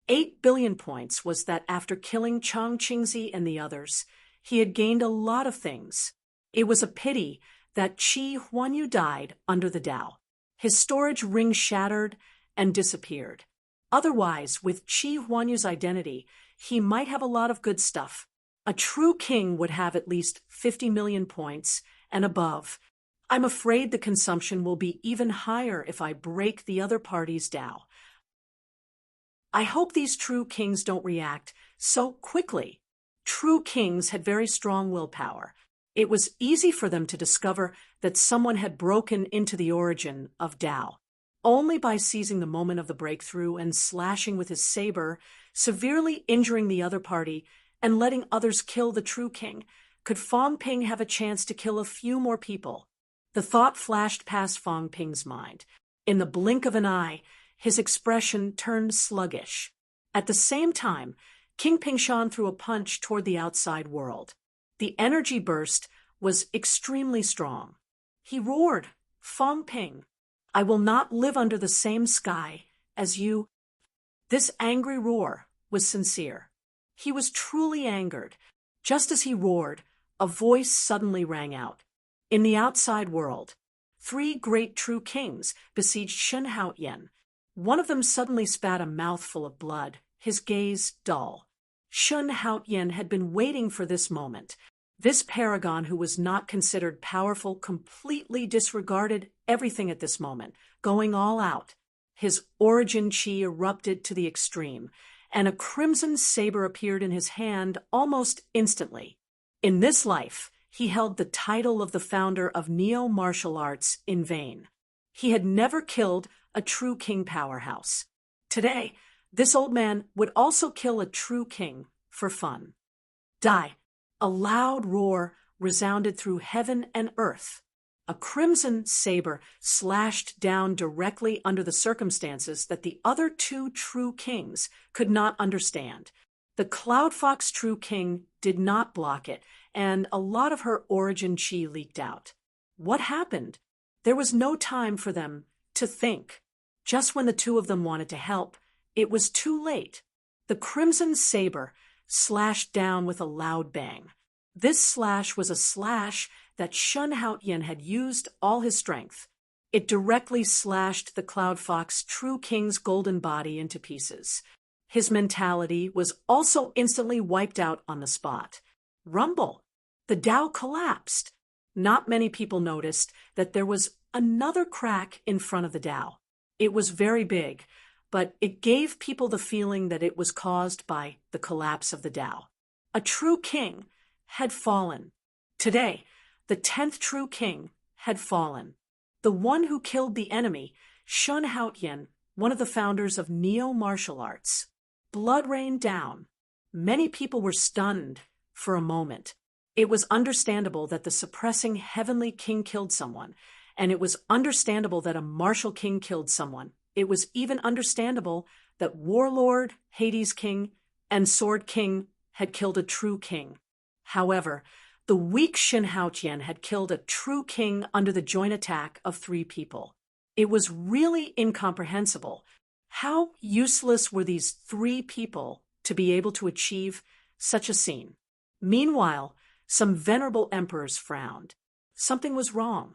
8 billion points was that after killing Chang Qingzi and the others, he had gained a lot of things. It was a pity that Qi Huanyu died under the Dao. His storage ring shattered and disappeared. Otherwise, with Qi Huanyu's identity, he might have a lot of good stuff. A true king would have at least 50 million points and above. I'm afraid the consumption will be even higher if I break the other party's Dao. I hope these true kings don't react so quickly. True kings had very strong willpower. It was easy for them to discover that someone had broken into the origin of Dao. Only by seizing the moment of the breakthrough and slashing with his saber, severely injuring the other party, and letting others kill the true king, could Fang Ping have a chance to kill a few more people. The thought flashed past Fang Ping's mind. In the blink of an eye, his expression turned sluggish. At the same time, King Pingshan threw a punch toward the outside world. The energy burst was extremely strong. He roared, "Fang Ping, I will not live under the same sky as you." This angry roar was sincere. He was truly angered. Just as he roared, a voice suddenly rang out. In the outside world, 3 great true kings besieged Shen Haotian. One of them suddenly spat a mouthful of blood, his gaze dull. Shen Haotian had been waiting for this moment. This paragon who was not considered powerful completely disregarded everything at this moment, going all out. His origin chi erupted to the extreme, and a crimson saber appeared in his hand almost instantly. In this life, he held the title of the founder of Neo Martial Arts in vain. He had never killed a true king powerhouse. Today, this old man would also kill a true king for fun. Die! A loud roar resounded through heaven and earth. A crimson saber slashed down directly under the circumstances that the other 2 true kings could not understand. The Cloud Fox true king did not block it, and a lot of her origin chi leaked out. What happened? There was no time for them to think. Just when the 2 of them wanted to help, it was too late. The crimson saber slashed down with a loud bang. This slash was a slash that Shen Haotian had used all his strength. It directly slashed the Cloud Fox true king's golden body into pieces. His mentality was also instantly wiped out on the spot. Rumble! The Dao collapsed. Not many people noticed that there was another crack in front of the Dao. It was very big, but it gave people the feeling that it was caused by the collapse of the Dao. A true king had fallen. Today, the 10th true king had fallen. The one who killed the enemy, Shen Haotian, one of the founders of Neo Martial Arts. Blood rained down. Many people were stunned for a moment. It was understandable that the suppressing heavenly king killed someone, and it was understandable that a martial king killed someone. It was even understandable that Warlord, Hades King, and Sword King had killed a true king. However, the weak Shen Haotian had killed a true king under the joint attack of 3 people. It was really incomprehensible. How useless were these 3 people to be able to achieve such a scene? Meanwhile, some venerable emperors frowned. Something was wrong.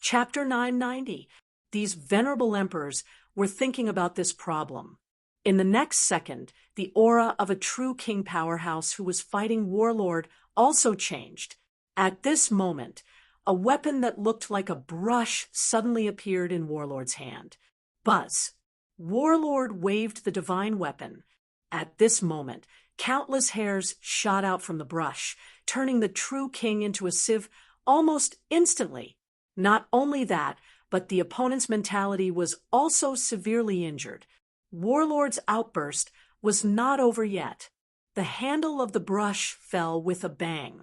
Chapter 990. These venerable emperors were thinking about this problem. In the next second, the aura of a true king powerhouse who was fighting Warlord also changed. At this moment, a weapon that looked like a brush suddenly appeared in Warlord's hand. Buzz! Warlord waved the divine weapon. At this moment, countless hairs shot out from the brush, turning the true king into a sieve almost instantly. Not only that, but the opponent's mentality was also severely injured. Warlord's outburst was not over yet. The handle of the brush fell with a bang.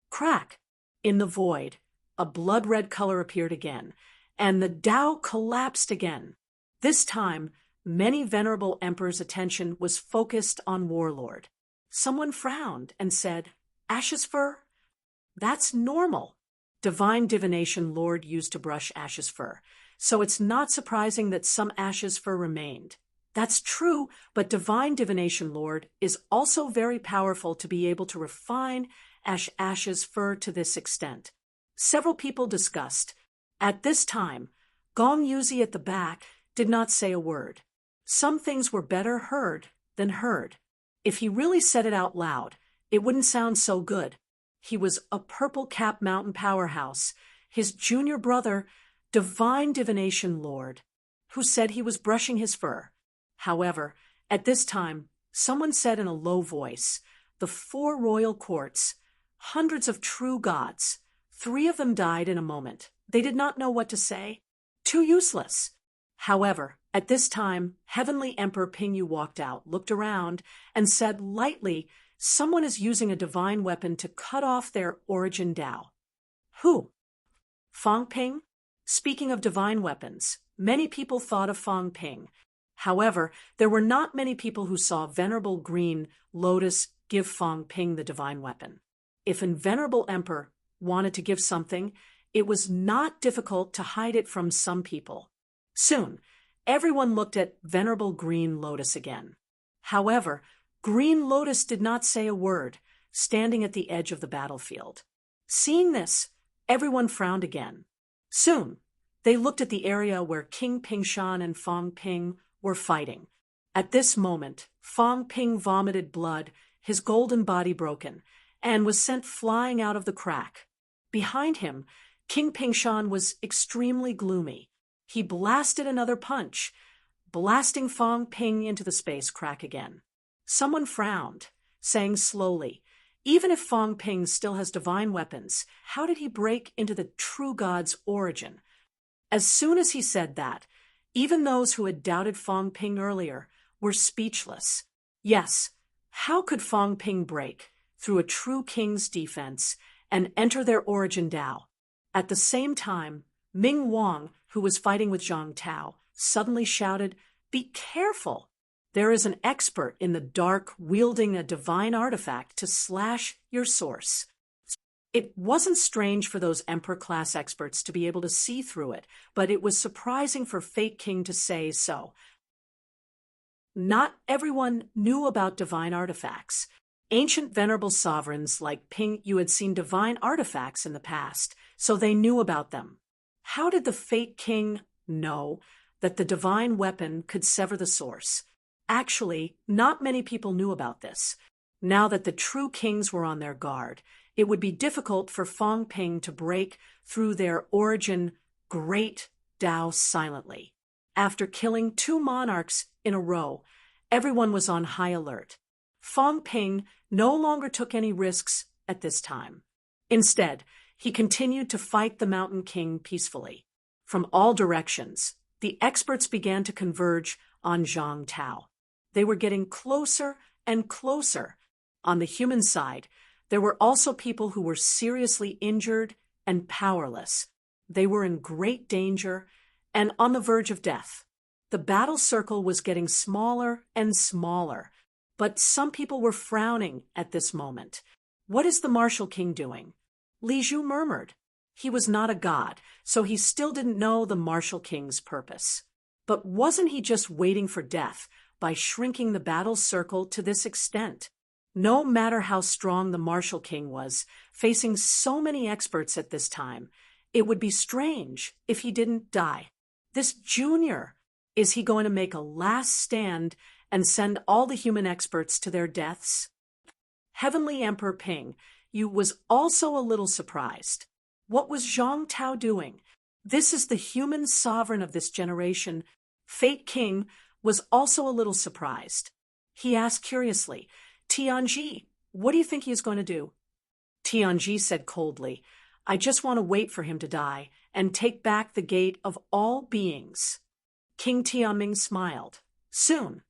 Crack! In the void, a blood-red color appeared again, and the Dao collapsed again. This time, many venerable emperors' attention was focused on Warlord. Someone frowned and said, "Ashes fur? That's normal." Divine Divination Lord used to brush ashes fur, so it's not surprising that some ashes fur remained. That's true, but Divine Divination Lord is also very powerful to be able to refine ashes fur to this extent. Several people discussed. At this time, Gong Yuzi at the back did not say a word. Some things were better heard than heard. If he really said it out loud, it wouldn't sound so good. He was a purple cap mountain powerhouse, his junior brother, divine divination lord, who said he was brushing his fur. However, at this time, someone said in a low voice, the 4 royal courts, hundreds of true gods, 3 of them died in a moment. They did not know what to say. Too useless. However, at this time, Heavenly Emperor Pingyu walked out, looked around, and said lightly, someone is using a divine weapon to cut off their origin Tao. Who? Fang Ping? Speaking of divine weapons, many people thought of Fang Ping. However, there were not many people who saw Venerable Green Lotus give Fang Ping the divine weapon. If an Venerable Emperor wanted to give something, it was not difficult to hide it from some people. Soon, everyone looked at Venerable Green Lotus again. However, Green Lotus did not say a word, standing at the edge of the battlefield. Seeing this, everyone frowned again. Soon, they looked at the area where King Pingshan and Fang Ping were fighting. At this moment, Fang Ping vomited blood, his golden body broken, and was sent flying out of the crack. Behind him, King Pingshan was extremely gloomy. He blasted another punch, blasting Fang Ping into the space crack again. Someone frowned, saying slowly, even if Fang Ping still has divine weapons, how did he break into the true god's origin? As soon as he said that, even those who had doubted Fang Ping earlier were speechless. Yes, how could Fang Ping break through a true king's defense and enter their origin Tao? At the same time, Ming Wang, who was fighting with Zhang Tao, suddenly shouted, "Be careful! There is an expert in the dark wielding a divine artifact to slash your source." It wasn't strange for those Emperor-class experts to be able to see through it, but it was surprising for Fate King to say so. Not everyone knew about divine artifacts. Ancient venerable sovereigns like Ping Yu had seen divine artifacts in the past, so they knew about them. How did the Fate King know that the divine weapon could sever the source? Actually, not many people knew about this. Now that the true kings were on their guard, it would be difficult for Fang Ping to break through their origin great Tao silently. After killing 2 monarchs in a row, everyone was on high alert. Fang Ping no longer took any risks at this time. Instead, he continued to fight the Mountain King peacefully. From all directions, the experts began to converge on Zhang Tao. They were getting closer and closer. On the human side, there were also people who were seriously injured and powerless. They were in great danger and on the verge of death. The battle circle was getting smaller and smaller, but some people were frowning at this moment. What is the Martial King doing? Li Zhu murmured. He was not a god, so he still didn't know the Martial King's purpose. But wasn't he just waiting for death by shrinking the battle circle to this extent? No matter how strong the Martial King was, facing so many experts at this time, it would be strange if he didn't die. This junior, is he going to make a last stand and send all the human experts to their deaths? Heavenly Emperor Ping Yu was also a little surprised. What was Zhang Tao doing? This is the human sovereign of this generation. Fate King was also a little surprised. He asked curiously, "Tianji, what do you think he is going to do?" Tianji said coldly, "I just want to wait for him to die and take back the gate of all beings." King Tianming smiled. Soon,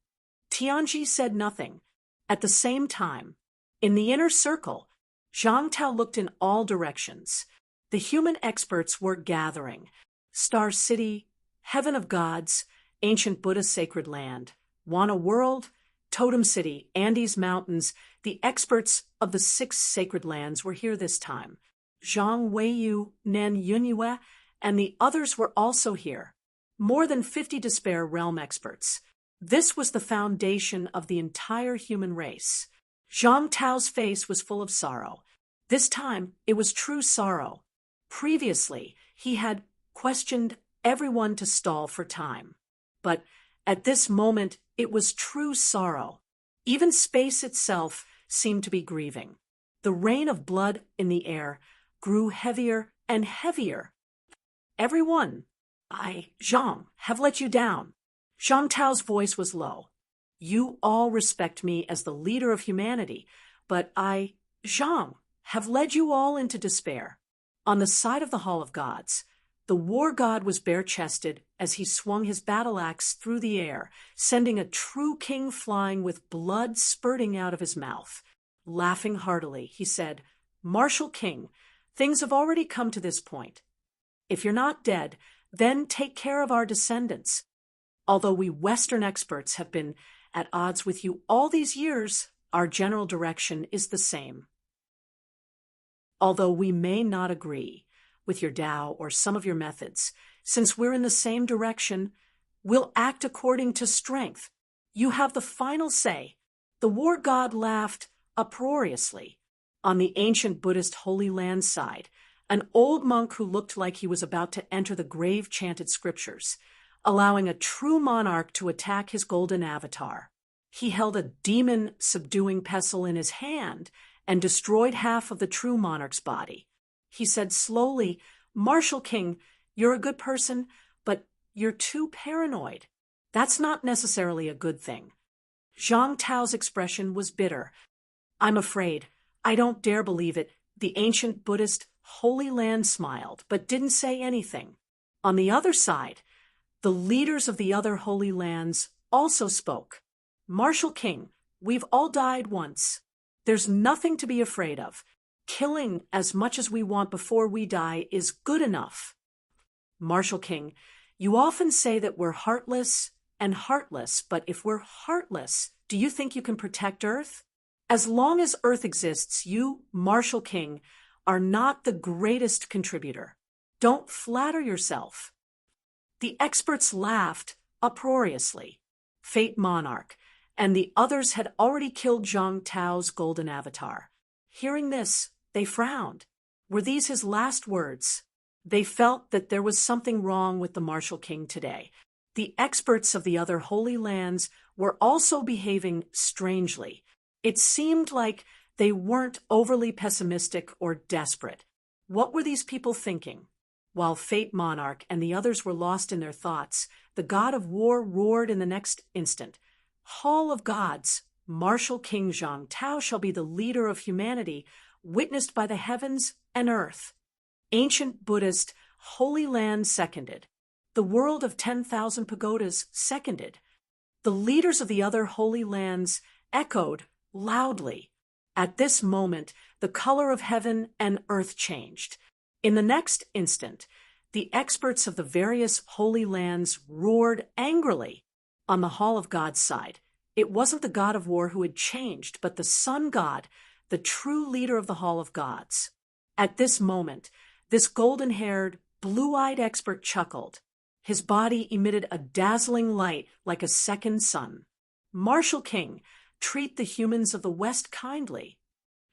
Tianji said nothing. At the same time, in the inner circle, Zhang Tao looked in all directions. The human experts were gathering. Star City, Heaven of Gods, Ancient Buddha Sacred Land, Wana World, Totem City, Andes Mountains, the experts of the 6 sacred lands were here this time. Zhang Weiyu, Nen Yunyue, and the others were also here. More than 50 Despair Realm experts. This was the foundation of the entire human race. Zhang Tao's face was full of sorrow. This time, it was true sorrow. Previously, he had questioned everyone to stall for time. But at this moment, it was true sorrow. Even space itself seemed to be grieving. The rain of blood in the air grew heavier and heavier. Everyone, Zhang, have let you down. Zhang Tao's voice was low. You all respect me as the leader of humanity, but Zhang, have led you all into despair. On the side of the Hall of Gods, the war god was bare-chested as he swung his battle axe through the air, sending a true king flying with blood spurting out of his mouth. Laughing heartily, he said, Martial King, things have already come to this point. If you're not dead, then take care of our descendants. Although we Western experts have been at odds with you all these years, our general direction is the same. Although we may not agree with your Tao or some of your methods, since we're in the same direction, we'll act according to strength. You have the final say. The war god laughed uproariously. On the ancient Buddhist Holy Land side, an old monk who looked like he was about to enter the grave-chanted scriptures, allowing a true monarch to attack his golden avatar. He held a demon-subduing pestle in his hand and destroyed half of the true monarch's body. He said slowly, Martial King, you're a good person, but you're too paranoid. That's not necessarily a good thing. Zhang Tao's expression was bitter. I'm afraid. I don't dare believe it. The ancient Buddhist Holy Land smiled, but didn't say anything. On the other side, the leaders of the other Holy Lands also spoke. Martial King, we've all died once. There's nothing to be afraid of. Killing as much as we want before we die is good enough. Martial King, you often say that we're heartless and heartless, but if we're heartless, do you think you can protect Earth? As long as Earth exists, you, Martial King, are not the greatest contributor. Don't flatter yourself. The experts laughed uproariously. Fate Monarch and the others had already killed Zhang Tao's golden avatar. Hearing this, they frowned. Were these his last words? They felt that there was something wrong with the Martial King today. The experts of the other Holy Lands were also behaving strangely. It seemed like they weren't overly pessimistic or desperate. What were these people thinking? While Fate Monarch and the others were lost in their thoughts, the god of war roared in the next instant. Hall of Gods, Martial King Zhang Tao shall be the leader of humanity, witnessed by the heavens and earth. Ancient Buddhist Holy Land seconded. The world of 10,000 pagodas seconded. The leaders of the other Holy Lands echoed loudly. At this moment, the color of heaven and earth changed. In the next instant, the experts of the various Holy Lands roared angrily. On the Hall of God's side, it wasn't the god of war who had changed, but the sun god, the true leader of the Hall of Gods. At this moment, this golden-haired, blue-eyed expert chuckled. His body emitted a dazzling light like a second sun. Martial King, treat the humans of the West kindly.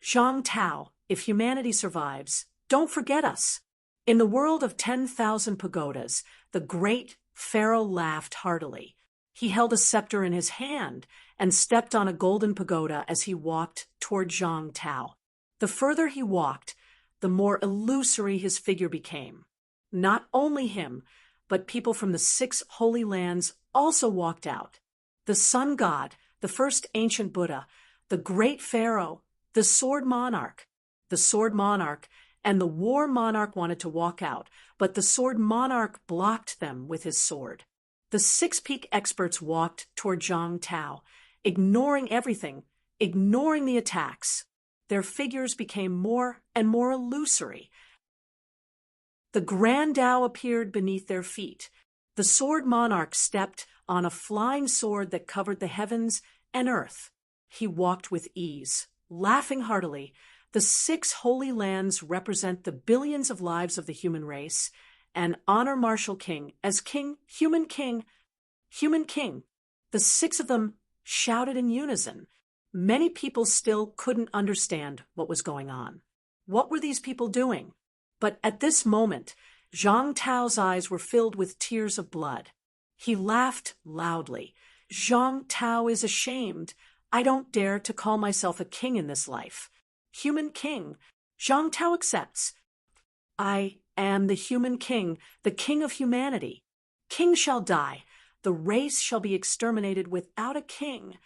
Zhang Tao, if humanity survives, don't forget us. In the world of 10,000 pagodas, the great pharaoh laughed heartily. He held a scepter in his hand and stepped on a golden pagoda as he walked toward Zhang Tao. The further he walked, the more illusory his figure became. Not only him, but people from the 6 Holy Lands also walked out. The sun god, the first ancient Buddha, the great pharaoh, the sword monarch. The sword monarch and the war monarch wanted to walk out, but the sword monarch blocked them with his sword. The 6 peak experts walked toward Zhang Tao, ignoring everything, ignoring the attacks. Their figures became more and more illusory. The Grand Tao appeared beneath their feet. The sword monarch stepped on a flying sword that covered the heavens and earth. He walked with ease, laughing heartily. The 6 Holy Lands represent the billions of lives of the human race, and honor Martial King as King, Human King, Human King. The 6 of them shouted in unison. Many people still couldn't understand what was going on. What were these people doing? But at this moment, Zhang Tao's eyes were filled with tears of blood. He laughed loudly. Zhang Tao is ashamed. I don't dare to call myself a king in this life. Human king. Zhang Tao accepts. I am the human king, the king of humanity. King shall die. The race shall be exterminated without a king.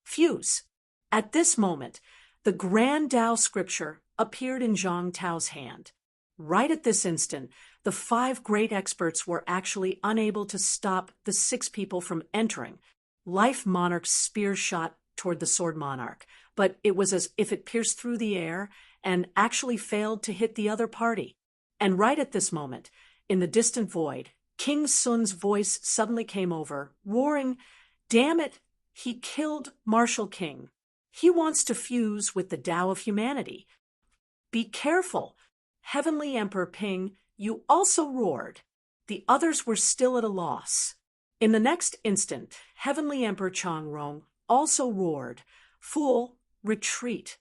Fuse. At this moment, the Grand Tao scripture appeared in Zhang Tao's hand. Right at this instant, the 5 great experts were actually unable to stop the 6 people from entering. Life Monarch's spear shot toward the Sword Monarch, but it was as if it pierced through the air and actually failed to hit the other party. And right at this moment, in the distant void, King Sun's voice suddenly came over, roaring, "Damn it, he killed Martial King. He wants to fuse with the Tao of humanity. Be careful. Heavenly Emperor Ping, you also roared." The others were still at a loss. In the next instant, Heavenly Emperor Changrong also roared, "Fool, retreat."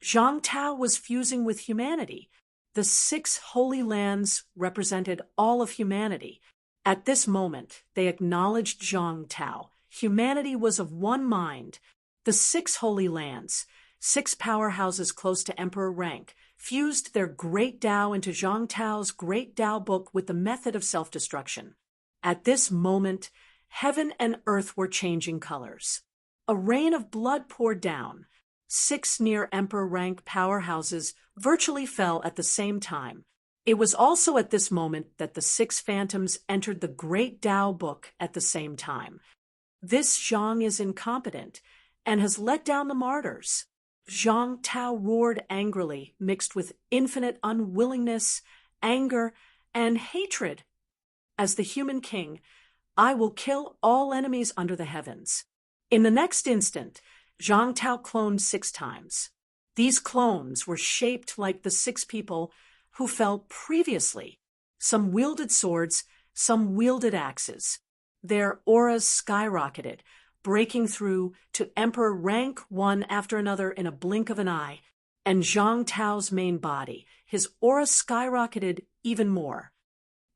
Zhang Tao was fusing with humanity. The 6 holy lands represented all of humanity. At this moment, they acknowledged Zhang Tao. Humanity was of one mind. The 6 holy lands, 6 powerhouses close to emperor rank, fused their great Tao into Zhang Tao's great Tao book with the method of self-destruction. At this moment, heaven and earth were changing colors. A rain of blood poured down. 6 near emperor rank powerhouses virtually fell at the same time. It was also at this moment that the 6 phantoms entered the great Tao book at the same time. This Zhang is incompetent and has let down the martyrs. Zhang Tao roared angrily, mixed with infinite unwillingness, anger, and hatred. As the human king, I will kill all enemies under the heavens. In the next instant, Zhang Tao cloned 6 times. These clones were shaped like the 6 people who fell previously. Some wielded swords, some wielded axes. Their auras skyrocketed, breaking through to Emperor rank one after another in a blink of an eye, and Zhang Tao's main body, his aura skyrocketed even more.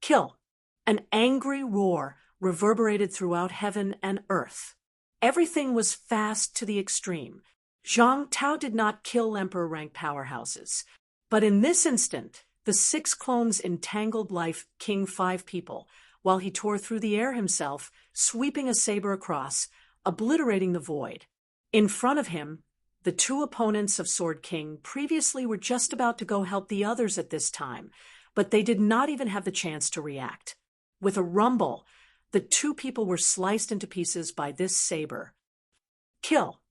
Kill! An angry roar reverberated throughout heaven and earth. Everything was fast to the extreme. Zhang Tao did not kill Emperor rank powerhouses, but in this instant, the 6 clones entangled life King 5 people, while he tore through the air himself, sweeping a saber across, obliterating the void. In front of him, the 2 opponents of Sword King previously were just about to go help the others at this time, but they did not even have the chance to react. With a rumble, the 2 people were sliced into pieces by this saber. Kill!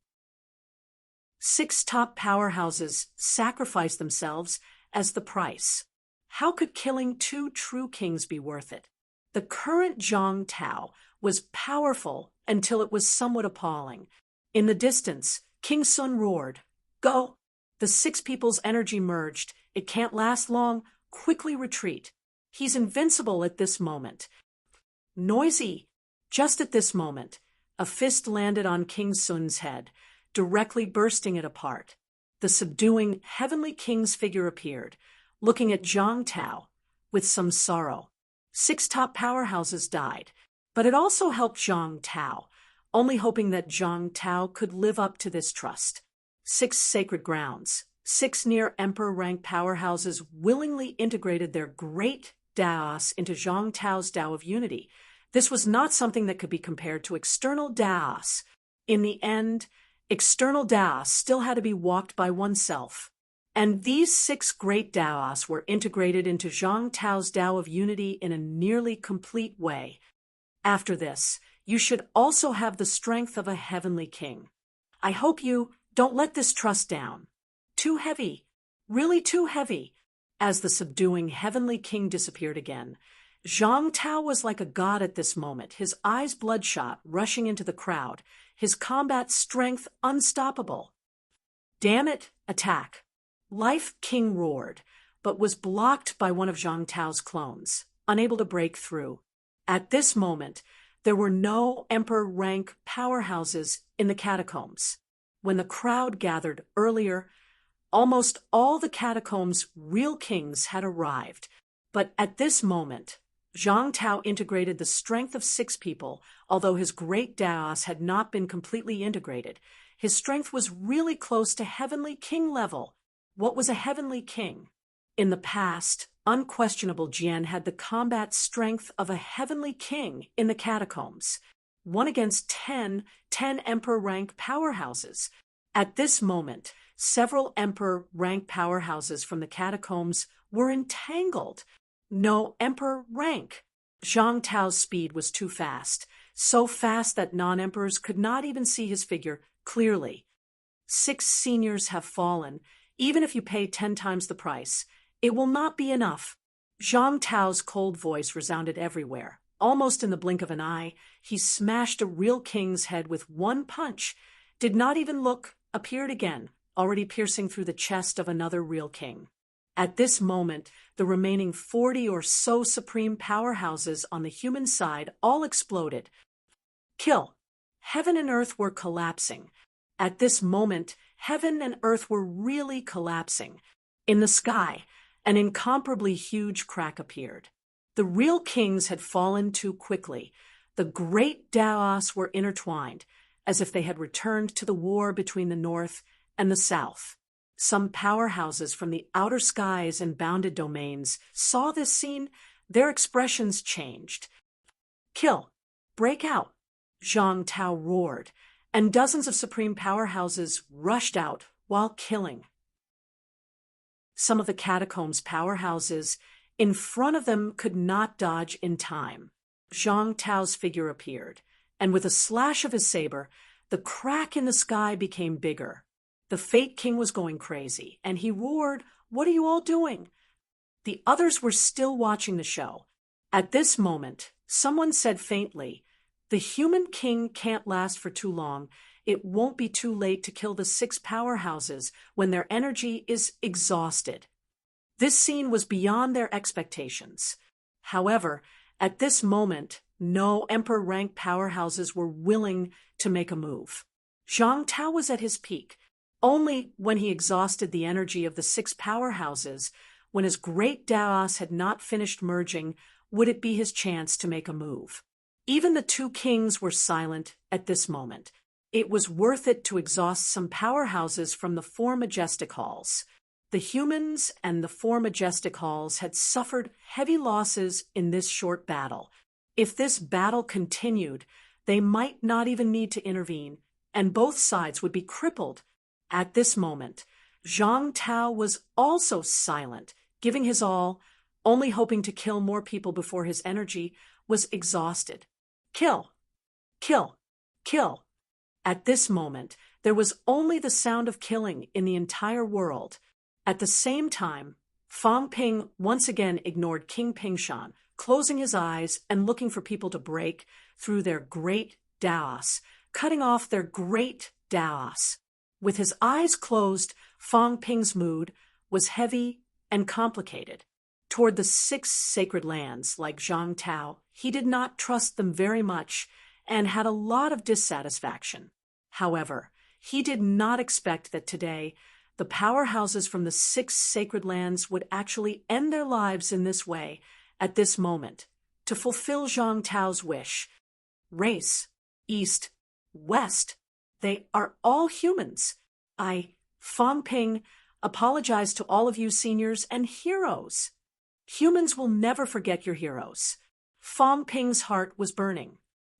6 top powerhouses sacrificed themselves as the price. How could killing 2 true kings be worth it? The current Zhang Tao was powerful until it was somewhat appalling. In the distance, King Sun roared, "Go!" The 6 people's energy merged. It can't last long. Quickly retreat. He's invincible at this moment. Noisy! Just at this moment, a fist landed on King Sun's head, directly bursting it apart. The subduing heavenly king's figure appeared, looking at Zhang Tao with some sorrow. 6 top powerhouses died, but it also helped Zhang Tao, only hoping that Zhang Tao could live up to this trust. 6 sacred grounds, 6 near emperor rank powerhouses willingly integrated their great Daos into Zhang Tao's Tao of Unity. This was not something that could be compared to external Daos. In the end, external Daos still had to be walked by oneself. And these 6 great Daos were integrated into Zhang Tao's Tao of Unity in a nearly complete way. After this, you should also have the strength of a heavenly king. I hope you don't let this trust down. Too heavy, really too heavy. As the subduing heavenly king disappeared again, Zhang Tao was like a god at this moment, his eyes bloodshot, rushing into the crowd, his combat strength unstoppable. Damn it, attack! Life King roared, but was blocked by one of Zhang Tao's clones, unable to break through. At this moment, there were no emperor rank powerhouses in the catacombs. When the crowd gathered earlier, Almost all the catacombs' real kings had arrived. But at this moment, Zhang Tao integrated the strength of 6 people, although his great Daos had not been completely integrated. His strength was really close to heavenly king level. What was a heavenly king? In the past, unquestionable Jian had the combat strength of a heavenly king in the catacombs, 1 against 10 emperor rank powerhouses. At this moment, several emperor rank powerhouses from the catacombs were entangled. No emperor rank. Zhang Tao's speed was too fast, so fast that non-emperors could not even see his figure clearly. 6 seniors have fallen. Even if you pay 10 times the price, it will not be enough. Zhang Tao's cold voice resounded everywhere. Almost in the blink of an eye, he smashed a real king's head with 1 punch. Did not even look, appeared again, already piercing through the chest of another real king. At this moment, the remaining 40 or so supreme powerhouses on the human side all exploded. Kill. Heaven and earth were collapsing. At this moment, heaven and earth were really collapsing. In the sky, an incomparably huge crack appeared. The real kings had fallen too quickly. The great Daos were intertwined, as if they had returned to the war between the north and the south. Some powerhouses from the outer skies and bounded domains saw this scene. Their expressions changed. Kill. Break out. Zhang Tao roared, and dozens of supreme powerhouses rushed out while killing. Some of the catacombs' powerhouses in front of them could not dodge in time. Zhang Tao's figure appeared, and with a slash of his saber, the crack in the sky became bigger. The Fate King was going crazy, and he roared, "What are you all doing?" The others were still watching the show. At this moment, someone said faintly, "The human king can't last for too long. It won't be too late to kill the 6 powerhouses when their energy is exhausted." This scene was beyond their expectations. However, at this moment, no emperor rank powerhouses were willing to make a move. Zhang Tao was at his peak. Only when he exhausted the energy of the 6 powerhouses, when his great Daos had not finished merging, would it be his chance to make a move. Even the 2 kings were silent at this moment. It was worth it to exhaust some powerhouses from the 4 majestic halls. The humans and the 4 majestic halls had suffered heavy losses in this short battle. If this battle continued, they might not even need to intervene, and both sides would be crippled. At this moment, Zhang Tao was also silent, giving his all, only hoping to kill more people before his energy was exhausted. Kill. Kill. Kill. At this moment, there was only the sound of killing in the entire world. At the same time, Fang Ping once again ignored King Pingshan, closing his eyes and looking for people to break through their great Daos, cutting off their great Daos. With his eyes closed, Fang Ping's mood was heavy and complicated. Toward the 6 sacred lands, like Zhang Tao, he did not trust them very much and had a lot of dissatisfaction. However, he did not expect that today the powerhouses from the 6 sacred lands would actually end their lives in this way, at this moment, to fulfill Zhang Tao's wish. Race, East, West, they are all humans. Fang Ping, apologize to all of you seniors and heroes. Humans will never forget your heroes. Fang Ping's heart was burning.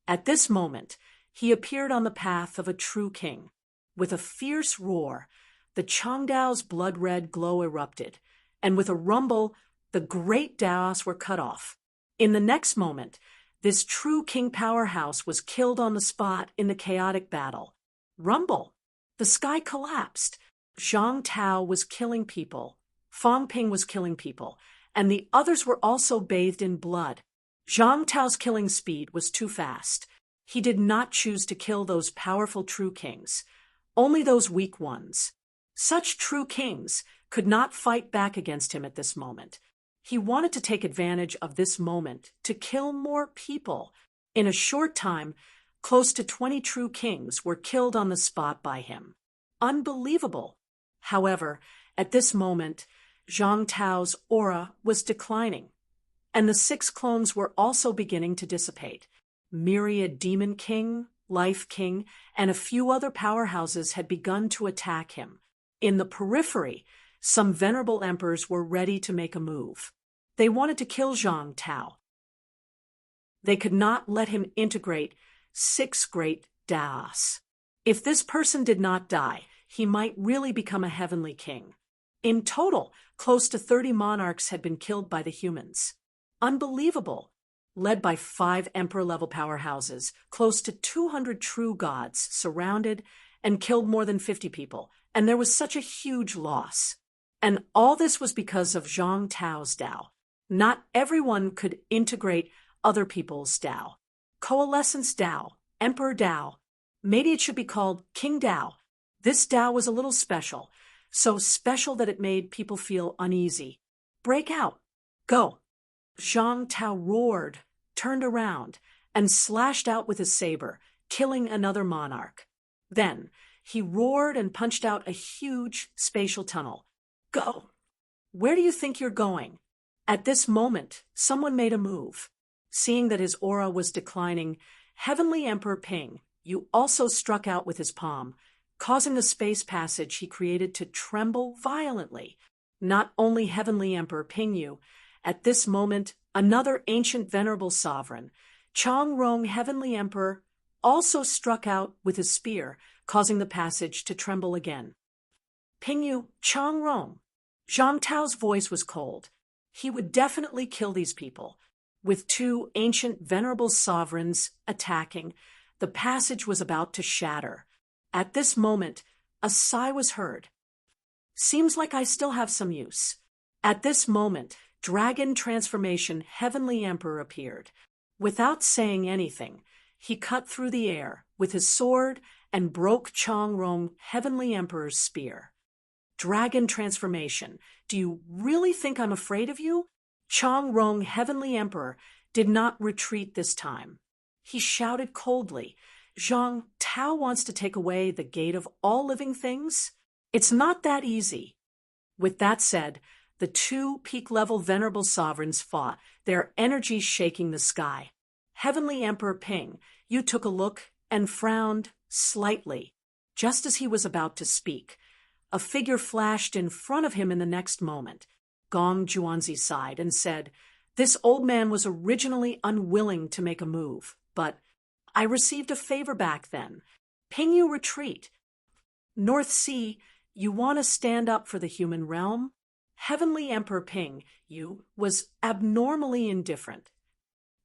At this moment, he appeared on the path of a true king. With a fierce roar, the Changdao's blood-red glow erupted, and with a rumble, the great Daos were cut off. In the next moment, this true king powerhouse was killed on the spot in the chaotic battle. Rumble. The sky collapsed. Zhang Tao was killing people. Fang Ping was killing people, and the others were also bathed in blood. Zhang Tao's killing speed was too fast. He did not choose to kill those powerful true kings, only those weak ones. Such true kings could not fight back against him at this moment. He wanted to take advantage of this moment to kill more people. In a short time, close to 20 true kings were killed on the spot by him. Unbelievable. However, At this moment, Zhang Tao's aura was declining, and the 6 clones were also beginning to dissipate. Myriad Demon King, Life King, and a few other powerhouses had begun to attack him. In the periphery, some venerable emperors were ready to make a move. They wanted to kill Zhang Tao. They could not let him integrate 6 great Daos. If this person did not die, he might really become a heavenly king. In total, close to 30 monarchs had been killed by the humans. Unbelievable! Led by 5 emperor-level powerhouses, close to 200 true gods surrounded and killed more than 50 people, and there was such a huge loss. And all this was because of Zhang Tao's Dao. Not everyone could integrate other people's Dao. Coalescence Dao, Emperor Dao. Maybe it should be called King Dao. This Dao was a little special, so special that it made people feel uneasy. Break out. Go. Zhang Tao roared, turned around, and slashed out with his saber, killing another monarch. Then, he roared and punched out a huge spatial tunnel. Go! Where do you think you're going? At this moment, someone made a move. Seeing that his aura was declining, Heavenly Emperor Ping Yu also struck out with his palm, causing the space passage he created to tremble violently. Not only Heavenly Emperor Ping Yu, at this moment, another ancient venerable sovereign, Changrong Heavenly Emperor, also struck out with his spear, causing the passage to tremble again. Ping Yu, Changrong. Zhang Tao's voice was cold. He would definitely kill these people. With 2 ancient venerable sovereigns attacking, the passage was about to shatter. At this moment, a sigh was heard. Seems like I still have some use. At this moment, Dragon Transformation Heavenly Emperor appeared. Without saying anything, he cut through the air with his sword and broke Changrong Heavenly Emperor's spear. Dragon Transformation, do you really think I'm afraid of you? Changrong Heavenly Emperor did not retreat this time. He shouted coldly, Zhang Tao wants to take away the gate of all living things? It's not that easy. With that said, the 2 peak-level venerable sovereigns fought, their energy shaking the sky. Heavenly Emperor Ping Yu took a look and frowned slightly. Just as he was about to speak, a figure flashed in front of him in the next moment. Gong Juanzi sighed and said, This old man was originally unwilling to make a move, but I received a favor back then. Ping Yu retreat. North Sea, you want to stand up for the human realm? Heavenly Emperor Ping Yu was abnormally indifferent.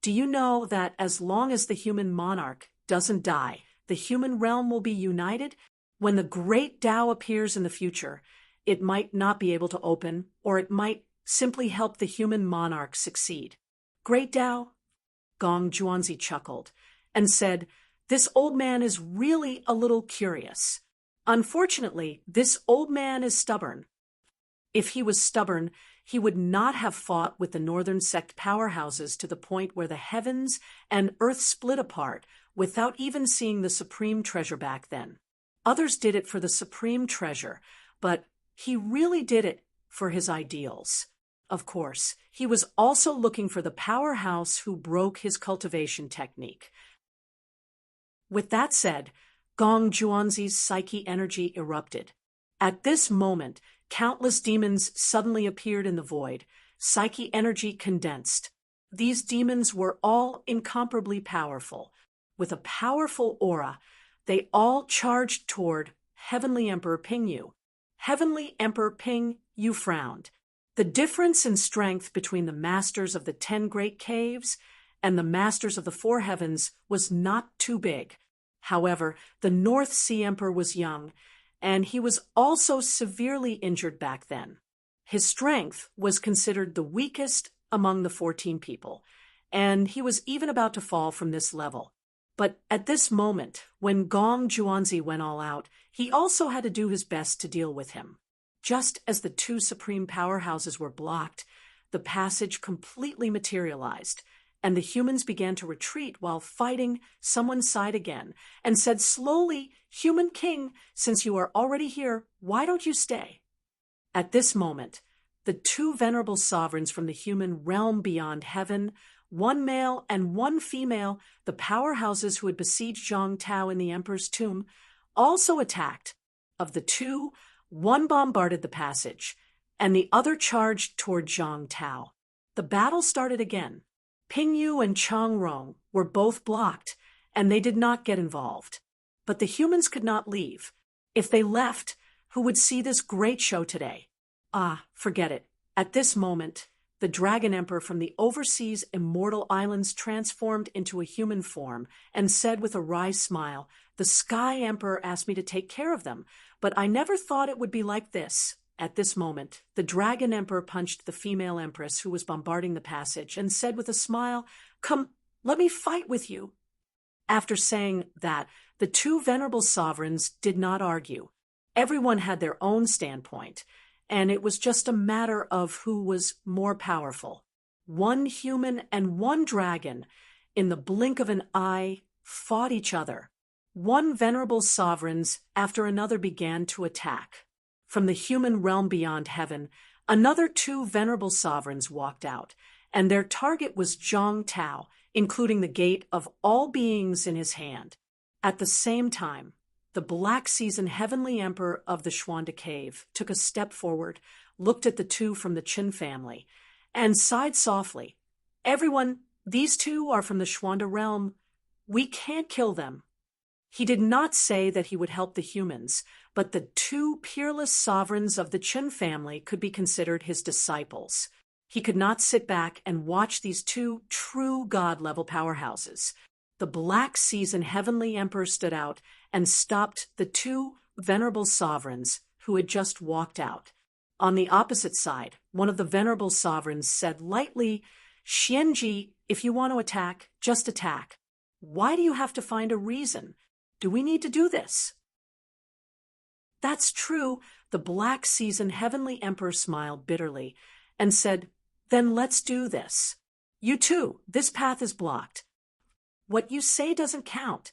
Do you know that as long as the human monarch doesn't die, the human realm will be united? When the great Tao appears in the future, it might not be able to open, or it might simply help the human monarch succeed. Great Tao? Gong Juanzi chuckled and said, This old man is really a little curious. Unfortunately, this old man is stubborn. If he was stubborn, he would not have fought with the northern sect powerhouses to the point where the heavens and earth split apart without even seeing the supreme treasure back then. Others did it for the supreme treasure, but he really did it for his ideals. Of course, he was also looking for the powerhouse who broke his cultivation technique. With that said, Gong Juanzi's psyche energy erupted. At this moment, countless demons suddenly appeared in the void. Psyche energy condensed. These demons were all incomparably powerful. With a powerful aura, they all charged toward Heavenly Emperor Ping Yu. Heavenly Emperor Ping Yu frowned. The difference in strength between the masters of the 10 great caves and the masters of the 4 heavens was not too big. However, the North Sea Emperor was young, and he was also severely injured back then. His strength was considered the weakest among the 14 people, and he was even about to fall from this level. But at this moment, when Gong Juanzi went all out, he also had to do his best to deal with him. Just as the 2 supreme powerhouses were blocked, the passage completely materialized, and the humans began to retreat while fighting someone's side again, and said slowly, Human King, since you are already here, why don't you stay? At this moment, the two venerable sovereigns from the human realm beyond heaven, one male and one female, the powerhouses who had besieged Zhang Tao in the emperor's tomb, also attacked. Of the two, one bombarded the passage, and the other charged toward Zhang Tao. The battle started again. Ping Yu and Chang Rong were both blocked, and they did not get involved. But the humans could not leave. If they left, who would see this great show today? Ah, forget it. At this moment, the Dragon Emperor from the overseas immortal islands transformed into a human form and said with a wry smile, "The Sky Emperor asked me to take care of them, but I never thought it would be like this." At this moment, the Dragon Emperor punched the female empress who was bombarding the passage and said with a smile, "Come, let me fight with you." After saying that, the two venerable sovereigns did not argue. Everyone had their own standpoint, and it was just a matter of who was more powerful. One human and one dragon, in the blink of an eye, fought each other. One venerable sovereigns after another began to attack. From the human realm beyond heaven, another two venerable sovereigns walked out, and their target was Zhang Tao, including the gate of all beings in his hand. At the same time, the Black Season Heavenly Emperor of the Xuanda Cave took a step forward, looked at the two from the Qin family, and sighed softly. "Everyone, these two are from the Xuanda realm. We can't kill them." He did not say that he would help the humans, but the two peerless sovereigns of the Qin family could be considered his disciples. He could not sit back and watch these two true God-level powerhouses. The Black Season Heavenly Emperor stood out and stopped the two venerable sovereigns who had just walked out. On the opposite side, one of the venerable sovereigns said lightly, "Xianji, if you want to attack, just attack. Why do you have to find a reason? Do we need to do this?" "That's true," the Black Season Heavenly Emperor smiled bitterly and said, "Then let's do this. You too, this path is blocked. What you say doesn't count.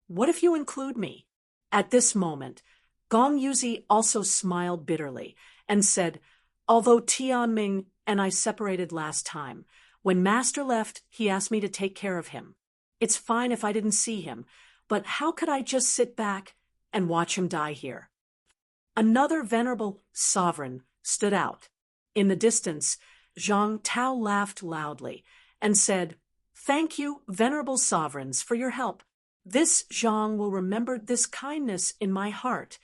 What if you include me?" At this moment, Gong Yuzi also smiled bitterly and said, "Although Tianming and I separated last time, when Master left, he asked me to take care of him. It's fine if I didn't see him, but how could I just sit back and watch him die here?" Another venerable sovereign stood out. In the distance, Zhang Tao laughed loudly and said, "Thank you, venerable sovereigns, for your help. This Zhang will remember this kindness in my heart."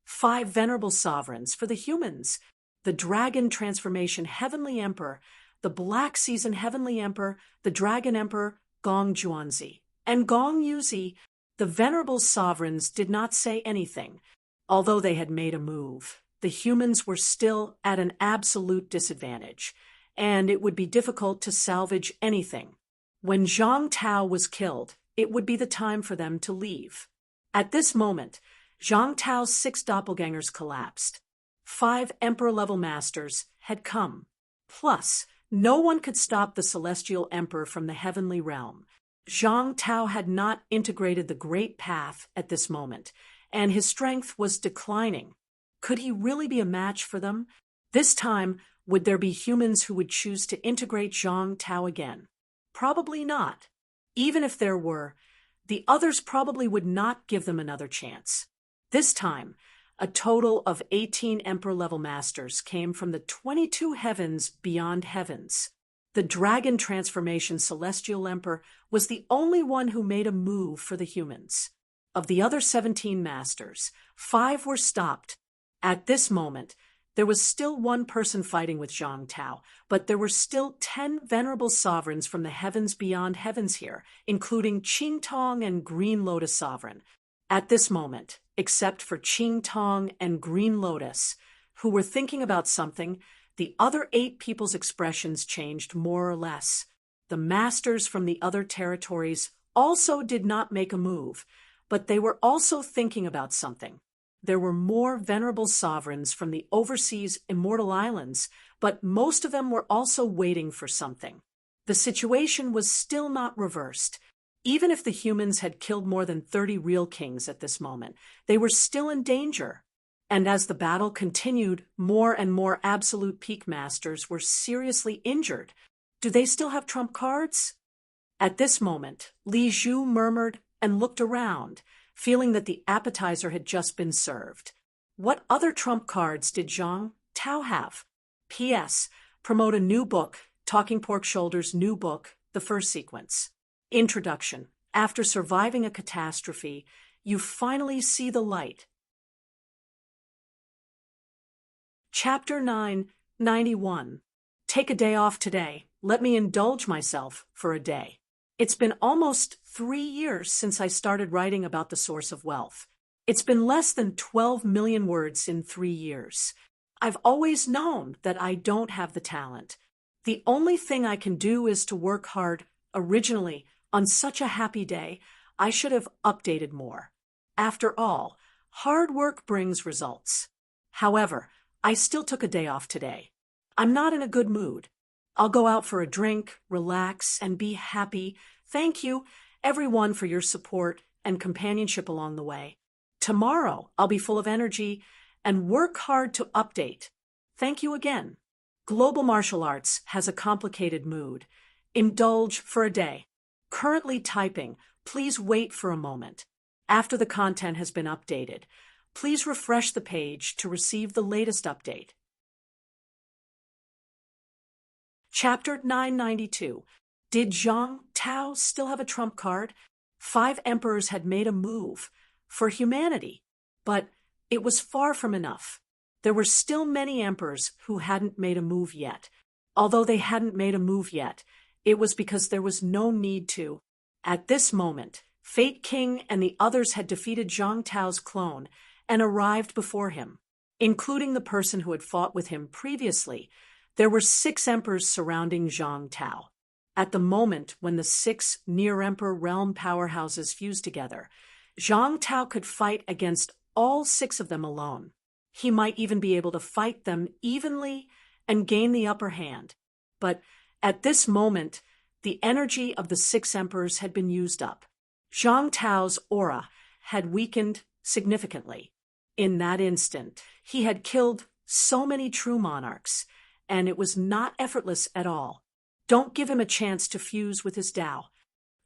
5 venerable sovereigns for the humans, the Dragon Transformation Heavenly Emperor, the Black Season Heavenly Emperor, the Dragon Emperor Gong Juanzi, and Gong Yuzi. The venerable sovereigns did not say anything. Although they had made a move, the humans were still at an absolute disadvantage, and it would be difficult to salvage anything. When Zhang Tao was killed, it would be the time for them to leave. At this moment, Zhang Tao's 6 doppelgangers collapsed. 5 emperor-level masters had come. Plus, no one could stop the celestial emperor from the heavenly realm. Zhang Tao had not integrated the Great Path at this moment, and his strength was declining. Could he really be a match for them? This time, would there be humans who would choose to integrate Zhang Tao again? Probably not. Even if there were, the others probably would not give them another chance. This time, a total of 18 emperor-level masters came from the 22 heavens beyond heavens. The Dragon Transformation Celestial Emperor was the only one who made a move for the humans. Of the other 17 masters, 5 were stopped. At this moment, there was still one person fighting with Zhang Tao, but there were still 10 venerable sovereigns from the heavens beyond heavens here, including Qing Tong and Green Lotus Sovereign. At this moment, except for Qing Tong and Green Lotus, who were thinking about something, the other 8 people's expressions changed more or less. The masters from the other territories also did not make a move, but they were also thinking about something. There were more venerable sovereigns from the overseas immortal islands, but most of them were also waiting for something. The situation was still not reversed. Even if the humans had killed more than 30 real kings at this moment, they were still in danger. And as the battle continued, more and more absolute peak masters were seriously injured. Do they still have trump cards? At this moment, Li Zhu murmured and looked around, feeling that the appetizer had just been served. What other trump cards did Zhang Tao have? P.S. Promote a new book, Talking Pork Shoulders' new book, The First Sequence. Introduction. After surviving a catastrophe, you finally see the light. Chapter 991. Take a day off today. Let me indulge myself for a day. It's been almost 3 years since I started writing about the source of wealth. It's been less than 12 million words in 3 years. I've always known that I don't have the talent. The only thing I can do is to work hard. Originally, on such a happy day, I should have updated more. After all, hard work brings results. However, I still took a day off today. I'm not in a good mood. I'll go out for a drink, relax, and be happy. Thank you, everyone, for your support and companionship along the way. Tomorrow, I'll be full of energy and work hard to update. Thank you again. Global martial arts has a complicated mood. Indulge for a day. Currently typing. Please wait for a moment. After the content has been updated, please refresh the page to receive the latest update. Chapter 992. Did Zhang Tao still have a trump card? 5 emperors had made a move for humanity, but it was far from enough. There were still many emperors who hadn't made a move yet. Although they hadn't made a move yet, it was because there was no need to. At this moment, Fate King and the others had defeated Zhang Tao's clone and arrived before him. Including the person who had fought with him previously, there were 6 emperors surrounding Zhang Tao. At the moment when the 6 near-emperor realm powerhouses fused together, Zhang Tao could fight against all 6 of them alone. He might even be able to fight them evenly and gain the upper hand. But at this moment, the energy of the 6 emperors had been used up. Zhang Tao's aura had weakened significantly. In that instant, he had killed so many true monarchs, and it was not effortless at all. Don't give him a chance to fuse with his Tao.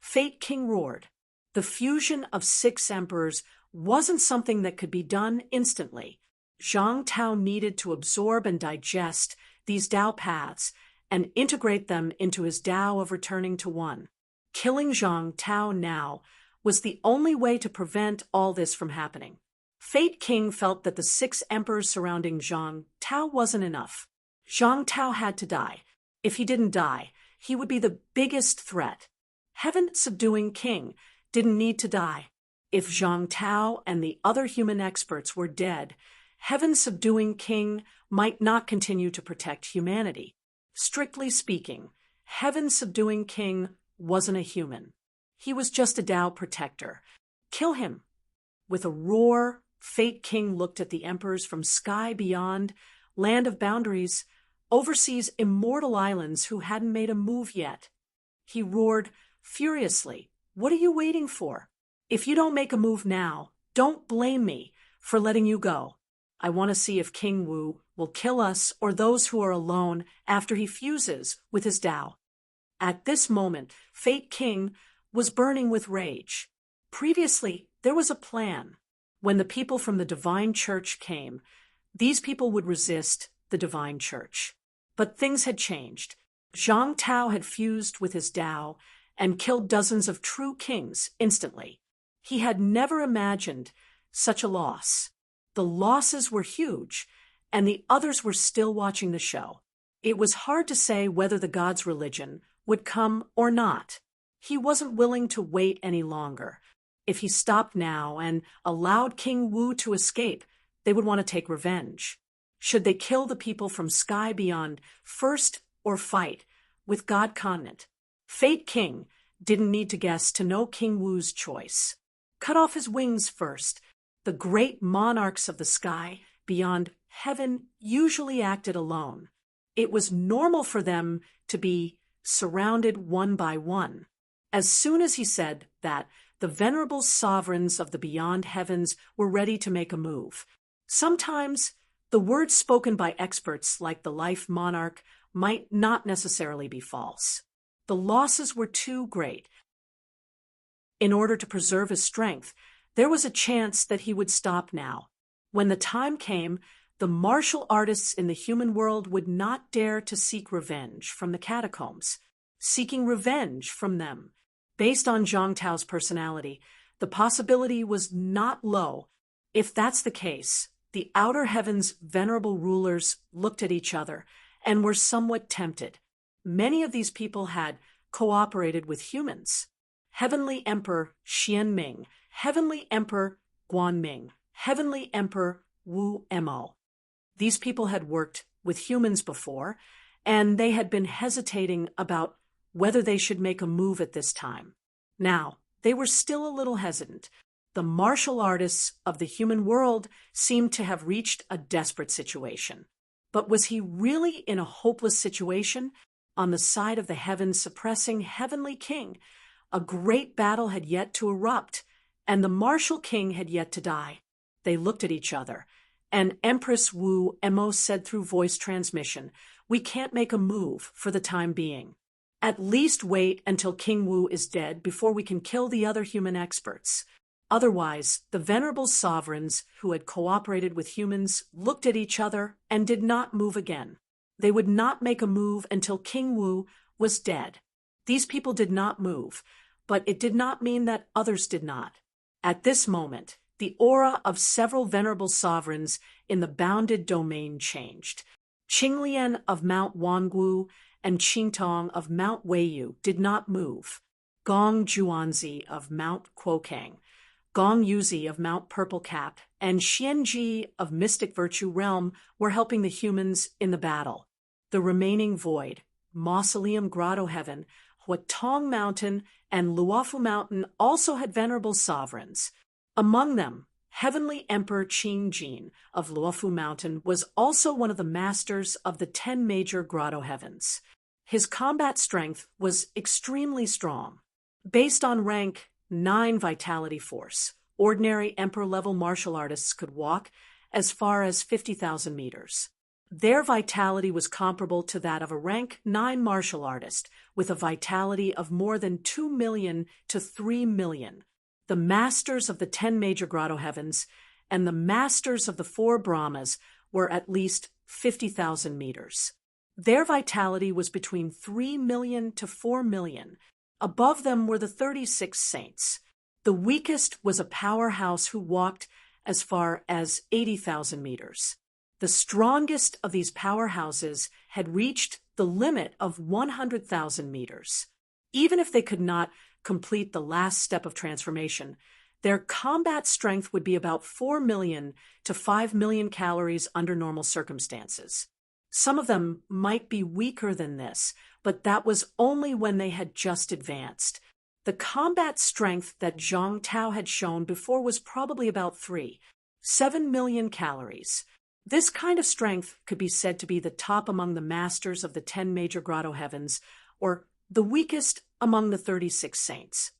Fate King roared. The fusion of 6 emperors wasn't something that could be done instantly. Zhang Tao needed to absorb and digest these Tao paths and integrate them into his Tao of returning to one. Killing Zhang Tao now was the only way to prevent all this from happening. Fate King felt that the 6 emperors surrounding Zhang Tao wasn't enough. Zhang Tao had to die. If he didn't die, he would be the biggest threat. Heaven-subduing King didn't need to die. If Zhang Tao and the other human experts were dead, Heaven-subduing King might not continue to protect humanity. Strictly speaking, Heaven-subduing King wasn't a human. He was just a Tao protector. Kill him. With a roar, Fate King looked at the emperors from sky beyond, land of boundaries, overseas immortal islands who hadn't made a move yet. He roared furiously, "What are you waiting for? If you don't make a move now, don't blame me for letting you go. I want to see if King Wu will kill us or those who are alone after he fuses with his Tao." At this moment, Fate King was burning with rage. Previously, there was a plan. When the people from the Divine Church came, these people would resist the Divine Church. But things had changed. Zhang Tao had fused with his Tao and killed dozens of true kings instantly. He had never imagined such a loss. The losses were huge, and the others were still watching the show. It was hard to say whether the god's religion would come or not. He wasn't willing to wait any longer. If he stopped now and allowed King Wu to escape, they would want to take revenge. Should they kill the people from sky beyond first or fight with God Continent? Fate King didn't need to guess to know King Wu's choice. Cut off his wings first. The great monarchs of the sky beyond heaven usually acted alone. It was normal for them to be surrounded one by one. As soon as he said that, the venerable sovereigns of the beyond heavens were ready to make a move. Sometimes the words spoken by experts like the life monarch might not necessarily be false. The losses were too great. In order to preserve his strength, there was a chance that he would stop now. When the time came, the martial artists in the human world would not dare to seek revenge from the catacombs. Seeking revenge from them, based on Zhang Tao's personality, the possibility was not low. If that's the case, the outer heavens' venerable rulers looked at each other and were somewhat tempted. Many of these people had cooperated with humans. Heavenly Emperor Xianming, Heavenly Emperor Guanming, Heavenly Emperor Wu Mo. These people had worked with humans before, and they had been hesitating about whether they should make a move at this time. Now, they were still a little hesitant. The martial artists of the human world seemed to have reached a desperate situation. But was he really in a hopeless situation? On the side of the heavens suppressing Heavenly King, a great battle had yet to erupt, and the martial king had yet to die. They looked at each other, and Empress Wu Mo said through voice transmission, "We can't make a move for the time being. At least wait until King Wu is dead before we can kill the other human experts." Otherwise, the venerable sovereigns who had cooperated with humans looked at each other and did not move again. They would not make a move until King Wu was dead. These people did not move, but it did not mean that others did not. At this moment, the aura of several venerable sovereigns in the bounded domain changed. Qinglian of Mount Wangu and Qingtong of Mount Weiyu did not move. Gong Juanzi of Mount Quokang, Gong Yuzi of Mount Purple Cap, and Xianji of Mystic Virtue Realm were helping the humans in the battle. The remaining void, Mausoleum Grotto Heaven, Huatong Mountain, and Luofu Mountain also had venerable sovereigns. Among them, Heavenly Emperor Qing Jin of Luofu Mountain was also one of the masters of the 10 major grotto heavens. His combat strength was extremely strong. Based on rank 9 vitality force, ordinary emperor-level martial artists could walk as far as 50,000 meters. Their vitality was comparable to that of a rank 9 martial artist, with a vitality of more than 2 million to 3 million. The masters of the 10 major grotto heavens and the masters of the 4 Brahmas were at least 50,000 meters. Their vitality was between 3 million to 4 million. Above them were the 36 saints. The weakest was a powerhouse who walked as far as 80,000 meters. The strongest of these powerhouses had reached the limit of 100,000 meters. Even if they could not complete the last step of transformation, their combat strength would be about 4 million to 5 million calories under normal circumstances. Some of them might be weaker than this, but that was only when they had just advanced. The combat strength that Zhang Tao had shown before was probably about 7 million calories. This kind of strength could be said to be the top among the masters of the 10 major grotto heavens, or the weakest among the 36 saints.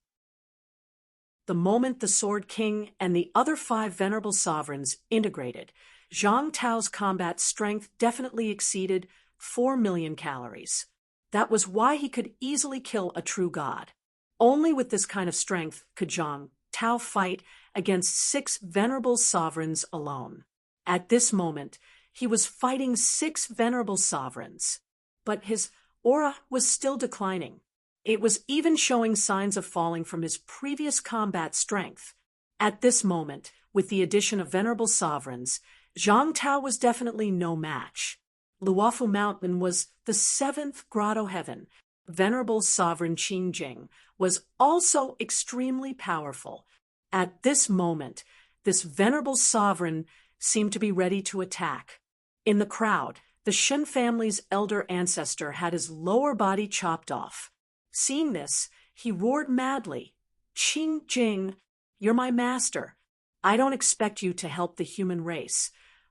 The moment the Sword King and the other 5 venerable sovereigns integrated, Zhang Tao's combat strength definitely exceeded 4 million calories. That was why he could easily kill a true god. Only with this kind of strength could Zhang Tao fight against 6 venerable sovereigns alone. At this moment, he was fighting 6 venerable sovereigns, but his aura was still declining. It was even showing signs of falling from his previous combat strength. At this moment, with the addition of venerable sovereigns, Zhang Tao was definitely no match. Luofu Mountain was the 7th grotto heaven. Venerable sovereign Qingjing was also extremely powerful. At this moment, this venerable sovereign seemed to be ready to attack. In the crowd, the Shen family's elder ancestor had his lower body chopped off. Seeing this, he roared madly, "Qing Jing, you're my master. I don't expect you to help the human race.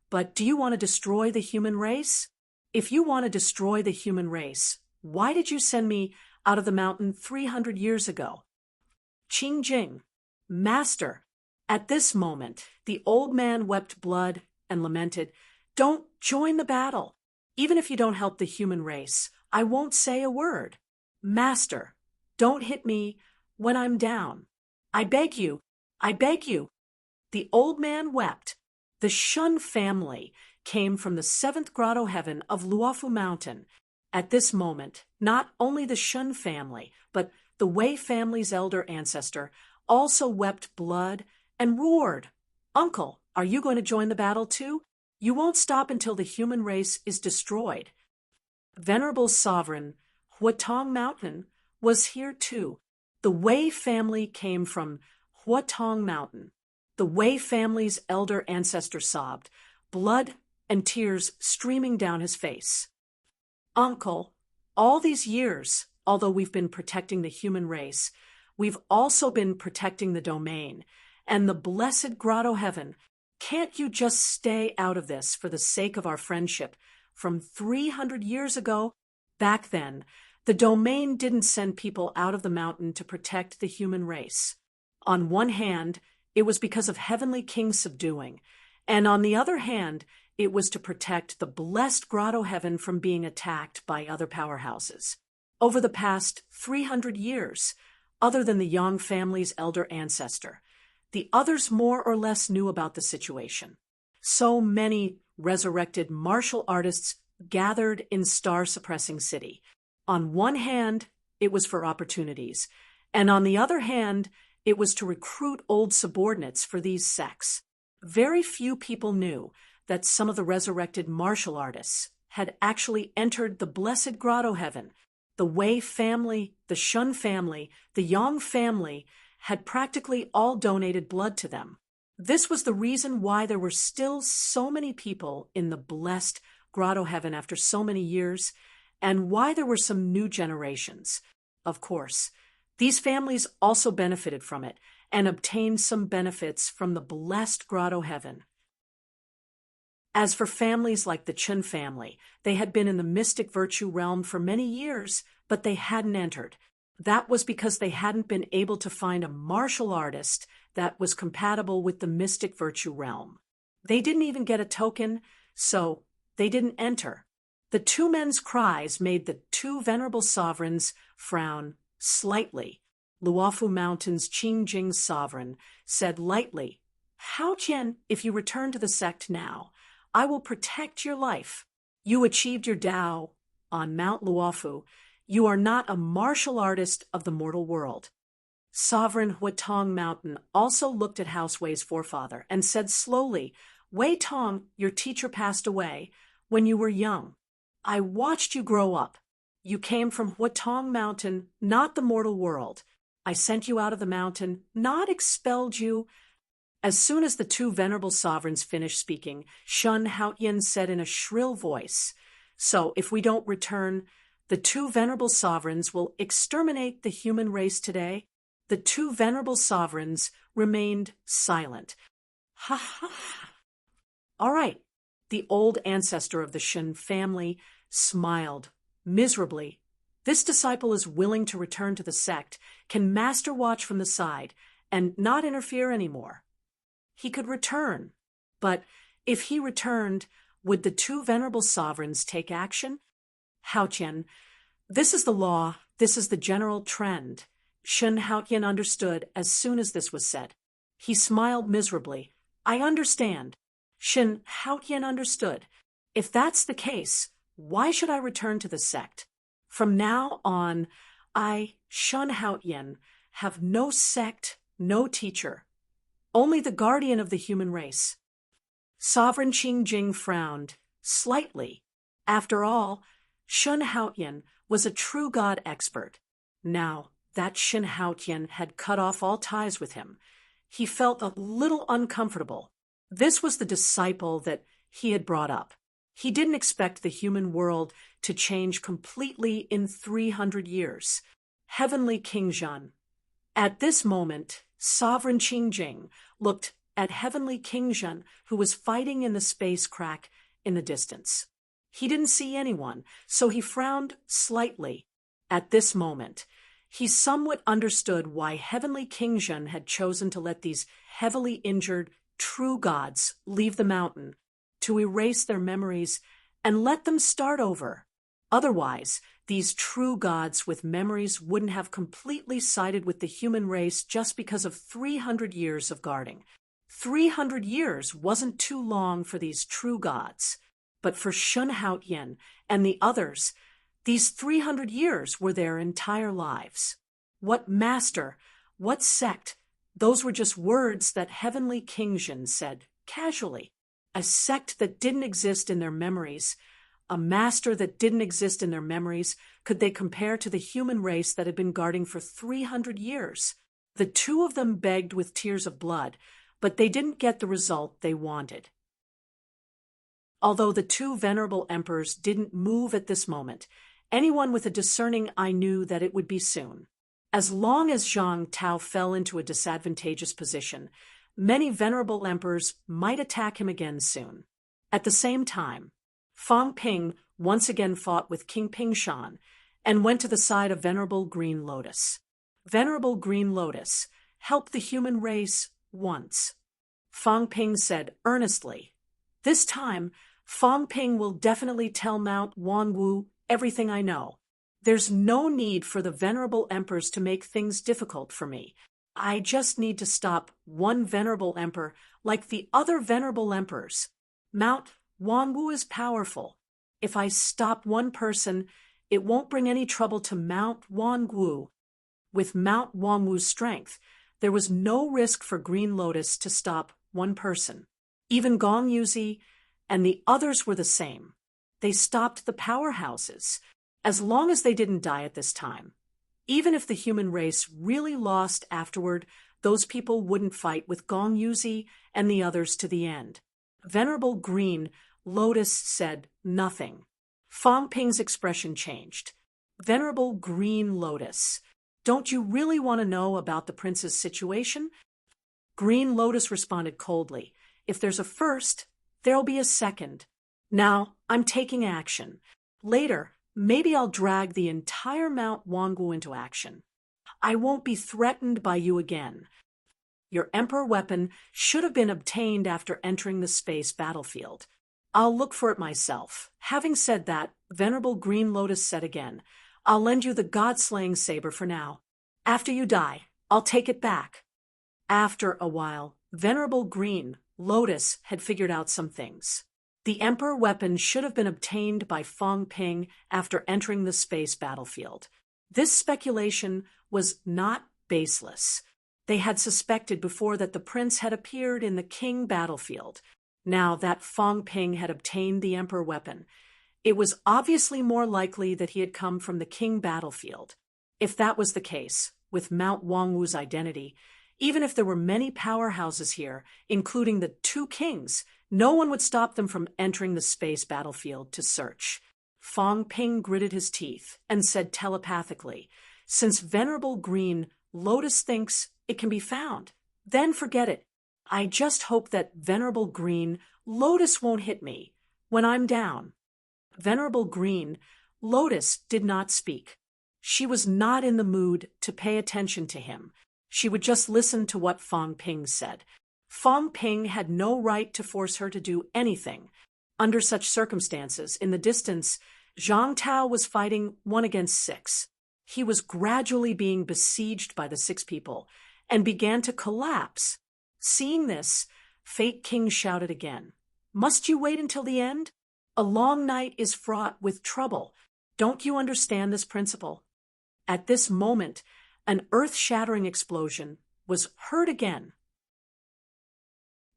But do you want to destroy the human race? If you want to destroy the human race, why did you send me out of the mountain 300 years ago?" "Qing Jing, master." At this moment, the old man wept blood and lamented, "Don't join the battle. Even if you don't help the human race, I won't say a word. Master, don't hit me when I'm down. I beg you, I beg you." The old man wept. The Shun family came from the seventh grotto heaven of Luofu Mountain. At this moment, not only the Shun family, but the Wei family's elder ancestor also wept blood and roared, "Uncle, are you going to join the battle too? You won't stop until the human race is destroyed." Venerable Sovereign Huatong Mountain was here too. The Wei family came from Huatong Mountain. The Wei family's elder ancestor sobbed, blood and tears streaming down his face. "Uncle, all these years, although we've been protecting the human race, we've also been protecting the domain and the blessed grotto heaven. Can't you just stay out of this for the sake of our friendship? From 300 years ago, back then, the domain didn't send people out of the mountain to protect the human race. On one hand, it was because of Heavenly King's subduing, and on the other hand, it was to protect the blessed grotto heaven from being attacked by other powerhouses. Over the past 300 years, other than the Yang family's elder ancestor, the others more or less knew about the situation. So many resurrected martial artists gathered in star-suppressing city. On one hand, it was for opportunities, and on the other hand, it was to recruit old subordinates for these sects. Very few people knew that some of the resurrected martial artists had actually entered the blessed grotto heaven. The Wei family, the Shun family, the Yang family had practically all donated blood to them. This was the reason why there were still so many people in the blessed grotto heaven after so many years, and why there were some new generations. Of course, these families also benefited from it and obtained some benefits from the blessed grotto heaven. As for families like the Chen family, they had been in the mystic virtue realm for many years, but they hadn't entered. That was because they hadn't been able to find a martial artist that was compatible with the mystic virtue realm. They didn't even get a token, so they didn't enter. The two men's cries made the two venerable sovereigns frown slightly. Luofu Mountain's Qingjing sovereign said lightly, "How Jian, if you return to the sect now, I will protect your life. You achieved your Tao on Mount Luofu. You are not a martial artist of the mortal world." Sovereign Huatong Mountain also looked at House Wei's forefather and said slowly, "Wei Tong, your teacher passed away when you were young. I watched you grow up. You came from Huatong Mountain, not the mortal world. I sent you out of the mountain, not expelled you." As soon as the two venerable sovereigns finished speaking, Shun Haotian said in a shrill voice, "So if we don't return, the two venerable sovereigns will exterminate the human race today?" The two venerable sovereigns remained silent. "Ha ha ha." "All right." The old ancestor of the Shun family smiled miserably. "This disciple is willing to return to the sect, can master watch from the side, and not interfere anymore." He could return, but if he returned, would the two venerable sovereigns take action? Haotian, this is the law, this is the general trend. Shun Haotian understood as soon as this was said. He smiled miserably. "I understand." Shun Haotian understood. "If that's the case, why should I return to the sect? From now on, I, Shun Haotian, have no sect, no teacher. Only the guardian of the human race." Sovereign Qingjing frowned, slightly. After all, Shun Haotian was a true God expert. Now that Shun Haotian had cut off all ties with him, he felt a little uncomfortable. This was the disciple that he had brought up. He didn't expect the human world to change completely in 300 years. Heavenly King Zhan. At this moment, Sovereign Qingjing looked at Heavenly King Zhan, who was fighting in the space crack in the distance. He didn't see anyone, so he frowned slightly. At this moment, he somewhat understood why Heavenly King Zhan had chosen to let these heavily injured true gods leave the mountain to erase their memories and let them start over. Otherwise, these true gods with memories wouldn't have completely sided with the human race just because of 300 years of guarding. 300 years wasn't too long for these true gods. But for Shun Haotian and the others, these 300 years were their entire lives. What master, what sect, those were just words that Heavenly King Jin said casually. A sect that didn't exist in their memories, a master that didn't exist in their memories, could they compare to the human race that had been guarding for 300 years? The two of them begged with tears of blood, but they didn't get the result they wanted. Although the two venerable emperors didn't move at this moment, anyone with a discerning eye knew that it would be soon. As long as Zhang Tao fell into a disadvantageous position, many venerable emperors might attack him again soon. At the same time, Fang Ping once again fought with King Pingshan and went to the side of Venerable Green Lotus. Venerable Green Lotus helped the human race once. Fang Ping said earnestly, "This time, Fang Ping will definitely tell Mount Wanwu everything I know. There's no need for the venerable emperors to make things difficult for me. I just need to stop one venerable emperor like the other venerable emperors. Mount Wanwu is powerful. If I stop one person, it won't bring any trouble to Mount Wanwu." With Mount Wanwu's strength, there was no risk for Green Lotus to stop one person. Even Gong Yuzi and the others were the same. They stopped the powerhouses, as long as they didn't die at this time. Even if the human race really lost afterward, those people wouldn't fight with Gong Yuzi and the others to the end. Venerable Green Lotus said nothing. Fang Ping's expression changed. "Venerable Green Lotus, don't you really want to know about the prince's situation?" Green Lotus responded coldly, "If there's a first, there'll be a second. Now, I'm taking action. Later, maybe I'll drag the entire Mount Wangu into action. I won't be threatened by you again. Your Emperor weapon should have been obtained after entering the space battlefield. I'll look for it myself." Having said that, Venerable Green Lotus said again, "I'll lend you the God-slaying saber for now. After you die, I'll take it back." After a while, Venerable Green Lotus had figured out some things. The Emperor weapon should have been obtained by Fang Ping after entering the space battlefield. This speculation was not baseless. They had suspected before that the prince had appeared in the king battlefield. Now that Fang Ping had obtained the Emperor weapon, it was obviously more likely that he had come from the king battlefield. If that was the case, with Mount Wanwu's identity, even if there were many powerhouses here, including the two kings, no one would stop them from entering the space battlefield to search. Fang Ping gritted his teeth and said telepathically, "Since Venerable Green Lotus thinks it can be found, then forget it. I just hope that Venerable Green Lotus won't hit me when I'm down." Venerable Green Lotus did not speak. She was not in the mood to pay attention to him. She would just listen to what Fang Ping said. Fang Ping had no right to force her to do anything. Under such circumstances, in the distance, Zhang Tao was fighting 1 against 6. He was gradually being besieged by the 6 people and began to collapse. Seeing this, Fate King shouted again, "Must you wait until the end? A long night is fraught with trouble. Don't you understand this principle?" At this moment, an earth-shattering explosion was heard again.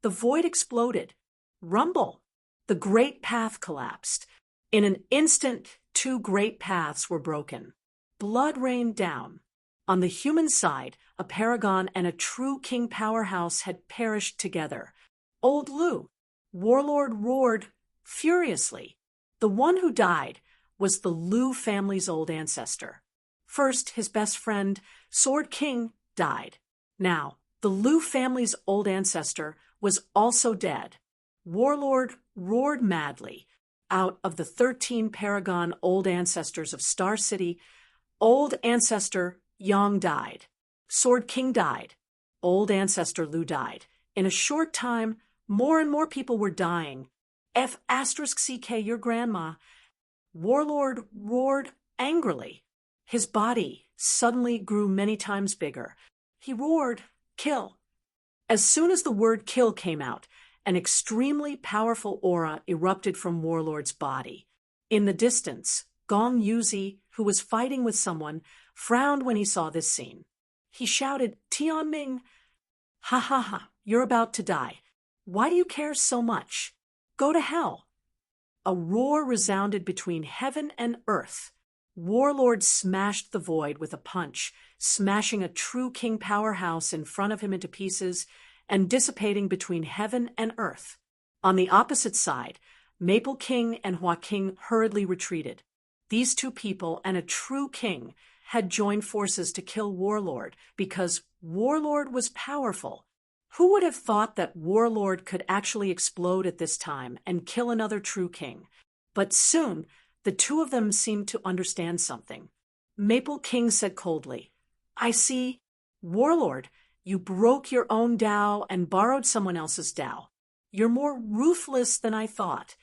The void exploded. Rumble! The great path collapsed. In an instant, 2 great paths were broken. Blood rained down. On the human side, a paragon and a true king powerhouse had perished together. Old Lu, warlord, roared furiously. The one who died was the Lu family's old ancestor. First, his best friend, Sword King, died. Now, the Lu family's old ancestor was also dead. Warlord roared madly. Out of the 13 paragon old ancestors of Star City, old ancestor Yang died. Sword King died. Old ancestor Lu died. In a short time, more and more people were dying. F***ck your grandma. Warlord roared angrily. His body suddenly grew many times bigger. He roared, "Kill!" As soon as the word kill came out, an extremely powerful aura erupted from Warlord's body. In the distance, Gong Yuzi, who was fighting with someone, frowned when he saw this scene. He shouted, "Tianming! Ha ha ha, you're about to die. Why do you care so much? Go to hell." A roar resounded between heaven and earth. Warlord smashed the void with a punch, smashing a true king powerhouse in front of him into pieces and dissipating between heaven and earth. On the opposite side, Maple King and Hua King hurriedly retreated. These two people and a true king had joined forces to kill Warlord because Warlord was powerful. Who would have thought that Warlord could actually explode at this time and kill another true king? But soon, the two of them seemed to understand something. Maple King said coldly, "I see. Warlord, you broke your own Tao and borrowed someone else's Tao. You're more ruthless than I thought."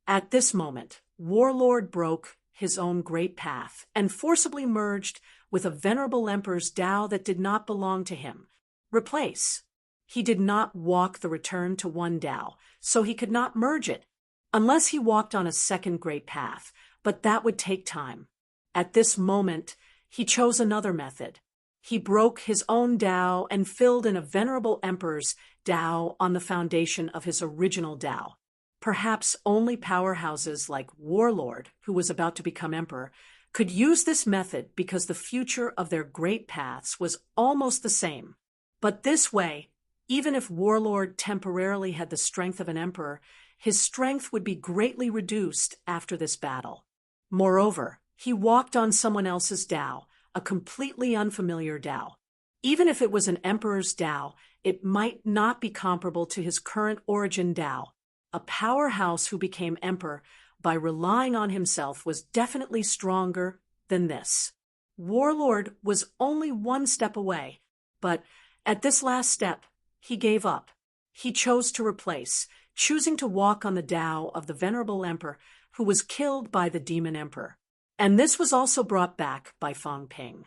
At this moment, Warlord broke his own great path and forcibly merged with a venerable emperor's Tao that did not belong to him. Replace. He did not walk the return to one Tao, so he could not merge it, unless he walked on a second great path, but that would take time. At this moment, he chose another method. He broke his own Tao and filled in a venerable emperor's Tao on the foundation of his original Tao. Perhaps only powerhouses like Warlord, who was about to become emperor, could use this method because the future of their great paths was almost the same. But this way, even if Warlord temporarily had the strength of an emperor, his strength would be greatly reduced after this battle. Moreover, he walked on someone else's Tao, a completely unfamiliar Tao. Even if it was an emperor's Tao, it might not be comparable to his current origin Tao. A powerhouse who became emperor by relying on himself was definitely stronger than this. Warlord was only one step away, but at this last step, he gave up. He chose to replace, choosing to walk on the Tao of the venerable emperor who was killed by the demon emperor. And this was also brought back by Fang Ping.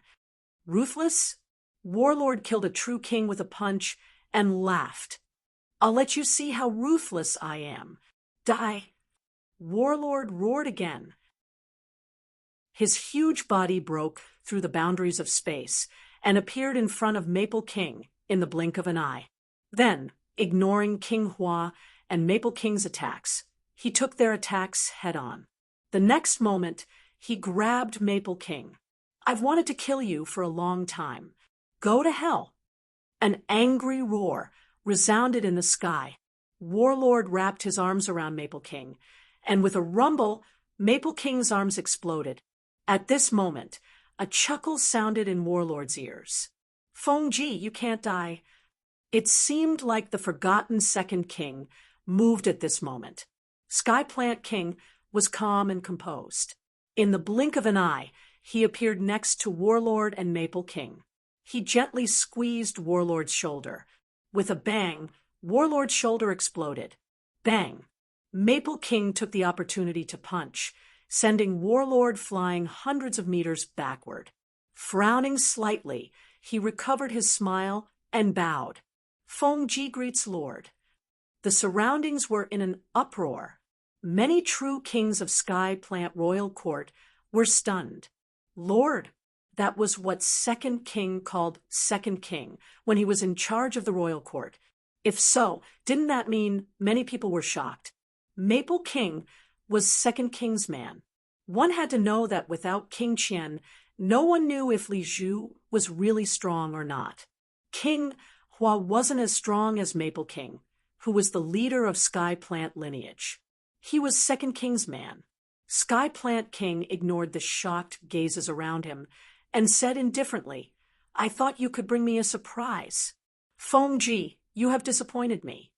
Ruthless? Warlord killed a true king with a punch and laughed. "I'll let you see how ruthless I am. Die." Warlord roared again. His huge body broke through the boundaries of space and appeared in front of Maple King in the blink of an eye. Then, ignoring King Hua and Maple King's attacks, he took their attacks head-on. The next moment, he grabbed Maple King. "I've wanted to kill you for a long time. Go to hell." An angry roar resounded in the sky. Warlord wrapped his arms around Maple King, and with a rumble, Maple King's arms exploded. At this moment, a chuckle sounded in Warlord's ears. "Fengji, you can't die." It seemed like the forgotten second king moved at this moment. Skyplant King was calm and composed. In the blink of an eye, he appeared next to Warlord and Maple King. He gently squeezed Warlord's shoulder. With a bang, Warlord's shoulder exploded. Bang! Maple King took the opportunity to punch, sending Warlord flying hundreds of meters backward. Frowning slightly, he recovered his smile and bowed. "Fengji greets Lord." The surroundings were in an uproar. Many true kings of Sky Plant Royal Court were stunned. "Lord," that was what Second King called Second King when he was in charge of the royal court. If so, didn't that mean many people were shocked? Maple King was Second King's man. One had to know that without King Qian, no one knew if Li Zhu was really strong or not. King Hua wasn't as strong as Maple King, who was the leader of Sky Plant lineage. He was Second King's man. Sky Plant King ignored the shocked gazes around him and said indifferently, "I thought you could bring me a surprise. Fengji, you have disappointed me."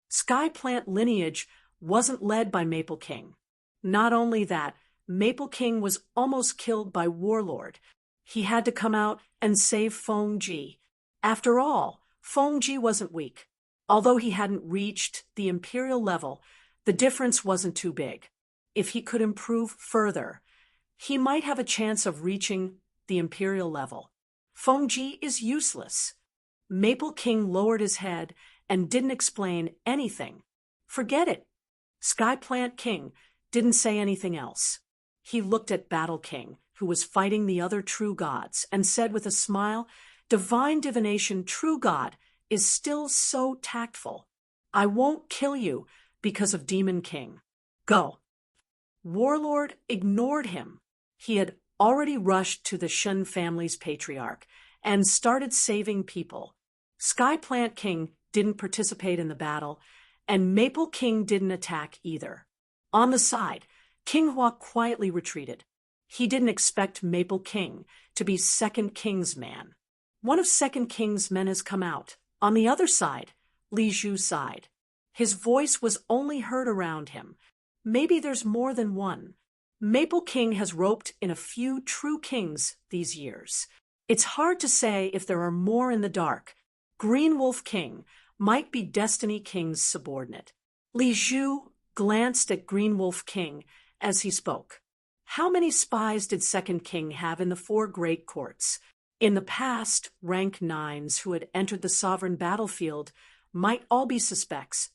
Sky Plant lineage wasn't led by Maple King. Not only that, Maple King was almost killed by Warlord. He had to come out and save Fengji. After all, Fengji wasn't weak. Although he hadn't reached the imperial level, The difference wasn't too big. If he could improve further, he might have a chance of reaching the imperial level. Fengji is useless. Maple King lowered his head and didn't explain anything. Forget it. Sky Plant King didn't say anything else. He looked at Battle King, who was fighting the other true gods, and said with a smile, "Divine divination, true god, is still so tactful. I won't kill you because of Demon King. Go." Warlord ignored him. He had already rushed to the Shen family's patriarch and started saving people. Sky Plant King didn't participate in the battle, and Maple King didn't attack either. On the side, King Hua quietly retreated. He didn't expect Maple King to be Second King's man. One of Second King's men has come out. On the other side, Li Zhu sighed. His voice was only heard around him. Maybe there's more than one. Maple King has roped in a few true kings these years. It's hard to say if there are more in the dark. Green Wolf King might be Destiny King's subordinate. Li Zhu glanced at Green Wolf King as he spoke. How many spies did Second King have in the 4 great courts? In the past, rank 9s who had entered the sovereign battlefield might all be suspects.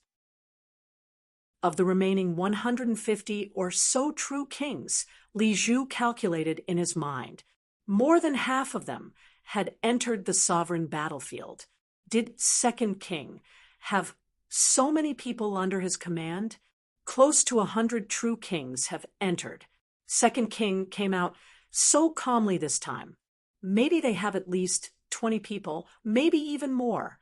Of the remaining 150 or so true kings, Li Zhu calculated in his mind, more than half of them had entered the sovereign battlefield. Did Second King have so many people under his command? Close to 100 true kings have entered. Second King came out so calmly this time. Maybe they have at least 20 people, maybe even more.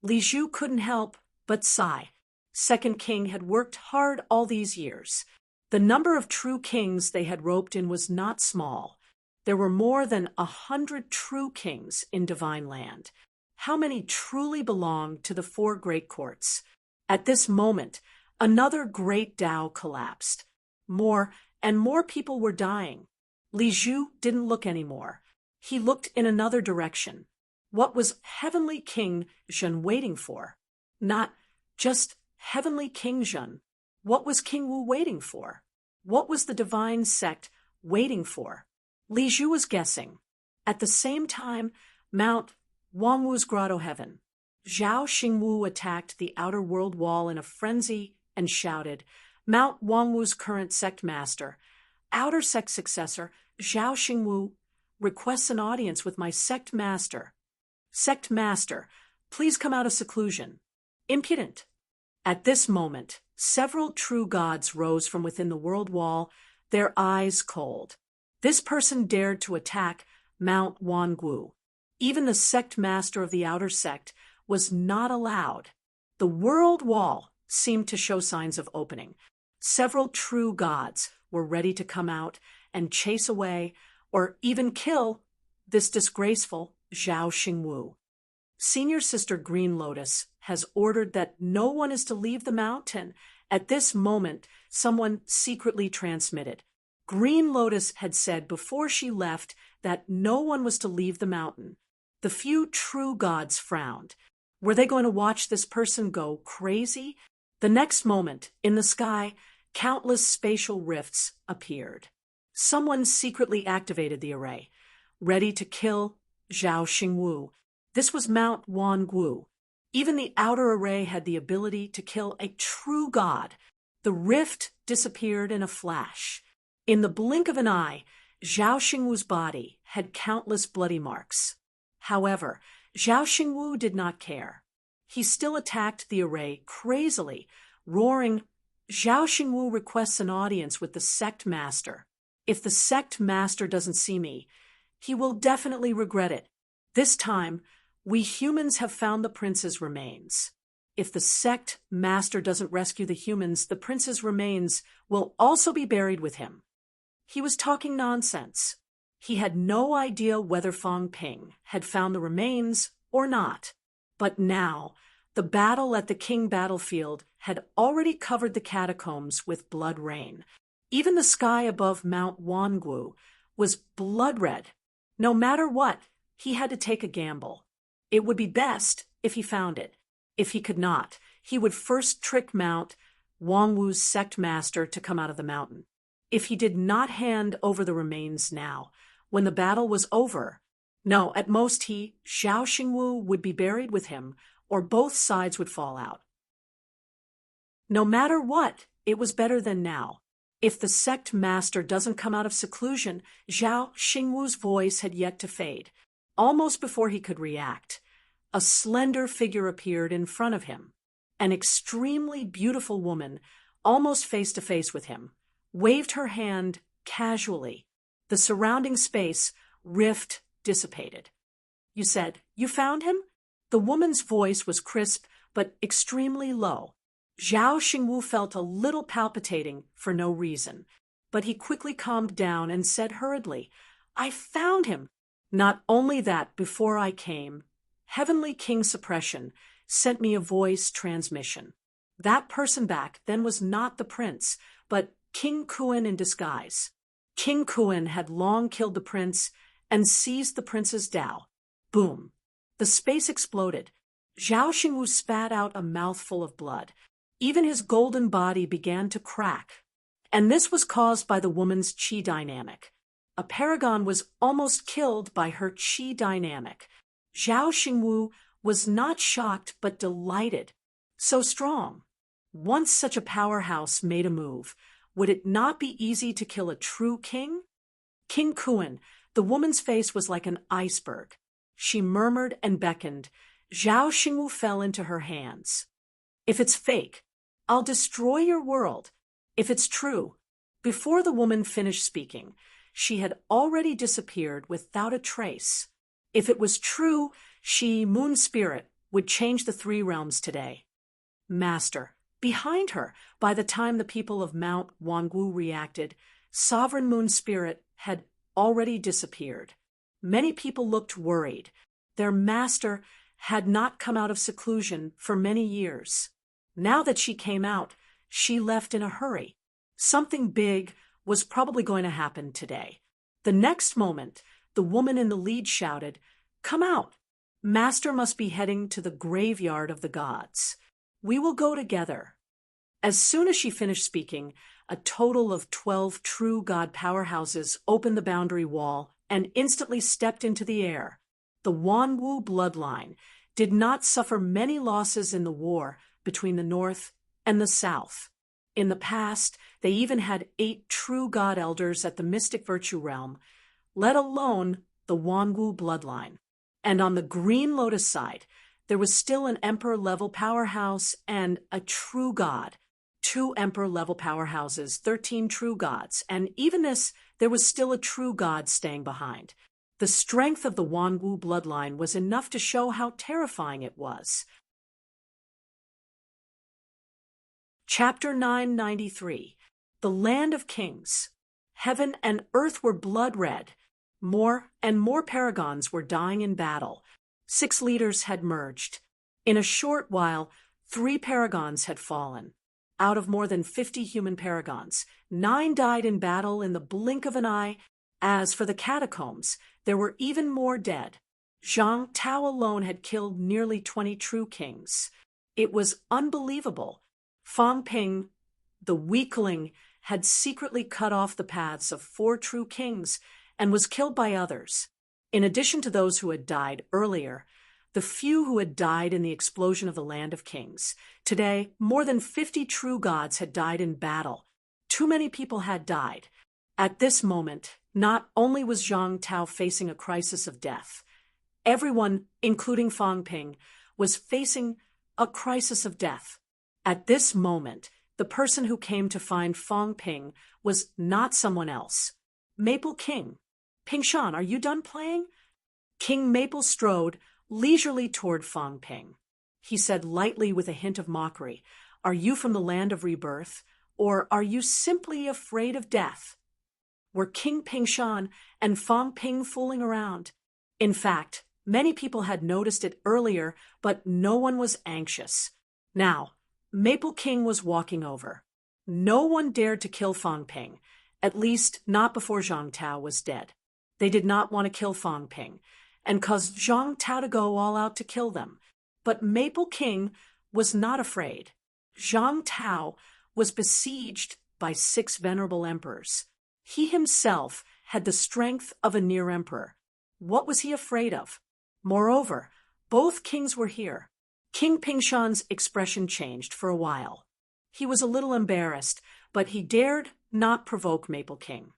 Li Zhu couldn't help but sigh. Second King had worked hard all these years. The number of true kings they had roped in was not small. There were more than 100 true kings in Divine Land. How many truly belonged to the 4 great courts? At this moment, another great Dao collapsed. More and more people were dying. Li Zhu didn't look anymore. He looked in another direction. What was Heavenly King Zhen waiting for? Not just Heavenly King Zhen. What was King Wu waiting for? What was the divine sect waiting for? Li Zhu was guessing. At the same time, Mount Wangwu's Grotto Heaven. Zhao Xingwu attacked the outer world wall in a frenzy and shouted, "Mount Wangwu's current sect master, outer sect successor, Zhao Xingwu, requests an audience with my sect master. Sect master, please come out of seclusion." Impudent. At this moment, several true gods rose from within the world wall, their eyes cold. This person dared to attack Mount Wangwu. Even the sect master of the outer sect was not allowed. The world wall seemed to show signs of opening. Several true gods were ready to come out and chase away or even kill this disgraceful Zhao Xingwu. Senior Sister Green Lotus has ordered that no one is to leave the mountain. At this moment, someone secretly transmitted. Green Lotus had said before she left that no one was to leave the mountain. The few true gods frowned. Were they going to watch this person go crazy? The next moment, in the sky, countless spatial rifts appeared. Someone secretly activated the array, ready to kill Zhao Xingwu. This was Mount Wangwu. Even the outer array had the ability to kill a true god. The rift disappeared in a flash. In the blink of an eye, Zhao Xingwu's body had countless bloody marks. However, Zhao Xingwu did not care. He still attacked the array crazily, roaring, "Zhao Xingwu requests an audience with the sect master. If the sect master doesn't see me, he will definitely regret it. This time, we humans have found the prince's remains. If the sect master doesn't rescue the humans, the prince's remains will also be buried with him." He was talking nonsense. He had no idea whether Fang Ping had found the remains or not. But now, the battle at the King battlefield had already covered the catacombs with blood rain. Even the sky above Mount Wangwu was blood red. No matter what, he had to take a gamble. It would be best if he found it. If he could not, he would first trick Mount Wang Wu's sect master, to come out of the mountain. If he did not hand over the remains now, when the battle was over, no, at most Zhao Xingwu, would be buried with him, or both sides would fall out. No matter what, it was better than now. If the sect master doesn't come out of seclusion, Zhao Xingwu's voice had yet to fade. Almost before he could react, a slender figure appeared in front of him. An extremely beautiful woman, almost face to face with him, waved her hand casually. The surrounding space, rift, dissipated. "You said you found him?" The woman's voice was crisp but extremely low. Zhao Xingwu felt a little palpitating for no reason, but he quickly calmed down and said hurriedly, "I found him. Not only that, before I came, Heavenly King Suppression sent me a voice transmission. That person back then was not the prince, but King Kuan in disguise. King Kuan had long killed the prince and seized the prince's Dao." Boom. The space exploded. Zhao Xingwu spat out a mouthful of blood. Even his golden body began to crack. And this was caused by the woman's qi dynamic. A paragon was almost killed by her qi dynamic. Zhao Xingwu was not shocked but delighted. So strong. Once such a powerhouse made a move, would it not be easy to kill a true king? King Kuan, the woman's face was like an iceberg. She murmured and beckoned. Zhao Xingwu fell into her hands. "If it's fake, I'll destroy your world. If it's true." Before the woman finished speaking, she had already disappeared without a trace. If it was true, she, Moon Spirit, would change the three realms today. Master, behind her, by the time the people of Mount Wangwu reacted, Sovereign Moon Spirit had already disappeared. Many people looked worried. Their master had not come out of seclusion for many years. Now that she came out, she left in a hurry. Something big was probably going to happen today. The next moment, the woman in the lead shouted, "Come out! Master must be heading to the graveyard of the gods. We will go together." As soon as she finished speaking, a total of 12 true god powerhouses opened the boundary wall and instantly stepped into the air. The Wanwu bloodline did not suffer many losses in the war between the North and the South. In the past, they even had 8 true god elders at the Mystic Virtue Realm, let alone the Wanwu bloodline. And on the Green Lotus side, there was still an Emperor-level powerhouse and a true god. 2 Emperor-level powerhouses, 13 true gods, and even this, there was still a true god staying behind. The strength of the Wanwu bloodline was enough to show how terrifying it was. Chapter 993. The Land of Kings. Heaven and earth were blood red. More and more paragons were dying in battle. 6 leaders had merged. In a short while, 3 paragons had fallen. Out of more than 50 human paragons, 9 died in battle in the blink of an eye. As for the catacombs, there were even more dead. Zhang Tao alone had killed nearly 20 true kings. It was unbelievable. Fang Ping, the weakling, had secretly cut off the paths of 4 true kings and was killed by others. In addition to those who had died earlier, the few who had died in the explosion of the Land of Kings. Today, more than 50 true gods had died in battle. Too many people had died. At this moment, not only was Zhang Tao facing a crisis of death, everyone, including Fang Ping, was facing a crisis of death. At this moment, the person who came to find Fang Ping was not someone else. Maple King. "Pingshan, are you done playing?" King Maple strode leisurely toward Fang Ping. He said lightly with a hint of mockery, "Are you from the land of rebirth, or are you simply afraid of death?" Were King Pingshan and Fang Ping fooling around? In fact, many people had noticed it earlier, but no one was anxious. Now, Maple King was walking over. No one dared to kill Fang Ping, at least not before Zhang Tao was dead. They did not want to kill Fang Ping, and caused Zhang Tao to go all out to kill them. But Maple King was not afraid. Zhang Tao was besieged by 6 venerable emperors. He himself had the strength of a near emperor. What was he afraid of? Moreover, both kings were here. King Pingshan's expression changed for a while. He was a little embarrassed, but he dared not provoke Maple King.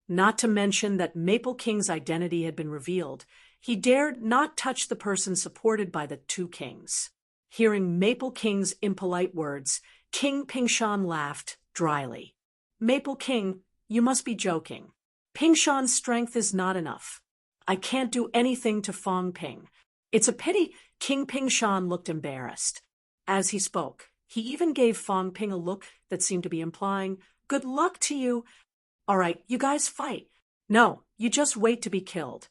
Not to mention that Maple King's identity had been revealed, he dared not touch the person supported by the 2 kings. Hearing Maple King's impolite words, King Pingshan laughed dryly. Maple King, you must be joking. Pingshan's strength is not enough. I can't do anything to Fong Ping. It's a pity. King Pingshan looked embarrassed. As he spoke, he even gave Fong Ping a look that seemed to be implying, "Good luck to you. All right, you guys fight. No, you just wait to be killed.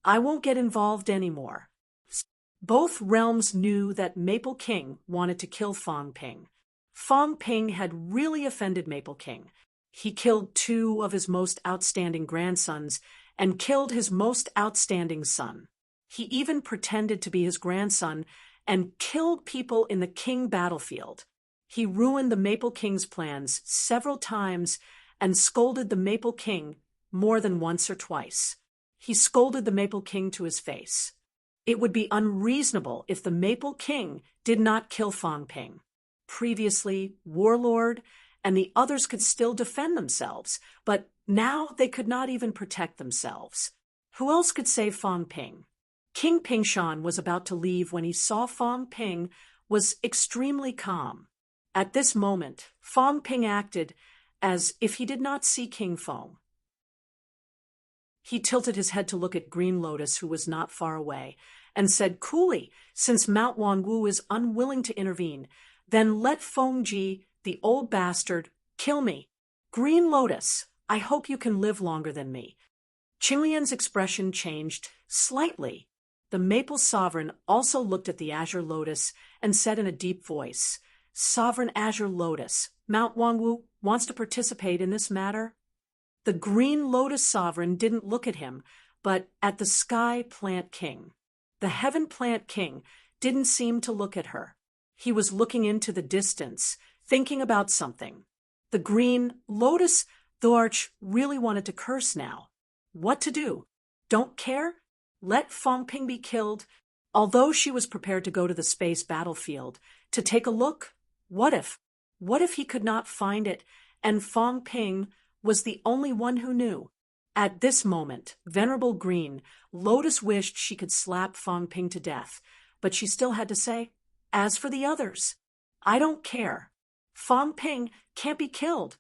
I won't get involved anymore." Both realms knew that Maple King wanted to kill Fong Ping. Fong Ping had really offended Maple King. He killed 2 of his most outstanding grandsons and killed his most outstanding son. He even pretended to be his grandson and killed people in the king battlefield. He ruined the Maple King's plans several times and scolded the Maple King more than once or twice. He scolded the Maple King to his face. It would be unreasonable if the Maple King did not kill Fong Ping. Previously, Warlord and the others could still defend themselves, but now they could not even protect themselves. Who else could save Fong Ping? King Pingshan was about to leave when he saw Fong Ping was extremely calm. At this moment, Fong Ping acted as if he did not see King Fong. He tilted his head to look at Green Lotus, who was not far away, and said coolly, "Since Mount Wanwu is unwilling to intervene, then let Feng Ji, the old bastard, kill me. Green Lotus, I hope you can live longer than me." Qinglian's expression changed slightly. The Maple Sovereign also looked at the Azure Lotus and said in a deep voice, "Sovereign Azure Lotus, Mount Wanwu wants to participate in this matter?" The Green Lotus Sovereign didn't look at him, but at the Sky Plant King. The Heaven Plant King didn't seem to look at her. He was looking into the distance, thinking about something. The Green Lotus Thorch really wanted to curse now. What to do? Don't care? Let Fong Ping be killed? Although she was prepared to go to the space battlefield to take a look, what if he could not find it and Fong Ping was the only one who knew? At this moment, Venerable Green Lotus wished she could slap Fong Ping to death, but she still had to say, "As for the others, I don't care. Fong Ping can't be killed."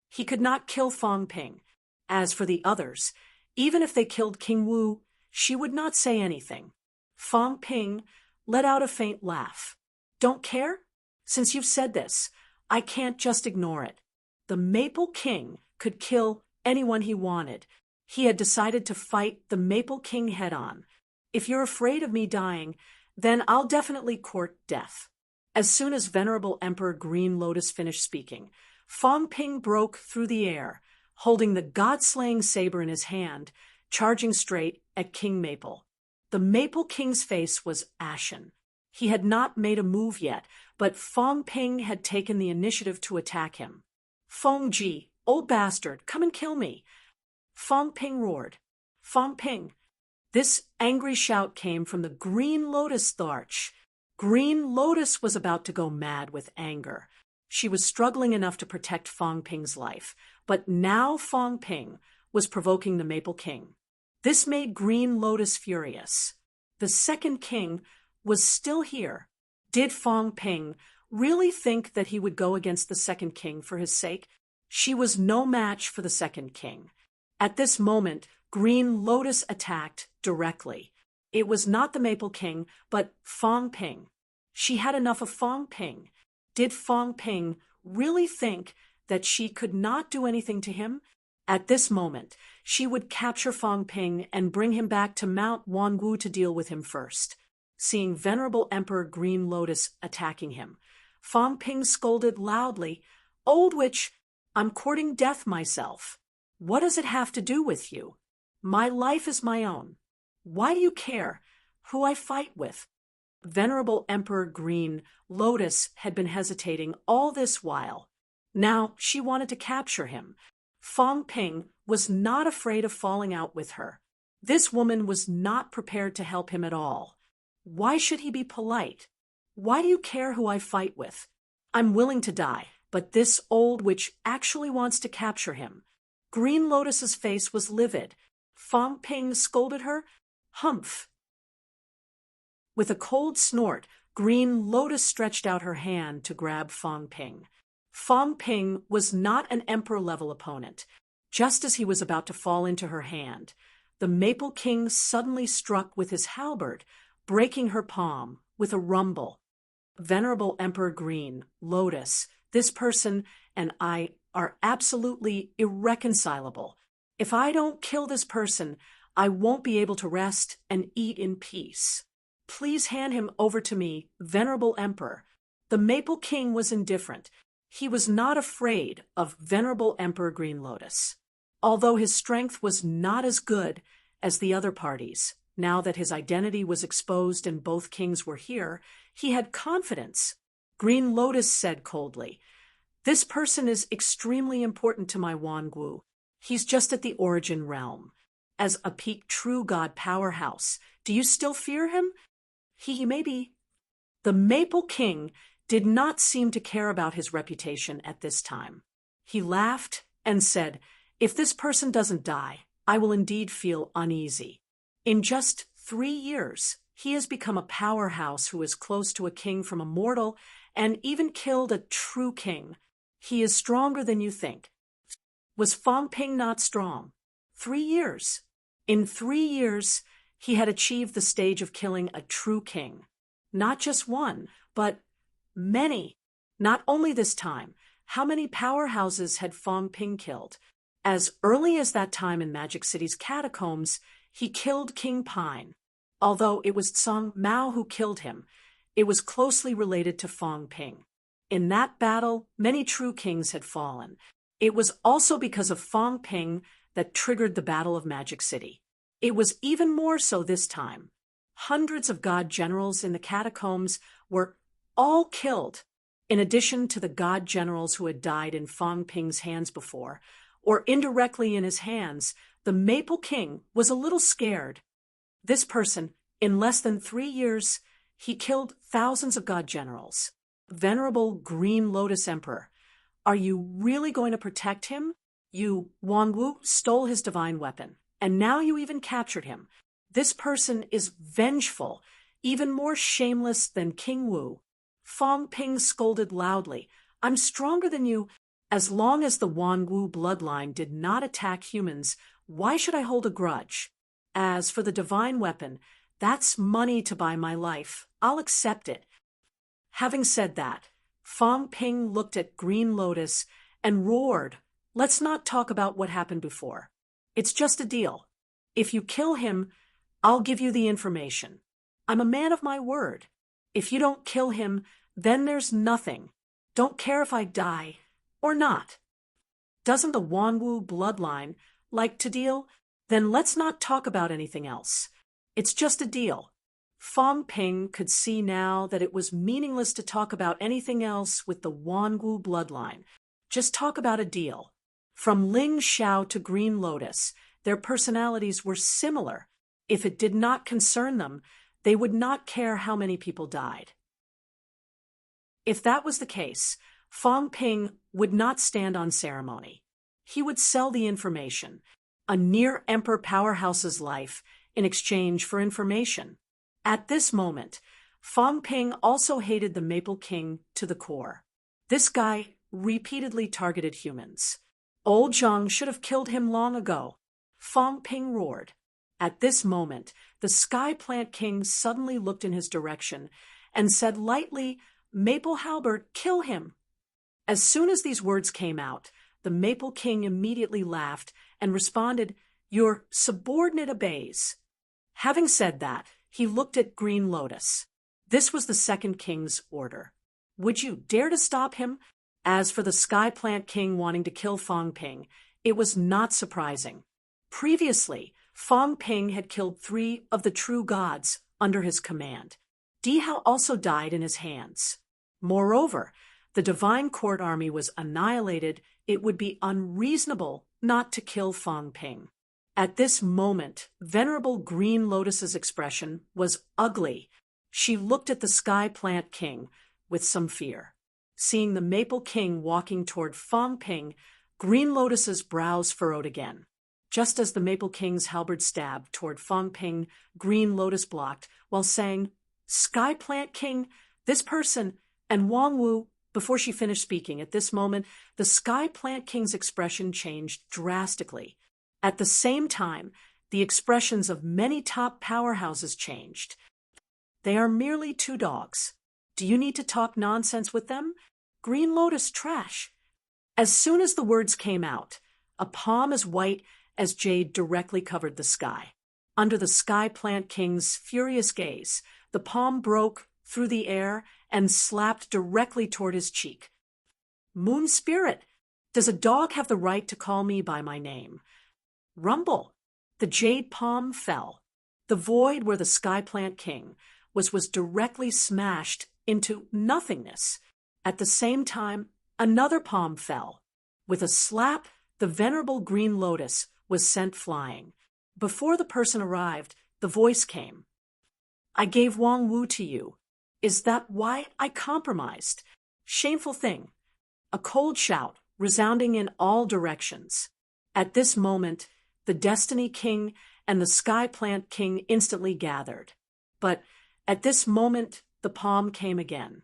He could not kill Fong Ping. As for the others, even if they killed King Wu, she would not say anything. Fong Ping let out a faint laugh. "Don't care? Since you've said this, I can't just ignore it." The Maple King could kill anyone he wanted. He had decided to fight the Maple King head-on. "If you're afraid of me dying, then I'll definitely court death." As soon as Venerable Emperor Green Lotus finished speaking, Fong Ping broke through the air, holding the god-slaying saber in his hand, charging straight at King Maple. The Maple King's face was ashen. He had not made a move yet, but Fong Ping had taken the initiative to attack him. "Fong Ji, old bastard, come and kill me!" Fong Ping roared. "Fong Ping!" This angry shout came from the Green Lotus Thorch. Green Lotus was about to go mad with anger. She was struggling enough to protect Fong Ping's life, but now Fong Ping was provoking the Maple King. This made Green Lotus furious. The second king was still here. Did Fong Ping really think that he would go against the second king for his sake? She was no match for the second king. At this moment, Green Lotus attacked directly. It was not the Maple King, but Fong Ping. She had enough of Fong Ping. Did Fong Ping really think that she could not do anything to him? At this moment, she would capture Fong Ping and bring him back to Mount Wanwu to deal with him first. Seeing Venerable Emperor Green Lotus attacking him, Fong Ping scolded loudly, "Old witch, I'm courting death myself. What does it have to do with you? My life is my own. Why do you care who I fight with?" Venerable Emperor Green Lotus had been hesitating all this while. Now she wanted to capture him. Fong Ping was not afraid of falling out with her. This woman was not prepared to help him at all. Why should he be polite? Why do you care who I fight with? I'm willing to die, but this old witch actually wants to capture him. Green Lotus's face was livid. Fong Ping scolded her. Humph! With a cold snort, Green Lotus stretched out her hand to grab Fong Ping. Fong Ping was not an emperor-level opponent. Just as he was about to fall into her hand, the Maple King suddenly struck with his halberd, breaking her palm with a rumble. Venerable Emperor Green Lotus, this person and I are absolutely irreconcilable. If I don't kill this person, I won't be able to rest and eat in peace. Please hand him over to me, Venerable Emperor. The Maple King was indifferent. He was not afraid of Venerable Emperor Green Lotus. Although his strength was not as good as the other parties, now that his identity was exposed and both kings were here, he had confidence. Green Lotus said coldly, "This person is extremely important to my Wangu. He's just at the origin realm. As a peak true god powerhouse, do you still fear him? He may be." The Maple King did not seem to care about his reputation at this time. He laughed and said, "If this person doesn't die, I will indeed feel uneasy. In just 3 years, he has become a powerhouse who is close to a king from a mortal and even killed a true king. He is stronger than you think." Was Fong Ping not strong? 3 years. In 3 years, he had achieved the stage of killing a true king. Not just one, but many. Not only this time, how many powerhouses had Fong Ping killed? As early as that time in Magic City's catacombs, he killed King Pine. Although it was Tsang Mao who killed him, it was closely related to Fong Ping. In that battle, many true kings had fallen. It was also because of Fong Ping that triggered the Battle of Magic City. It was even more so this time. Hundreds of god generals in the catacombs were all killed, in addition to the god generals who had died in Fong Ping's hands before, or indirectly in his hands. The Maple King was a little scared. This person, in less than 3 years, he killed thousands of god generals. Venerable Green Lotus Emperor, are you really going to protect him? You, Wangu, stole his divine weapon, and now you even captured him. This person is vengeful, even more shameless than King Wu. Fong Ping scolded loudly, "I'm stronger than you. As long as the Wangu bloodline did not attack humans, why should I hold a grudge? As for the divine weapon, that's money to buy my life. I'll accept it." Having said that, Fong Ping looked at Green Lotus and roared, "Let's not talk about what happened before. It's just a deal. If you kill him, I'll give you the information. I'm a man of my word. If you don't kill him, then there's nothing. Don't care if I die or not. Doesn't the Wanwu bloodline like to deal? Then let's not talk about anything else. It's just a deal." Fong Ping could see now that it was meaningless to talk about anything else with the Wanwu bloodline. Just talk about a deal. From Ling Xiao to Green Lotus, their personalities were similar. If it did not concern them, they would not care how many people died. If that was the case, Fong Ping would not stand on ceremony. He would sell the information, a near-emperor powerhouse's life, in exchange for information. At this moment, Fong Ping also hated the Maple King to the core. This guy repeatedly targeted humans. Old Zhang should have killed him long ago. Fong Ping roared. At this moment, the Sky Plant King suddenly looked in his direction and said lightly, "Maple Halberd, kill him." As soon as these words came out, the Maple King immediately laughed and responded, "Your subordinate obeys." Having said that, he looked at Green Lotus. This was the second king's order. Would you dare to stop him? As for the Sky Plant King wanting to kill Fong Ping, it was not surprising. Previously, Fong Ping had killed 3 of the true gods under his command. Dihao also died in his hands. Moreover, The divine court army was annihilated. It would be unreasonable not to kill Fang Ping. At this moment, Venerable Green Lotus's expression was ugly. She looked at the Sky Plant King with some fear. Seeing the Maple King walking toward Fang Ping, Green Lotus's brows furrowed again. Just as the Maple King's halberd stabbed toward Fang Ping, Green Lotus blocked, while saying, "Sky Plant King, this person," and Wang Wu. Before she finished speaking, at this moment, the Sky Plant King's expression changed drastically. At the same time, the expressions of many top powerhouses changed. "They are merely two dogs. Do you need to talk nonsense with them? Green Lotus trash." As soon as the words came out, a palm as white as jade directly covered the sky. Under the Sky Plant King's furious gaze, the palm broke through the air and slapped directly toward his cheek. "Moon Spirit, does a dog have the right to call me by my name?" Rumble. The jade palm fell. The void where the Sky Plant King was directly smashed into nothingness. At the same time, another palm fell. With a slap, the Venerable Green Lotus was sent flying. Before the person arrived, the voice came. "I gave Wang Wu to you. Is that why I compromised? Shameful thing." A cold shout, resounding in all directions. At this moment, the Destiny King and the Sky Plant King instantly gathered. But at this moment, the palm came again.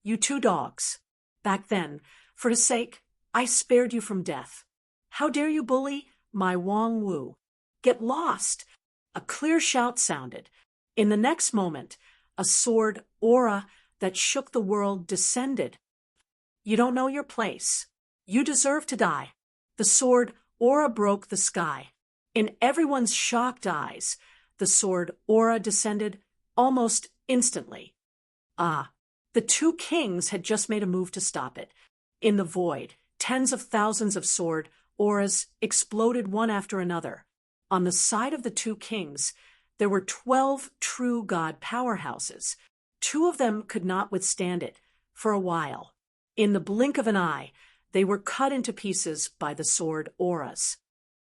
"You two dogs. Back then, for his sake, I spared you from death. How dare you bully my Wang Wu? Get lost!" A clear shout sounded. In the next moment, a sword aura that shook the world descended. "You don't know your place. You deserve to die." The sword aura broke the sky. In everyone's shocked eyes, the sword aura descended almost instantly. The two kings had just made a move to stop it. In the void, tens of thousands of sword auras exploded one after another. On the side of the two kings, there were 12 true god powerhouses. Two of them could not withstand it for a while. In the blink of an eye, they were cut into pieces by the sword auras.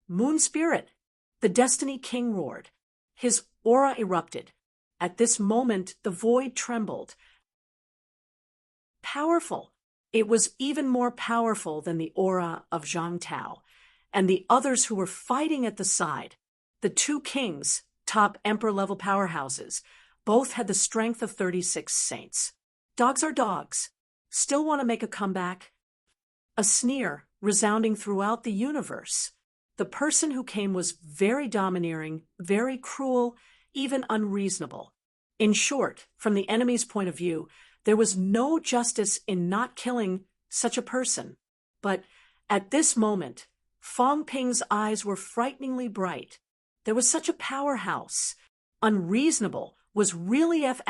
"Moon Spirit!" The Destiny King roared. His aura erupted. At this moment, the void trembled. Powerful. It was even more powerful than the aura of Zhang Tao and the others who were fighting at the side. The two kings, top emperor-level powerhouses, both had the strength of 36 saints. Dogs are dogs. Still want to make a comeback? A sneer resounding throughout the universe. The person who came was very domineering, very cruel, even unreasonable. In short, from the enemy's point of view, there was no justice in not killing such a person. But at this moment, Fang Ping's eyes were frighteningly bright. There was such a powerhouse. Unreasonable was really F***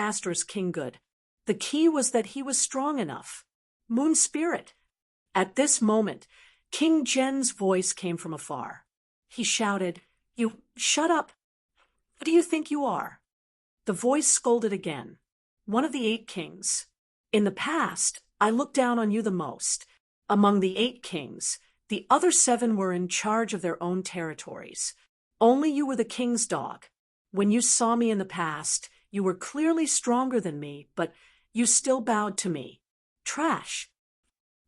King Good. The key was that he was strong enough. Moon Spirit. At this moment, King Zhen's voice came from afar. He shouted, "You shut up! What do you think you are?" The voice scolded again. "One of the 8 kings. In the past, I looked down on you the most. Among the 8 kings, the other 7 were in charge of their own territories. Only you were the king's dog. When you saw me in the past, you were clearly stronger than me, but you still bowed to me. Trash."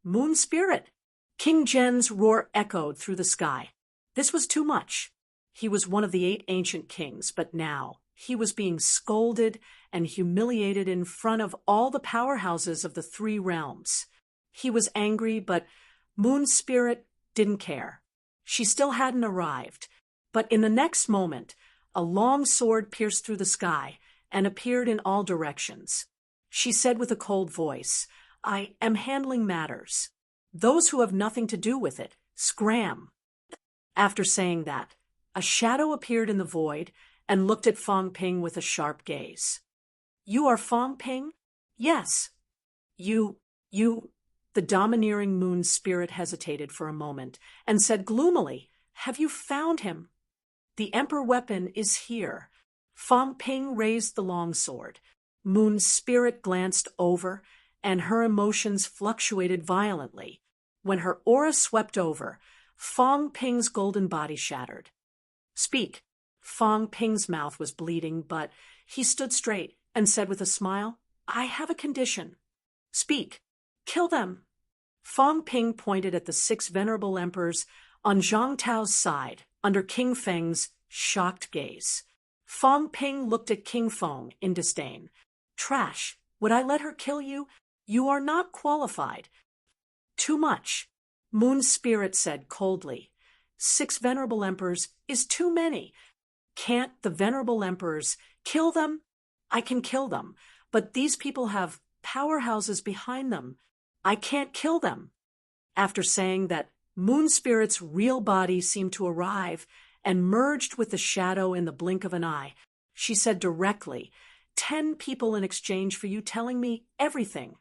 "Moon Spirit!" King Zhen's roar echoed through the sky. This was too much. He was one of the 8 ancient kings, but now he was being scolded and humiliated in front of all the powerhouses of the 3 realms. He was angry, but Moon Spirit didn't care. She still hadn't arrived. But in the next moment, a long sword pierced through the sky and appeared in all directions. She said with a cold voice, "I am handling matters. Those who have nothing to do with it, scram." After saying that, a shadow appeared in the void and looked at Fang Ping with a sharp gaze. "You are Fang Ping?" "Yes." You, the domineering Moon Spirit hesitated for a moment and said gloomily, "Have you found him?" "The Emperor weapon is here." Fang Ping raised the long sword. Moon Spirit glanced over and her emotions fluctuated violently. When her aura swept over, Fong Ping's golden body shattered. "Speak." Fong Ping's mouth was bleeding, but he stood straight and said with a smile, "I have a condition." "Speak." "Kill them." Fong Ping pointed at the 6 venerable emperors on Zhang Tao's side, under King Feng's shocked gaze. Fong Ping looked at King Feng in disdain. "Trash, would I let her kill you? You are not qualified." "Too much," Moon's spirit said coldly. 6 venerable emperors is too many. Can't the venerable emperors kill them? I can kill them, but these people have powerhouses behind them. I can't kill them. After saying that, Moon Spirit's real body seemed to arrive and merged with the shadow in the blink of an eye. She said directly, 10 people in exchange for you telling me everything."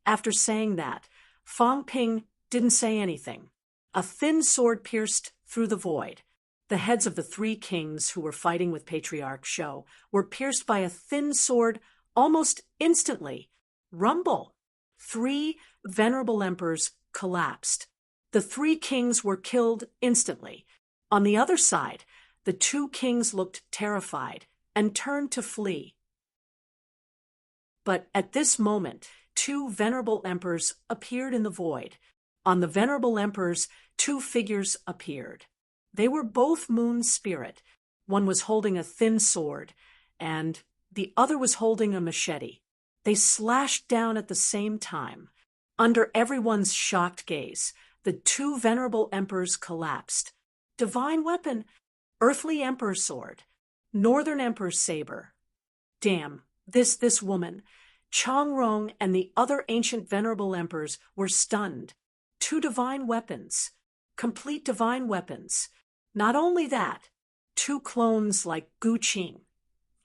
After saying that, Fong Ping didn't say anything. A thin sword pierced through the void. The heads of the 3 kings who were fighting with Patriarch Shou were pierced by a thin sword almost instantly. Rumble! 3 venerable emperors collapsed. The 3 kings were killed instantly. On the other side, the 2 kings looked terrified and turned to flee. But at this moment, 2 venerable emperors appeared in the void. On the venerable emperors, 2 figures appeared. They were both Moon Spirit. One was holding a thin sword, and the other was holding a machete. They slashed down at the same time. Under everyone's shocked gaze, the 2 venerable emperors collapsed. Divine weapon, earthly emperor sword, northern emperor saber. Damn, this woman. Chang Rong and the other ancient venerable emperors were stunned. 2 divine weapons. Complete divine weapons. Not only that, 2 clones like Gu Qing.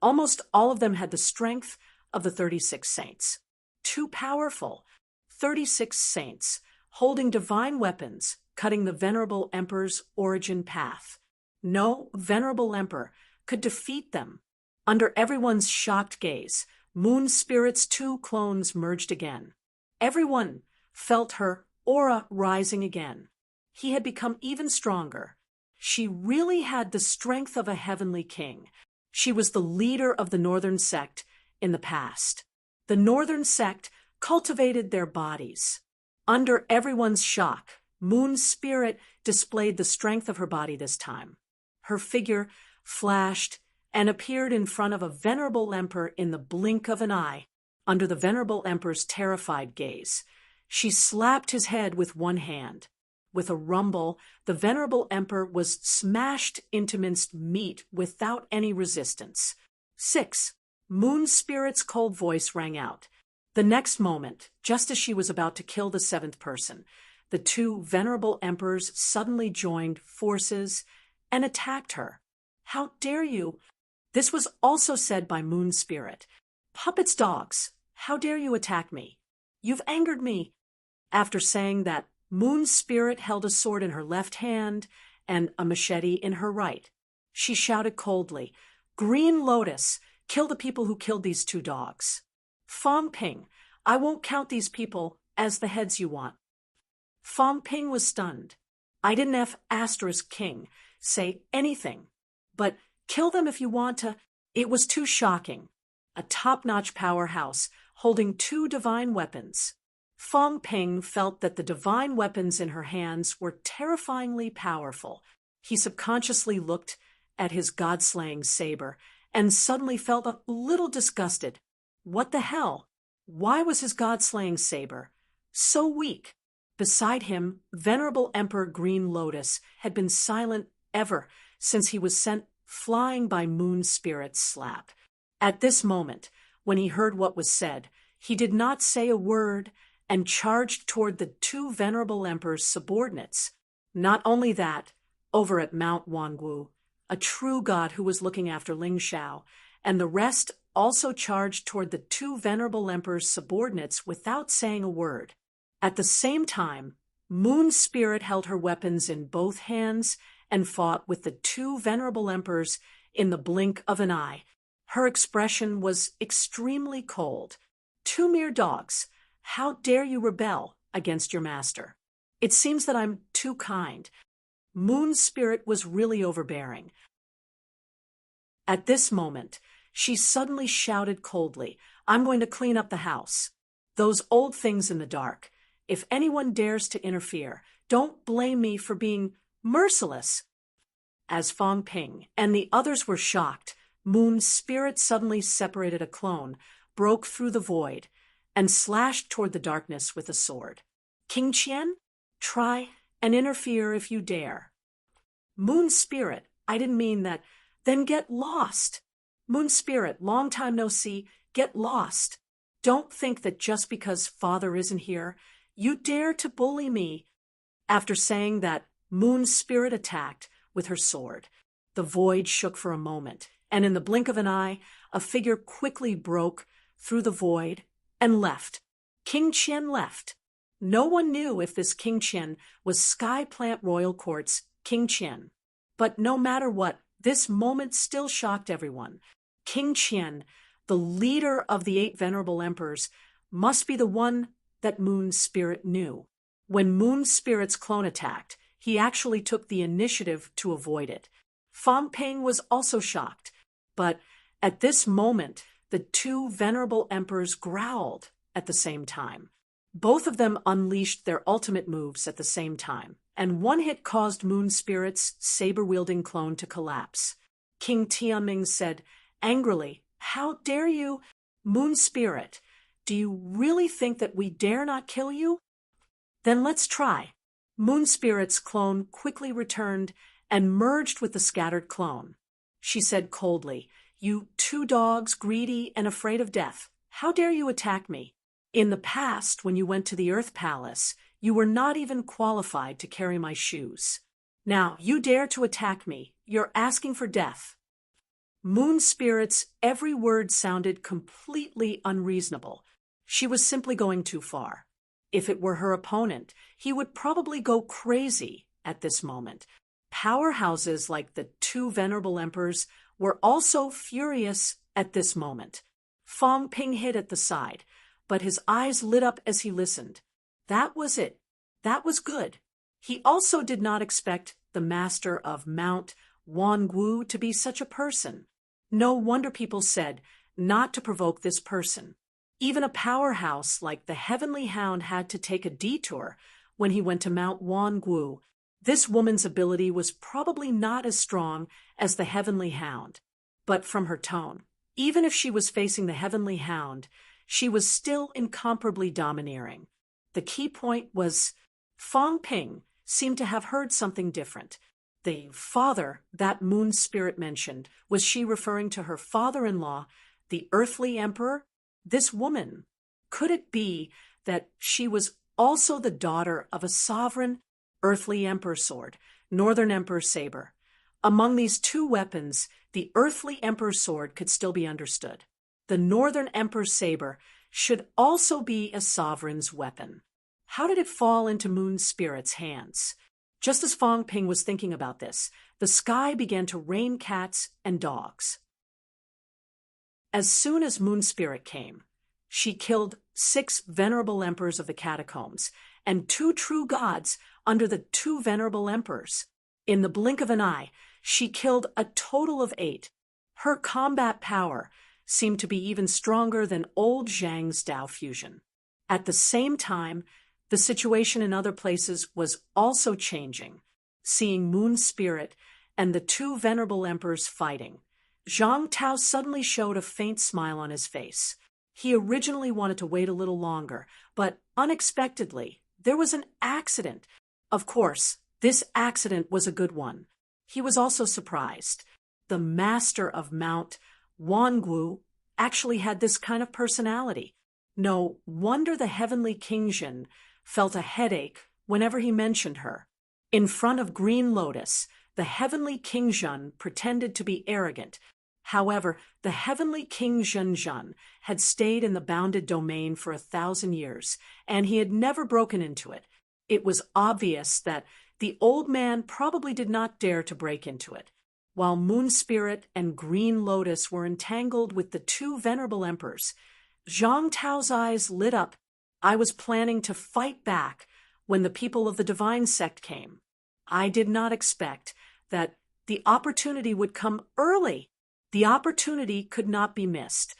Almost all of them had the strength of the 36 saints. Too powerful. 36 saints, holding divine weapons, cutting the venerable emperor's origin path. No venerable emperor could defeat them. Under everyone's shocked gaze, Moon Spirit's 2 clones merged again. Everyone felt her aura rising again. He had become even stronger. She really had the strength of a heavenly king. She was the leader of the Northern Sect in the past. The Northern Sect cultivated their bodies. Under everyone's shock, Moon Spirit displayed the strength of her body this time. Her figure flashed and appeared in front of a venerable emperor in the blink of an eye, under the venerable emperor's terrified gaze. She slapped his head with one hand. With a rumble, the venerable emperor was smashed into minced meat without any resistance. 6. Moon Spirit's cold voice rang out. The next moment, just as she was about to kill the 7th person, the 2 venerable emperors suddenly joined forces and attacked her. "How dare you?" This was also said by Moon Spirit. "Puppets dogs, how dare you attack me? You've angered me." After saying that, Moon Spirit held a sword in her left hand and a machete in her right. She shouted coldly, "Green Lotus, kill the people who killed these 2 dogs. Fong Ping, I won't count these people as the heads you want." Fong Ping was stunned. "I didn't F** King say anything, but kill them if you want to." It was too shocking. A top-notch powerhouse holding 2 divine weapons. Fong Ping felt that the divine weapons in her hands were terrifyingly powerful. He subconsciously looked at his god-slaying saber and suddenly felt a little disgusted. What the hell? Why was his god-slaying saber so weak? Beside him, Venerable Emperor Green Lotus had been silent ever since he was sent flying by Moon Spirit's slap. At this moment, when he heard what was said, he did not say a word and charged toward the 2 venerable emperor's subordinates. Not only that, over at Mount Wangu, a true god who was looking after Ling Shao, and the rest also charged toward the 2 venerable emperor's subordinates without saying a word. At the same time, Moon Spirit held her weapons in both hands and fought with the 2 venerable emperors in the blink of an eye. Her expression was extremely cold. 2 mere dogs. How dare you rebel against your master? It seems that I'm too kind. Moon's spirit was really overbearing. At this moment, she suddenly shouted coldly, I'm going to clean up the house. Those old things in the dark. If anyone dares to interfere, don't blame me for being merciless. As Fong Ping and the others were shocked, Moon's spirit suddenly separated a clone, broke through the void, and slashed toward the darkness with a sword. King Qian, try and interfere if you dare. Moon's spirit, I didn't mean that. Then get lost. Moon spirit, long time no see, get lost. Don't think that just because father isn't here, you dare to bully me. After saying that, Moon spirit attacked with her sword. The void shook for a moment, and in the blink of an eye, a figure quickly broke through the void and left. King Qian left. No one knew if this King Qian was Sky Plant Royal Court's King Qian. But no matter what, this moment still shocked everyone. King Qian, the leader of the 8 venerable emperors, must be the one that Moon's spirit knew. When Moon's spirit's clone attacked, he actually took the initiative to avoid it. Fong Ping was also shocked, but at this moment, the 2 venerable emperors growled at the same time. Both of them unleashed their ultimate moves at the same time, and one hit caused Moon Spirit's saber-wielding clone to collapse. King Tianming said angrily, How dare you? Moon Spirit, do you really think that we dare not kill you? Then let's try. Moon Spirit's clone quickly returned and merged with the scattered clone. She said coldly, You 2 dogs, greedy and afraid of death, how dare you attack me? In the past, when you went to the Earth Palace, you were not even qualified to carry my shoes. Now, you dare to attack me. You're asking for death. Moon Spirit's every word sounded completely unreasonable. She was simply going too far. If it were her opponent, he would probably go crazy at this moment. Powerhouses like the 2 venerable emperors were also furious at this moment. Fong Ping hid at the side, but his eyes lit up as he listened. That was it. That was good. He also did not expect the master of Mount Wangu to be such a person. No wonder people said not to provoke this person. Even a powerhouse like the Heavenly Hound had to take a detour when he went to Mount Wangu. This woman's ability was probably not as strong as the Heavenly Hound, but from her tone, even if she was facing the Heavenly Hound, she was still incomparably domineering. The key point was Fong Ping seemed to have heard something different. The father that Moon Spirit mentioned, was she referring to her father-in-law, the earthly emperor? This woman, could it be that she was also the daughter of a sovereign earthly emperor sword, northern emperor saber? Among these 2 weapons, the earthly emperor sword could still be understood. The northern emperor saber should also be a sovereign's weapon. How did it fall into Moon Spirit's hands? Just as Fong Ping was thinking about this, the sky began to rain cats and dogs. As soon as Moon Spirit came, she killed 6 venerable emperors of the catacombs and 2 true gods under the 2 venerable emperors. In the blink of an eye, she killed a total of 8. Her combat power seemed to be even stronger than old Zhang's Dao fusion. At the same time, the situation in other places was also changing. Seeing Moon Spirit and the 2 venerable emperors fighting, Zhang Tao suddenly showed a faint smile on his face. He originally wanted to wait a little longer, but unexpectedly, there was an accident. Of course, this accident was a good one. He was also surprised. The master of Mount Wangu actually had this kind of personality. No wonder the heavenly King Jin felt a headache whenever he mentioned her. In front of Green Lotus, the heavenly King Jun pretended to be arrogant. However, the heavenly King Zhenjun had stayed in the bounded domain for 1,000 years, and he had never broken into it. It was obvious that the old man probably did not dare to break into it. While Moon Spirit and Green Lotus were entangled with the 2 venerable emperors, Zhang Tao's eyes lit up I was planning to fight back when the people of the divine sect came. I did not expect that the opportunity would come early. The opportunity could not be missed.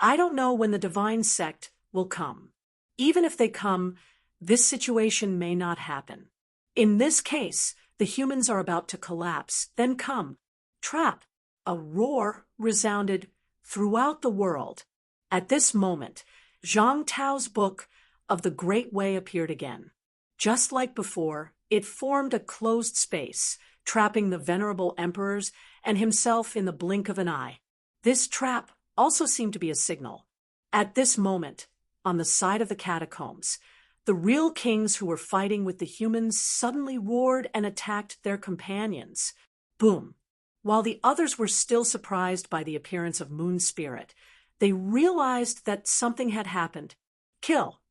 I don't know when the divine sect will come. Even if they come, this situation may not happen. In this case, the humans are about to collapse, then come. Trap. A roar resounded throughout the world. At this moment, Zhang Tao's book of the Great Way appeared again. Just like before, it formed a closed space, trapping the venerable emperors and himself in the blink of an eye. This trap also seemed to be a signal. At this moment, on the side of the catacombs, the real kings who were fighting with the humans suddenly roared and attacked their companions. Boom! While the others were still surprised by the appearance of Moon Spirit, they realized that something had happened. Kill!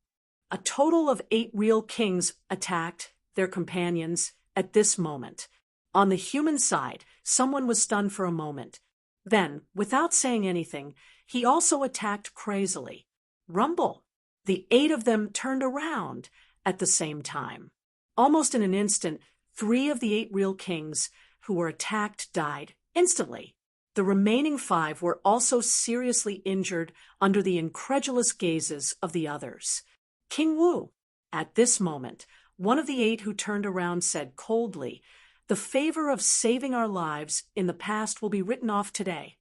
A total of 8 real kings attacked their companions at this moment. On the human side, someone was stunned for a moment. Then, without saying anything, he also attacked crazily. Rumble! The 8 of them turned around at the same time. Almost in an instant, 3 of the 8 real kings who were attacked died instantly. The remaining 5 were also seriously injured under the incredulous gazes of the others. King Wu. At this moment, one of the 8 who turned around said coldly, "The favor of saving our lives in the past will be written off today."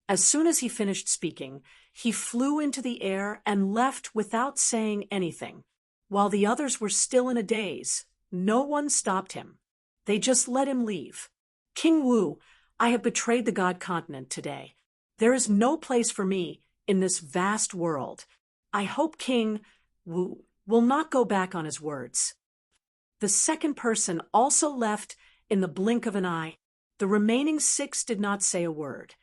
As soon as he finished speaking, he flew into the air and left without saying anything. While the others were still in a daze, no one stopped him. They just let him leave. "King Wu, I have betrayed the God continent today. There is no place for me in this vast world. I hope King Wu will not go back on his words." The second person also left in the blink of an eye. The remaining 6 did not say a word.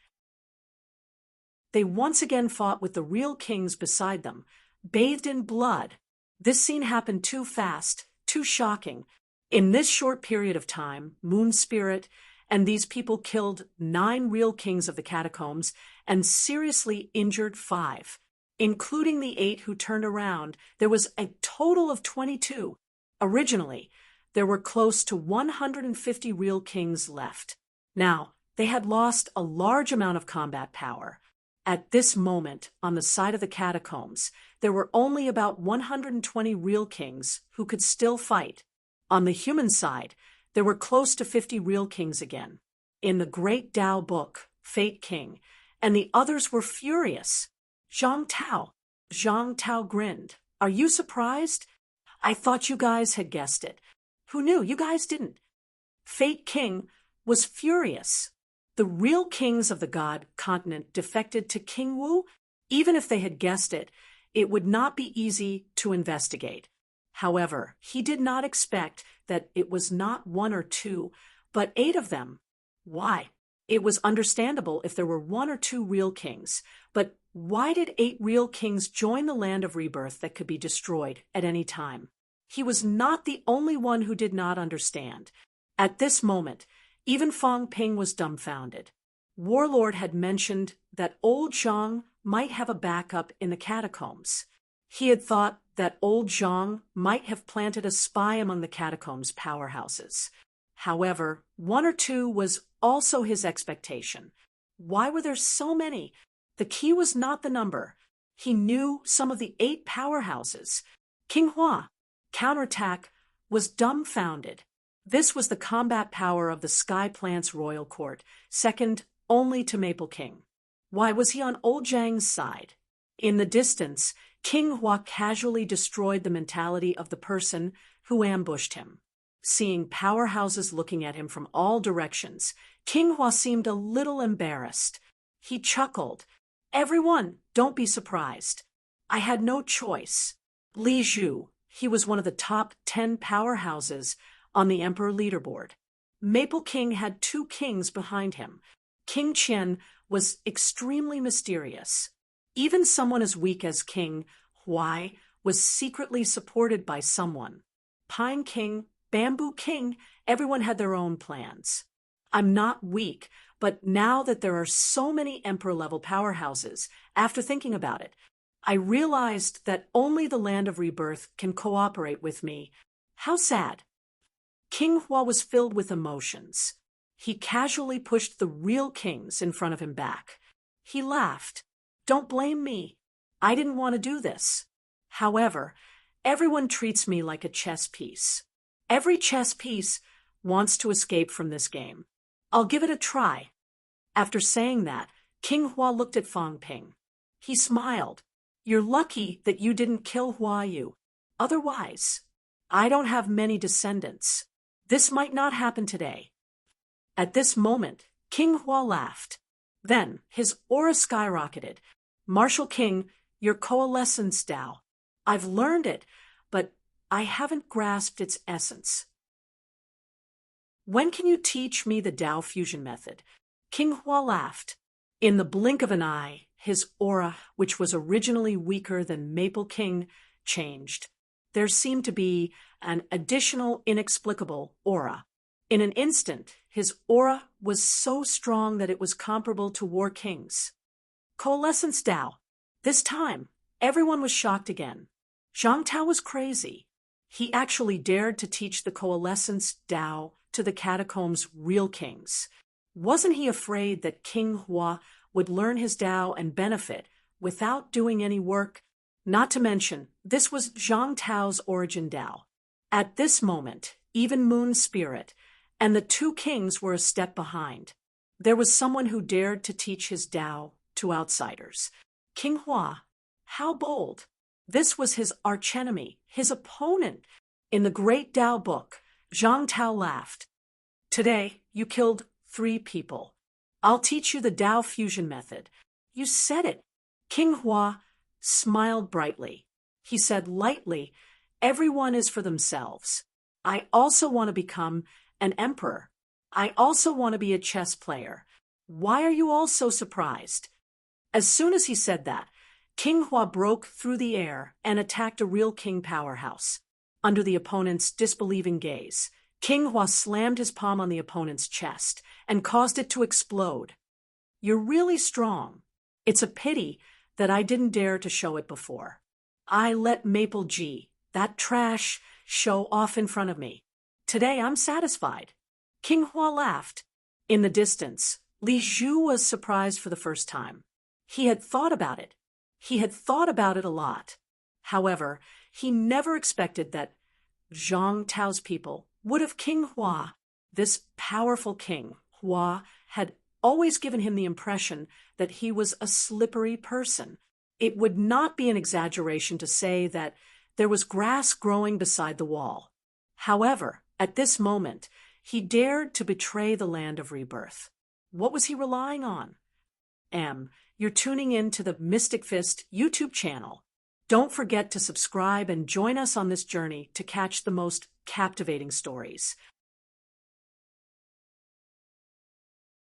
They once again fought with the real kings beside them, bathed in blood. This scene happened too fast, too shocking. In this short period of time, Moon Spirit and these people killed 9 real kings of the catacombs and seriously injured 5. Including the 8 who turned around, there was a total of 22. Originally, there were close to 150 real kings left. Now, they had lost a large amount of combat power. At this moment, on the side of the catacombs, there were only about 120 real kings who could still fight. On the human side, there were close to 50 real kings again. In the Great Tao book, Fate King, and the others were furious. Zhang Tao grinned. "Are you surprised? I thought you guys had guessed it. Who knew? You guys didn't." Fate King was furious. The real kings of the God continent defected to King Wu. Even if they had guessed it, it would not be easy to investigate. However, he did not expect that it was not 1 or 2, but 8 of them. Why? It was understandable if there were 1 or 2 real kings, but why did 8 real kings join the land of rebirth that could be destroyed at any time? He was not the only one who did not understand. At this moment, even Fang Ping was dumbfounded. Warlord had mentioned that old Zhang might have a backup in the catacombs. He had thought that old Zhang might have planted a spy among the catacombs' powerhouses. However, 1 or 2 was also his expectation. Why were there so many? The key was not the number. He knew some of the 8 powerhouses. King Hua, counterattack, was dumbfounded. This was the combat power of the Sky Plant's royal court, second only to Maple King. Why was he on old Zhang's side? In the distance, King Hua casually destroyed the mentality of the person who ambushed him. Seeing powerhouses looking at him from all directions, King Hua seemed a little embarrassed. He chuckled. "Everyone, don't be surprised. I had no choice." Li Zhu, he was one of the top 10 powerhouses on the Emperor leaderboard. Maple King had 2 kings behind him. King Qian was extremely mysterious. Even someone as weak as King Huai was secretly supported by someone. Pine King, Bamboo King, everyone had their own plans. I'm not weak, but now that there are so many emperor-level powerhouses, after thinking about it, I realized that only the land of rebirth can cooperate with me. How sad. King Hua was filled with emotions. He casually pushed the real kings in front of him back. He laughed. Don't blame me. I didn't want to do this. However, everyone treats me like a chess piece. Every chess piece wants to escape from this game. I'll give it a try. After saying that, King Hua looked at Fang Ping. He smiled. You're lucky that you didn't kill Hua Yu. Otherwise, I don't have many descendants. This might not happen today. At this moment, King Hua laughed. Then his aura skyrocketed. Martial King, your coalescence Tao. I've learned it, but I haven't grasped its essence. When can you teach me the Tao fusion method? King Hua laughed. In the blink of an eye, his aura, which was originally weaker than Maple King, changed. There seemed to be an additional inexplicable aura. In an instant, his aura was so strong that it was comparable to War King's. Coalescence Tao. This time, everyone was shocked again. Zhang Tao was crazy. He actually dared to teach the Coalescence Tao to the catacombs' real kings. Wasn't he afraid that King Hua would learn his Tao and benefit without doing any work? Not to mention, this was Zhang Tao's origin Tao. At this moment, even Moon Spirit and the two kings were a step behind. There was someone who dared to teach his Tao to outsiders. King Hua, how bold! This was his archenemy, his opponent. In the great Tao book, Zhang Tao laughed. Today, you killed 3 people. I'll teach you the Tao fusion method. You said it. King Hua smiled brightly. He said lightly, everyone is for themselves. I also want to become an emperor. I also want to be a chess player. Why are you all so surprised? As soon as he said that, King Hua broke through the air and attacked a real king powerhouse. Under the opponent's disbelieving gaze, King Hua slammed his palm on the opponent's chest and caused it to explode. You're really strong. It's a pity that I didn't dare to show it before. I let Maple G, that trash, show off in front of me. Today I'm satisfied. King Hua laughed. In the distance, Li Zhu was surprised for the first time. He had thought about it. He had thought about it a lot. However, he never expected that Zhang Tao's people would have King Hua. This powerful king, Hua, had always given him the impression that he was a slippery person. It would not be an exaggeration to say that there was grass growing beside the wall. However, at this moment, he dared to betray the land of rebirth. What was he relying on? You're tuning in to the Mystic Fist YouTube channel. Don't forget to subscribe and join us on this journey to catch the most captivating stories.